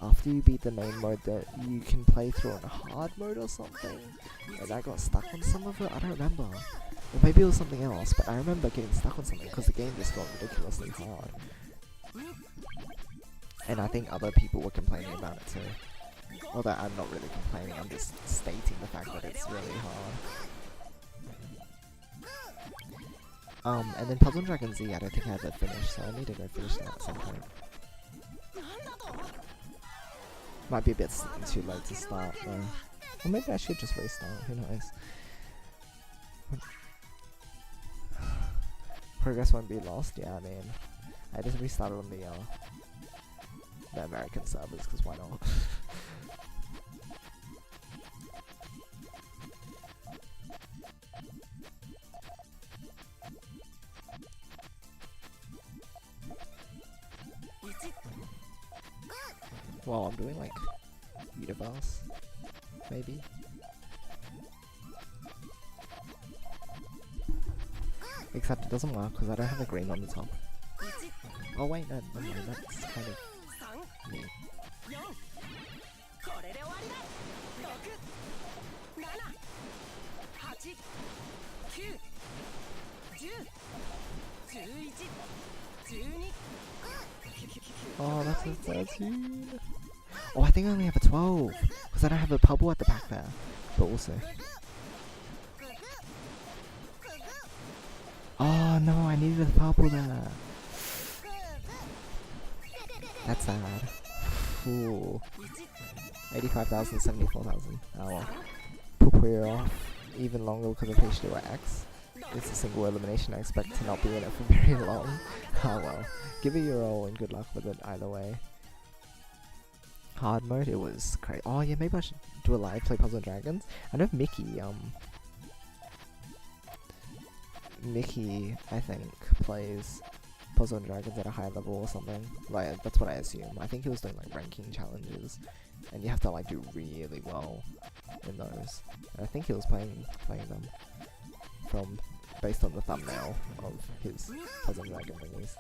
after you beat the main mode, that you can play through on hard mode or something. And I got stuck on some of it. I don't remember. Or maybe it was something else, but I remember getting stuck on something because the game just got ridiculously hard. And I think other people were complaining about it too. Although I'm not really complaining, I'm just stating the fact that it's really hard. And then Puzzle and Dragon Z, I don't think I have it finished, so I need to go finish that at some point. Might be a bit too late to start though. Or maybe I should just restart, who knows. Progress won't be lost, yeah, I mean, I just restarted on the American servers, because why not? Well, I'm doing like Universe, maybe. Except it doesn't work because I don't have a green on the top. Oh wait, no, that's kind of me. Oh, that's a 13. Oh, I think I only have a 12 because I don't have a purple at the back there. But also. Oh no, I needed a purple there. That's sad. Ooh. 85,000, 74,000. Oh well. Puyo off even longer because of H2X. it's a single elimination. I expect to not be in it for very long. Oh well. Give it your all and good luck with it either way. Hard mode, it was crazy. Oh yeah, maybe I should do a live play Puzzle and Dragons. I know Mickey, I think, plays Puzzle and Dragons at a high level or something. Like, that's what I assume. I think he was doing like ranking challenges, and you have to like do really well in those. And I think he was playing them from based on the thumbnail of his Puzzle and Dragon thingies.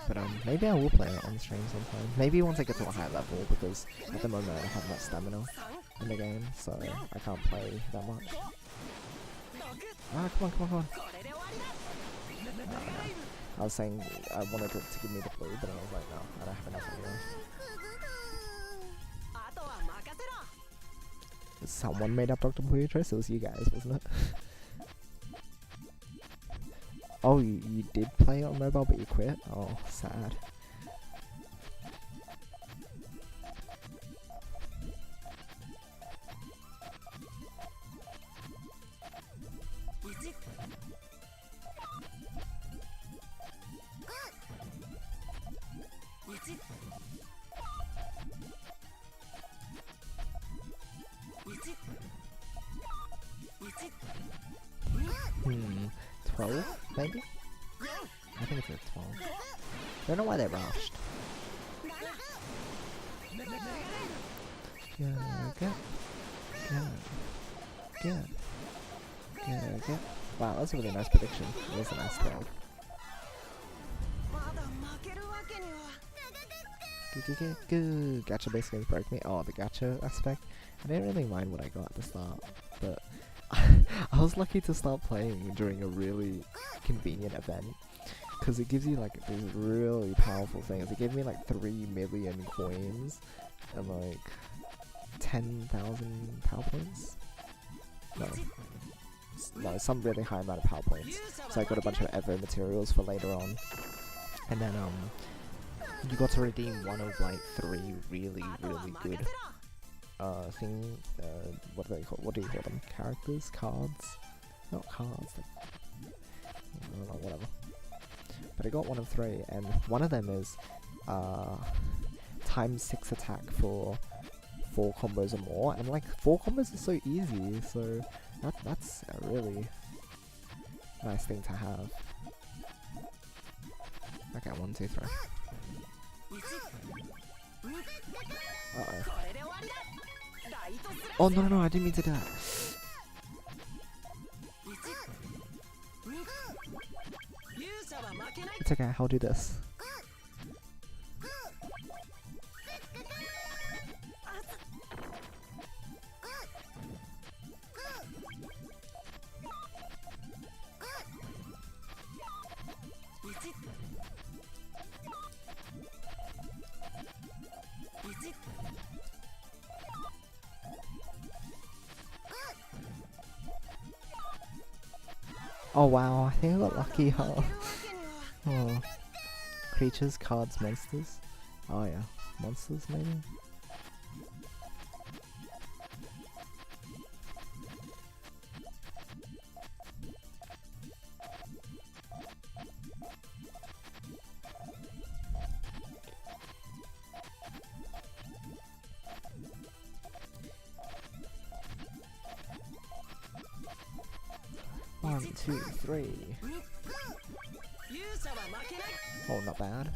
But maybe I will play it on stream sometime. Maybe once I get to a high level, because at the moment I don't have much stamina in the game, so I can't play that much. Ah, come on. I was saying I wanted it to give me the blue, but I was like, no, I don't have enough anyway. Someone made up Dr. Puyo Choice? It was you guys, wasn't it? Oh, you did play it on mobile, but you quit? Oh, sad. Hmm, 12, maybe? I think it's a 12. Don't know why they rushed. Go. Wow, that's a really nice prediction. It was a nice 12. Gacha basically broke me. Oh, the gacha aspect. I didn't really mind what I got at the start, but I was lucky to start playing during a really convenient event, because it gives you like these really powerful things. It gave me like 3 million coins and like 10,000 power points. No, some really high amount of power points. So I got a bunch of Evo materials for later on, and then you got to redeem one of like 3 really good what do they call? What do you call them? Characters? Cards? Not cards. I don't know, whatever. But I got one of 3, and one of them is times 6 attack for 4 combos or more, and like 4 combos is so easy. So that's a really nice thing to have. Okay, 1, 2, 3. Uh-oh. Oh no, I didn't mean to do that. It's okay, I'll do this. Oh wow, I think I got lucky, huh? Oh. Creatures, cards, monsters. Oh yeah, monsters maybe? One, 2, 3. Oh, not bad.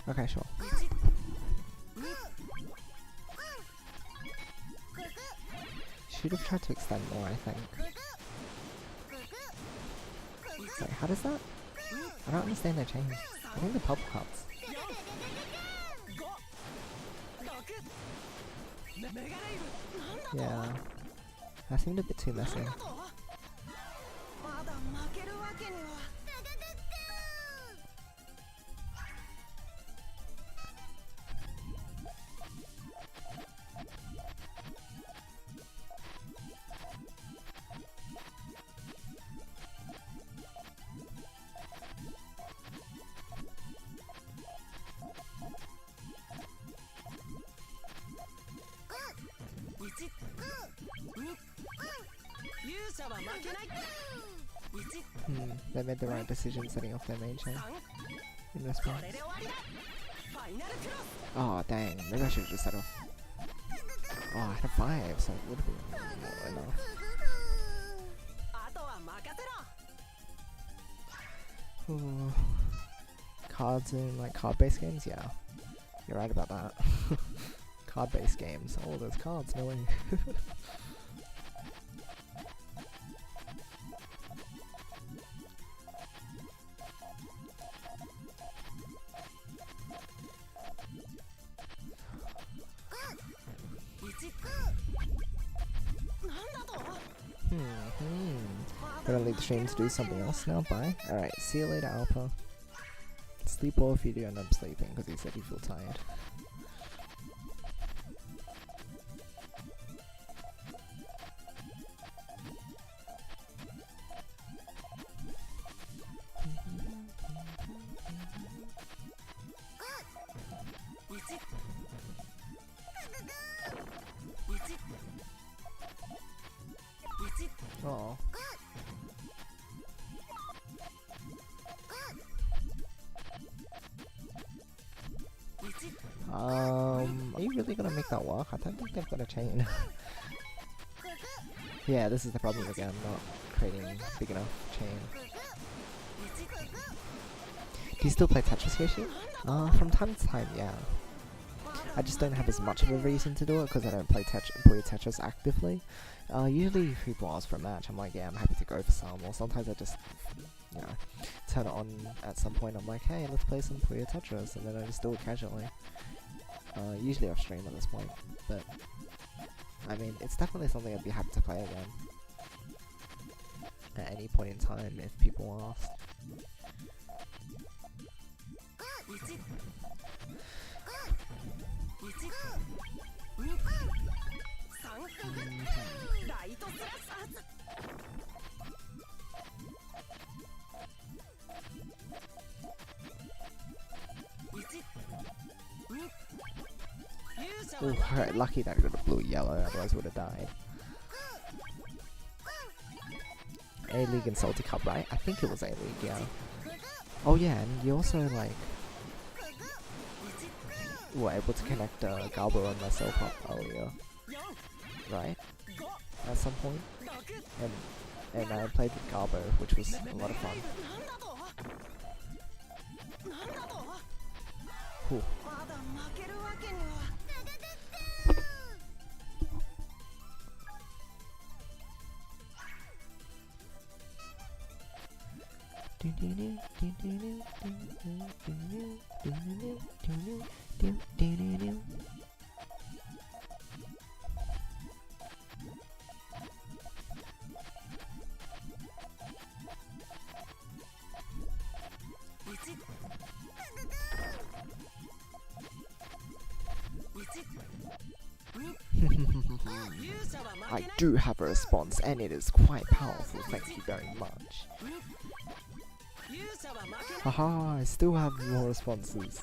Okay, sure. Should have tried to extend more, I think. Wait, how does that? I don't understand their change. I think the purple cuts. Yeah. That seemed a bit too messy. They made the right decision setting off their main chain in response. Oh dang, maybe I should have just set off. Oh, I had a 5, so it would have been more enough. Ooh. Cards in like card-based games? Yeah, you're right about that. Card-based games. Oh, those cards, no way. Gonna leave the stream to do something else now, bye. Alright, see you later, Alpha. Sleep well if you do end up sleeping, because you said you feel tired. Oh. Are you really gonna make that work? I don't think they've got a chain. Yeah, this is the problem again, not creating big enough chain. Do you still play Tetris, Yoshi? From time to time, yeah. I just don't have as much of a reason to do it because I don't play Puyo Tetris actively. Usually if people ask for a match, I'm like, yeah, I'm happy to go for some, or sometimes I just, you know, turn it on at some point. I'm like, hey, let's play some Puyo Tetris, and then I just do it casually. Usually off stream at this point, but I mean, it's definitely something I'd be happy to play again at any point in time if people ask. Ooh, alright, lucky that I got a blue yellow, otherwise I would have died. A-League and Salty Cup, right? I think it was A-League, yeah. Oh yeah, and you also like were able to connect Galbo and myself up earlier, right? At some point, and I played with Galbo, which was a lot of fun. Cool. I do have a response, and it is quite powerful, thank you very much. Haha, I still have more responses.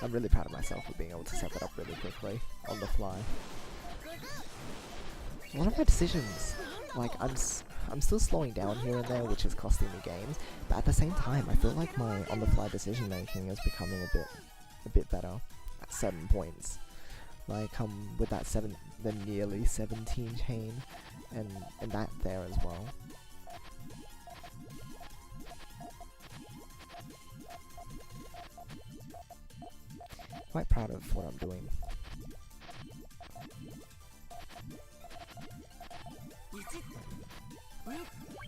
I'm really proud of myself for being able to set that up really quickly, on the fly. A lot of my decisions, like, I'm still slowing down here and there, which is costing me games, but at the same time, I feel like my on-the-fly decision making is becoming a bit better at certain points. Like, with that the nearly 17 chain, and that there as well. Quite proud of what I'm doing.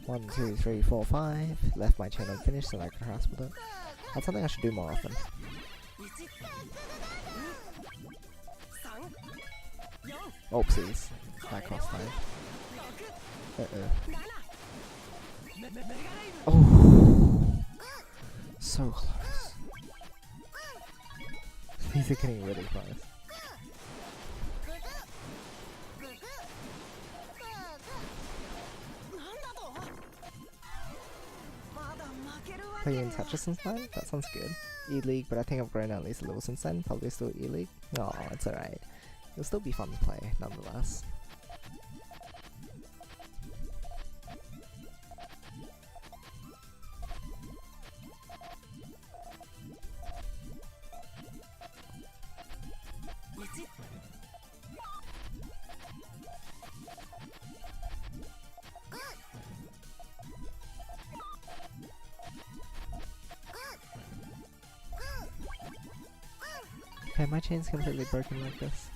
One, two, three, four, 5. Left my chain unfinished so I could harass with it. That's something I should do more often. Oopsies. That cross time. Oh, so close. These are getting really close. Playing Tetris since then? That sounds good. E-League, but I think I've grown at least a little since then. Probably still E-League. Oh, it's alright. It'll still be fun to play, nonetheless. Okay, my chain's completely broken like this.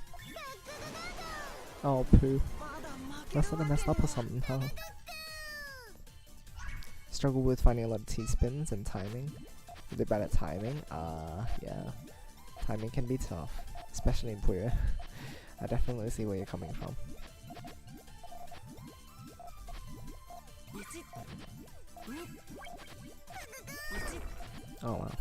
Oh, poo. Must have messed up or something, huh? Struggle with finding a lot of T-spins and timing. Really bad at timing. Yeah. Timing can be tough. Especially in Puyo. I definitely see where you're coming from. Oh wow.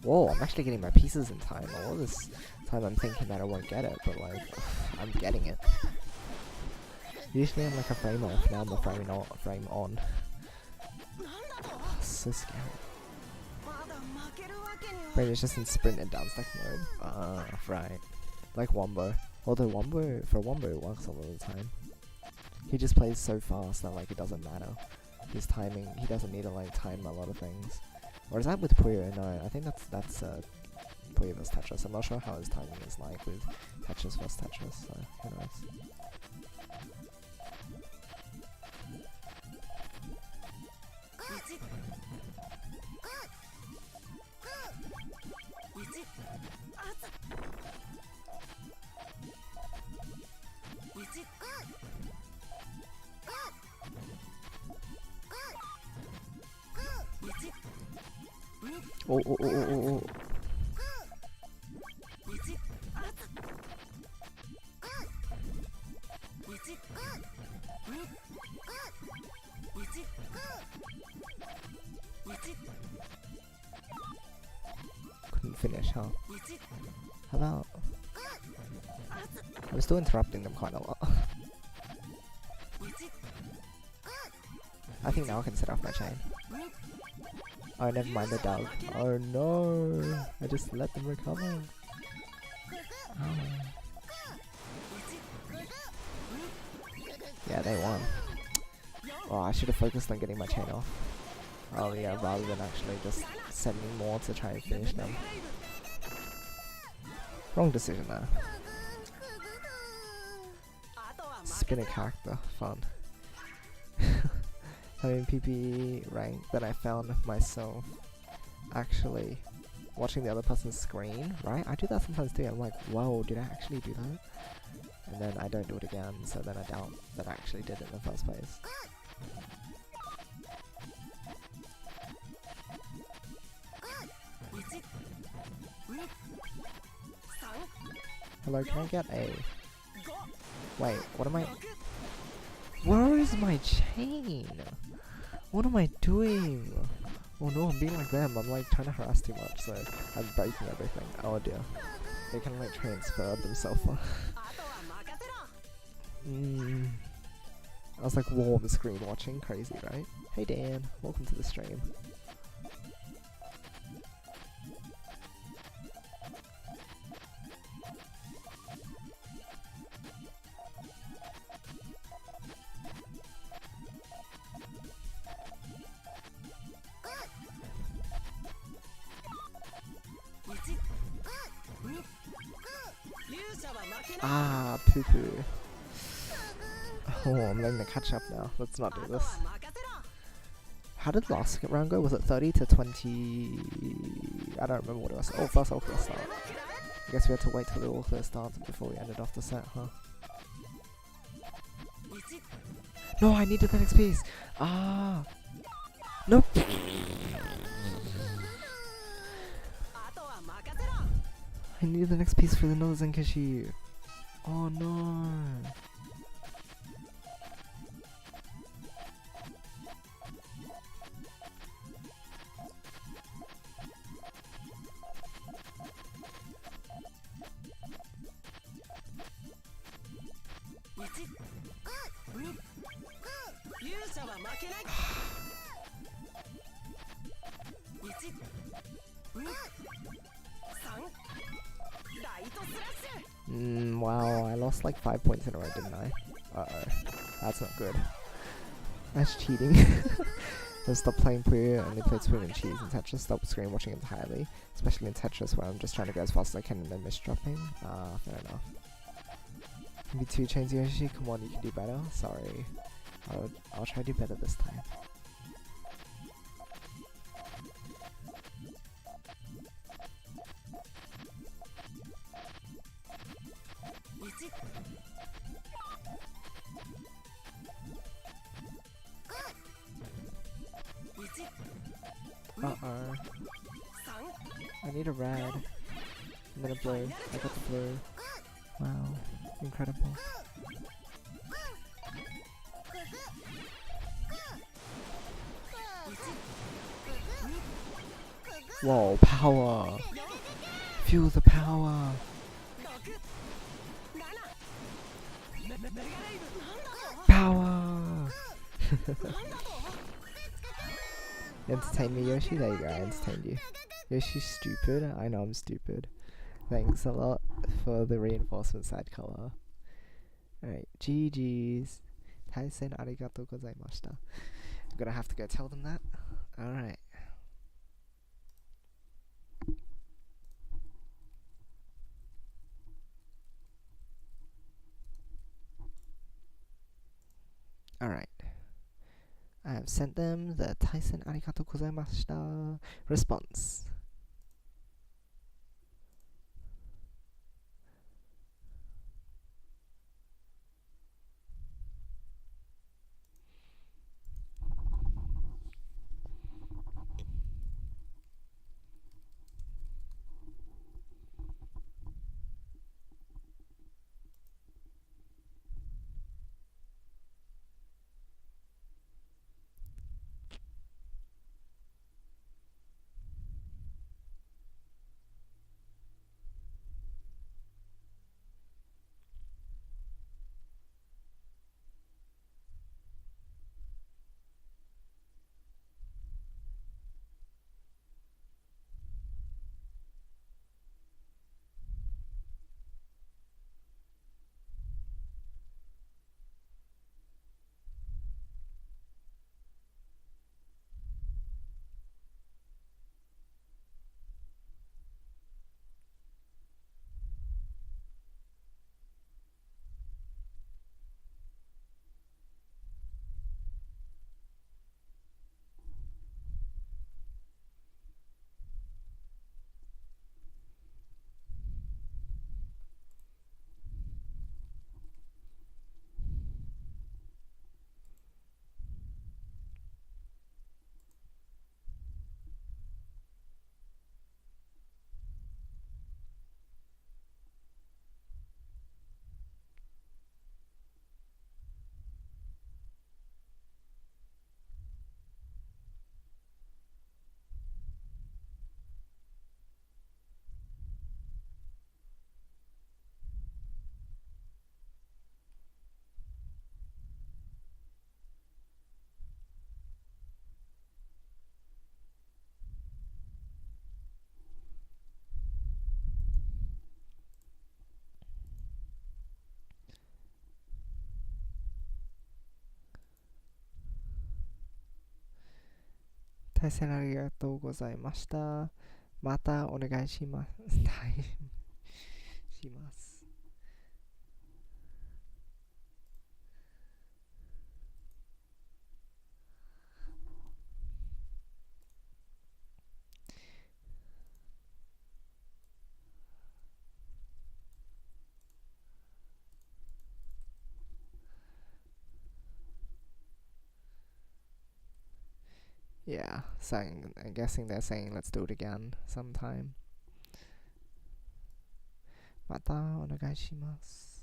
Whoa, I'm actually getting my pieces in time. All this time I'm thinking that I won't get it, but like, I'm getting it. Usually I'm like a frame off, now I'm a frame on. So scary. Brain is just in sprint and down stack mode. Right. Like Wombo. Although for Wombo it works a lot of the time. He just plays so fast that like it doesn't matter. His timing, he doesn't need to like time a lot of things. Or is that with Puyo? No, I think that's Puyo vs Tetris. I'm not sure how his timing is like with Tetris vs Tetris, so who knows. Oh, oh, oh, oh, oh, oh. Couldn't finish, huh? How about... I'm still interrupting them quite a lot. I think now I can set off my chain. Oh, never mind the dog. Oh no! I just let them recover. Oh. Yeah, they won. Oh, I should have focused on getting my chain off. Oh yeah, rather than actually just sending more to try and finish them. Wrong decision there. Spin a character, fun. Having PPE rank that I found myself actually watching the other person's screen, right? I do that sometimes too. I'm like, whoa, did I actually do that? And then I don't do it again, so then I doubt that I actually did it in the first place. Hello, can I get a... Wait, what am I... Where is my chain? What am I doing? Oh no, I'm being like them. I'm like trying to harass too much, so I'm breaking everything. Oh dear. They can like transfer themselves. I was like warm screen watching. Crazy, right? Hey Dan, welcome to the stream. Ah, poo poo. Oh, I'm letting the catch up now. Let's not do this. How did last round go? Was it 30 to 20? I don't remember what it was. Oh, first all clear start. I guess we had to wait till the all clear started before we ended off the set, huh? No, I needed the next piece. Ah. Nope. I need the next piece for another Zenkashi. Oh no. Wow, I lost like 5 points in a row, didn't I? Uh-oh. That's not good. That's cheating. I'll stop playing Puyo and only play Spoon and Cheese and Tetris. Stop screen watching entirely. Especially in Tetris where I'm just trying to go as fast as I can and then miss dropping. Fair enough. Maybe 2 chains Yoshi, come on, you can do better. Sorry. I'll try to do better this time. Uh-oh. I need a red. And then a blue. I got the blue. Wow. Incredible. Whoa, power! Feel the power! Power! Entertain me, Yoshi. There you go, I entertained you. Yoshi's stupid. I know I'm stupid. Thanks a lot for the reinforcement side color. Alright, GG's. Taisen arigatou gozaimashita. I'm gonna have to go tell them that. Alright. Alright. I have sent them the Taisen arigatou gozaimashita response. Taisen arigatou gozaimashita. Mata onegai shimasu. Yeah, so I'm guessing they're saying let's do it again sometime. Mata onegai shimasu.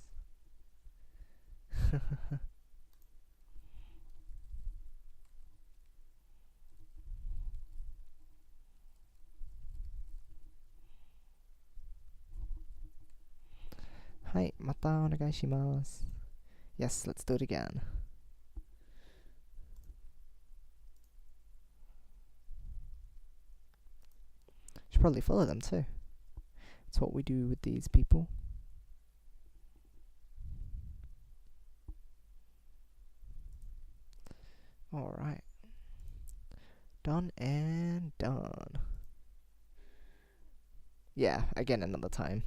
Hi, mata onegai shimasu. Yes, let's do it again. Should probably follow them too. That's what we do with these people. Alright. Done and done. Yeah, again another time.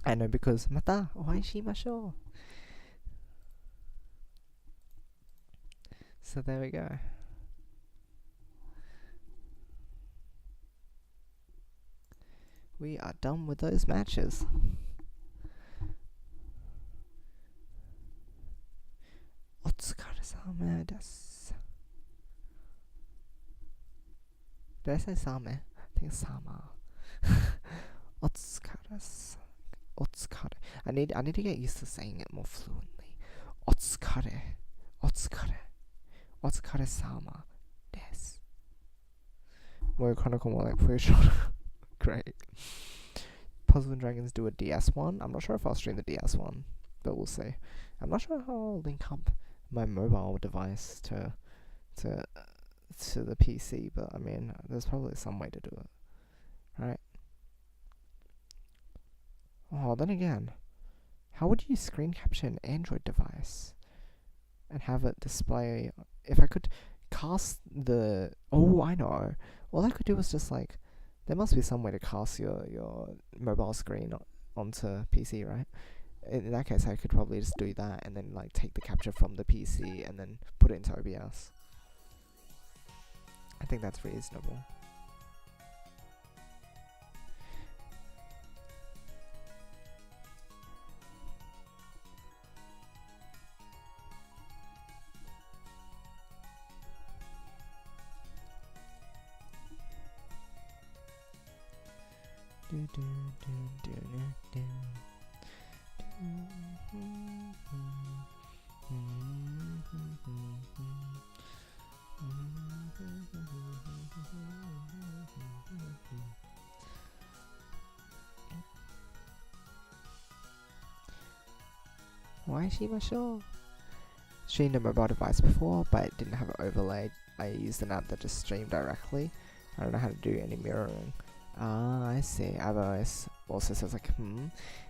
I know, because mata oai shimashou. So there we go. We are done with those matches. Same desu. Did I say same? I think it's sama. Otsukare. Otsukare. I need to get used to saying it more fluently. Otsukare. Otsukare. Otsukare sama desu. More chronicle, more like Puyo Puyo. Great. Puzzle and Dragons do a DS one. I'm not sure if I'll stream the DS one, but we'll see. I'm not sure how I'll link up my mobile device to the PC, but I mean, there's probably some way to do it, right? Oh, then again, how would you screen capture an Android device and have it display? If I could cast the... Oh, I know. All I could do was just like... There must be some way to cast your mobile screen onto PC, right? In that case, I could probably just do that and then like take the capture from the PC and then put it into OBS. I think that's reasonable. Why shimashou? Streamed a mobile device before, but it didn't have it overlaid. I used an app that just streamed directly. I don't know how to do any mirroring. Ah, I see. iOS also says like,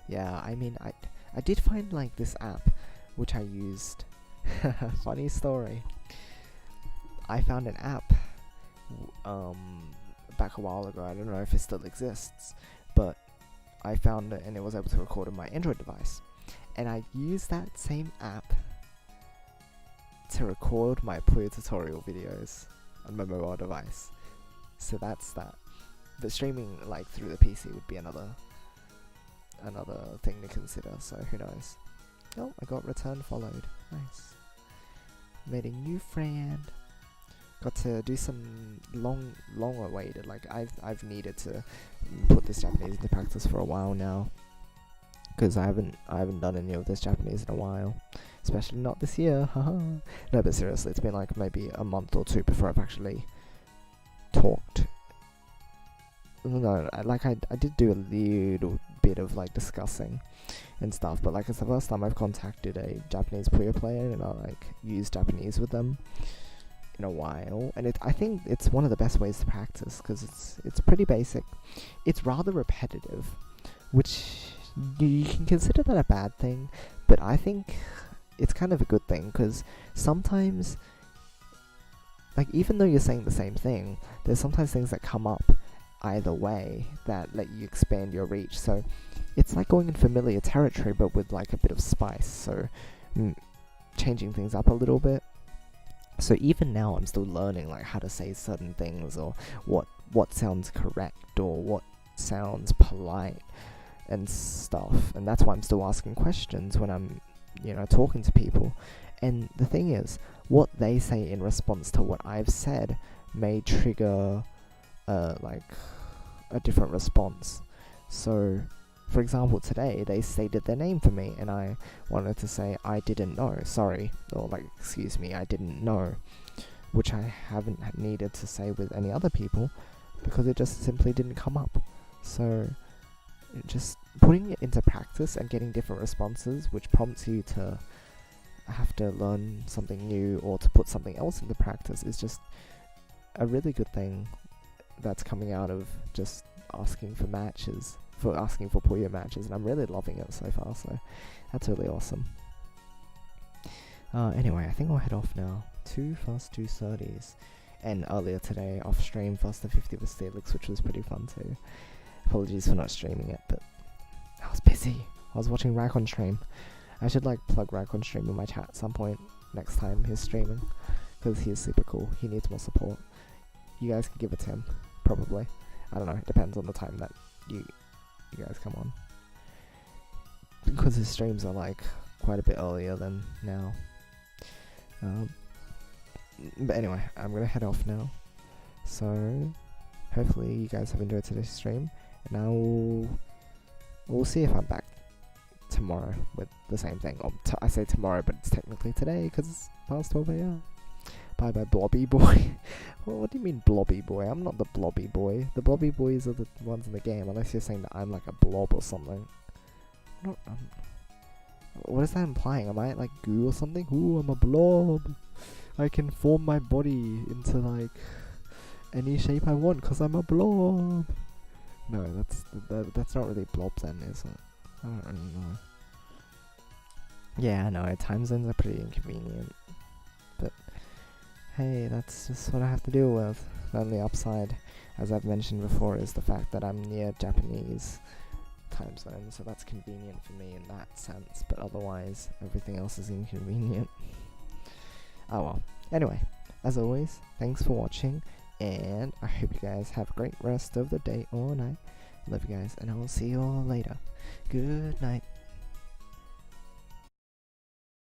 yeah, I mean, I did find like this app, which I used. Funny story. I found an app, back a while ago. I don't know if it still exists, but I found it and it was able to record on my Android device. And I used that same app to record my Puyo tutorial videos on my mobile device. So that's that. But streaming like through the PC would be another thing to consider, so who knows. Oh, I got return followed. Nice. Made a new friend. Got to do some long awaited, like I've needed to put this Japanese into practice for a while now. Because I haven't done any of this Japanese in a while, especially not this year. No, but seriously, it's been like maybe a month or two before I've actually talked. No, I did do a little bit of like discussing and stuff, but like it's the first time I've contacted a Japanese Puyo player and I like used Japanese with them in a while, and I think it's one of the best ways to practice because it's pretty basic. It's rather repetitive, which you can consider that a bad thing, but I think it's kind of a good thing because sometimes, like, even though you're saying the same thing, there's sometimes things that come up either way that let you expand your reach. So it's like going in familiar territory but with like a bit of spice, so changing things up a little bit. So even now I'm still learning like how to say certain things, or what sounds correct, or what sounds polite and stuff, and that's why I'm still asking questions when I'm, talking to people. And the thing is, what they say in response to what I've said may trigger like a different response. So for example, today they stated their name for me and I wanted to say I didn't know, sorry, or like excuse me, I didn't know, which I haven't needed to say with any other people because it just simply didn't come up. So just putting it into practice and getting different responses, which prompts you to have to learn something new or to put something else into practice, is just a really good thing that's coming out of just asking for Puyo matches, and I'm really loving it so far, so that's really awesome. Anyway, I think I'll head off now. 2 fast 230s, and earlier today off stream Faster 50 with Steelix, which was pretty fun too. Apologies for not streaming it, but I was busy. I was watching Raikon stream. I should like plug Raikon stream in my chat at some point next time he's streaming, because he is super cool. He needs more support. You guys can give it to him, probably. I don't know, it depends on the time that you guys come on, because his streams are like quite a bit earlier than now. But anyway, I'm gonna head off now. So hopefully you guys have enjoyed today's stream, and we'll see if I'm back tomorrow with the same thing. I say tomorrow, but it's technically today because it's past 12 a.m. Bye bye, Blobby Boy. Well, what do you mean, Blobby Boy? I'm not the Blobby Boy. The Blobby Boys are the ones in the game, unless you're saying that I'm like a blob or something. What is that implying? Am I like goo or something? Ooh, I'm a blob. I can form my body into like any shape I want because I'm a blob. No, that's not really blob then, is it? I don't really know. Yeah, I know, time zones are pretty inconvenient. But hey, that's just what I have to deal with. The only upside, as I've mentioned before, is the fact that I'm near Japanese time zone, so that's convenient for me in that sense, but otherwise, everything else is inconvenient. Oh well. Anyway, as always, thanks for watching, and I hope you guys have a great rest of the day or night. Love you guys, and I will see you all later. Good night.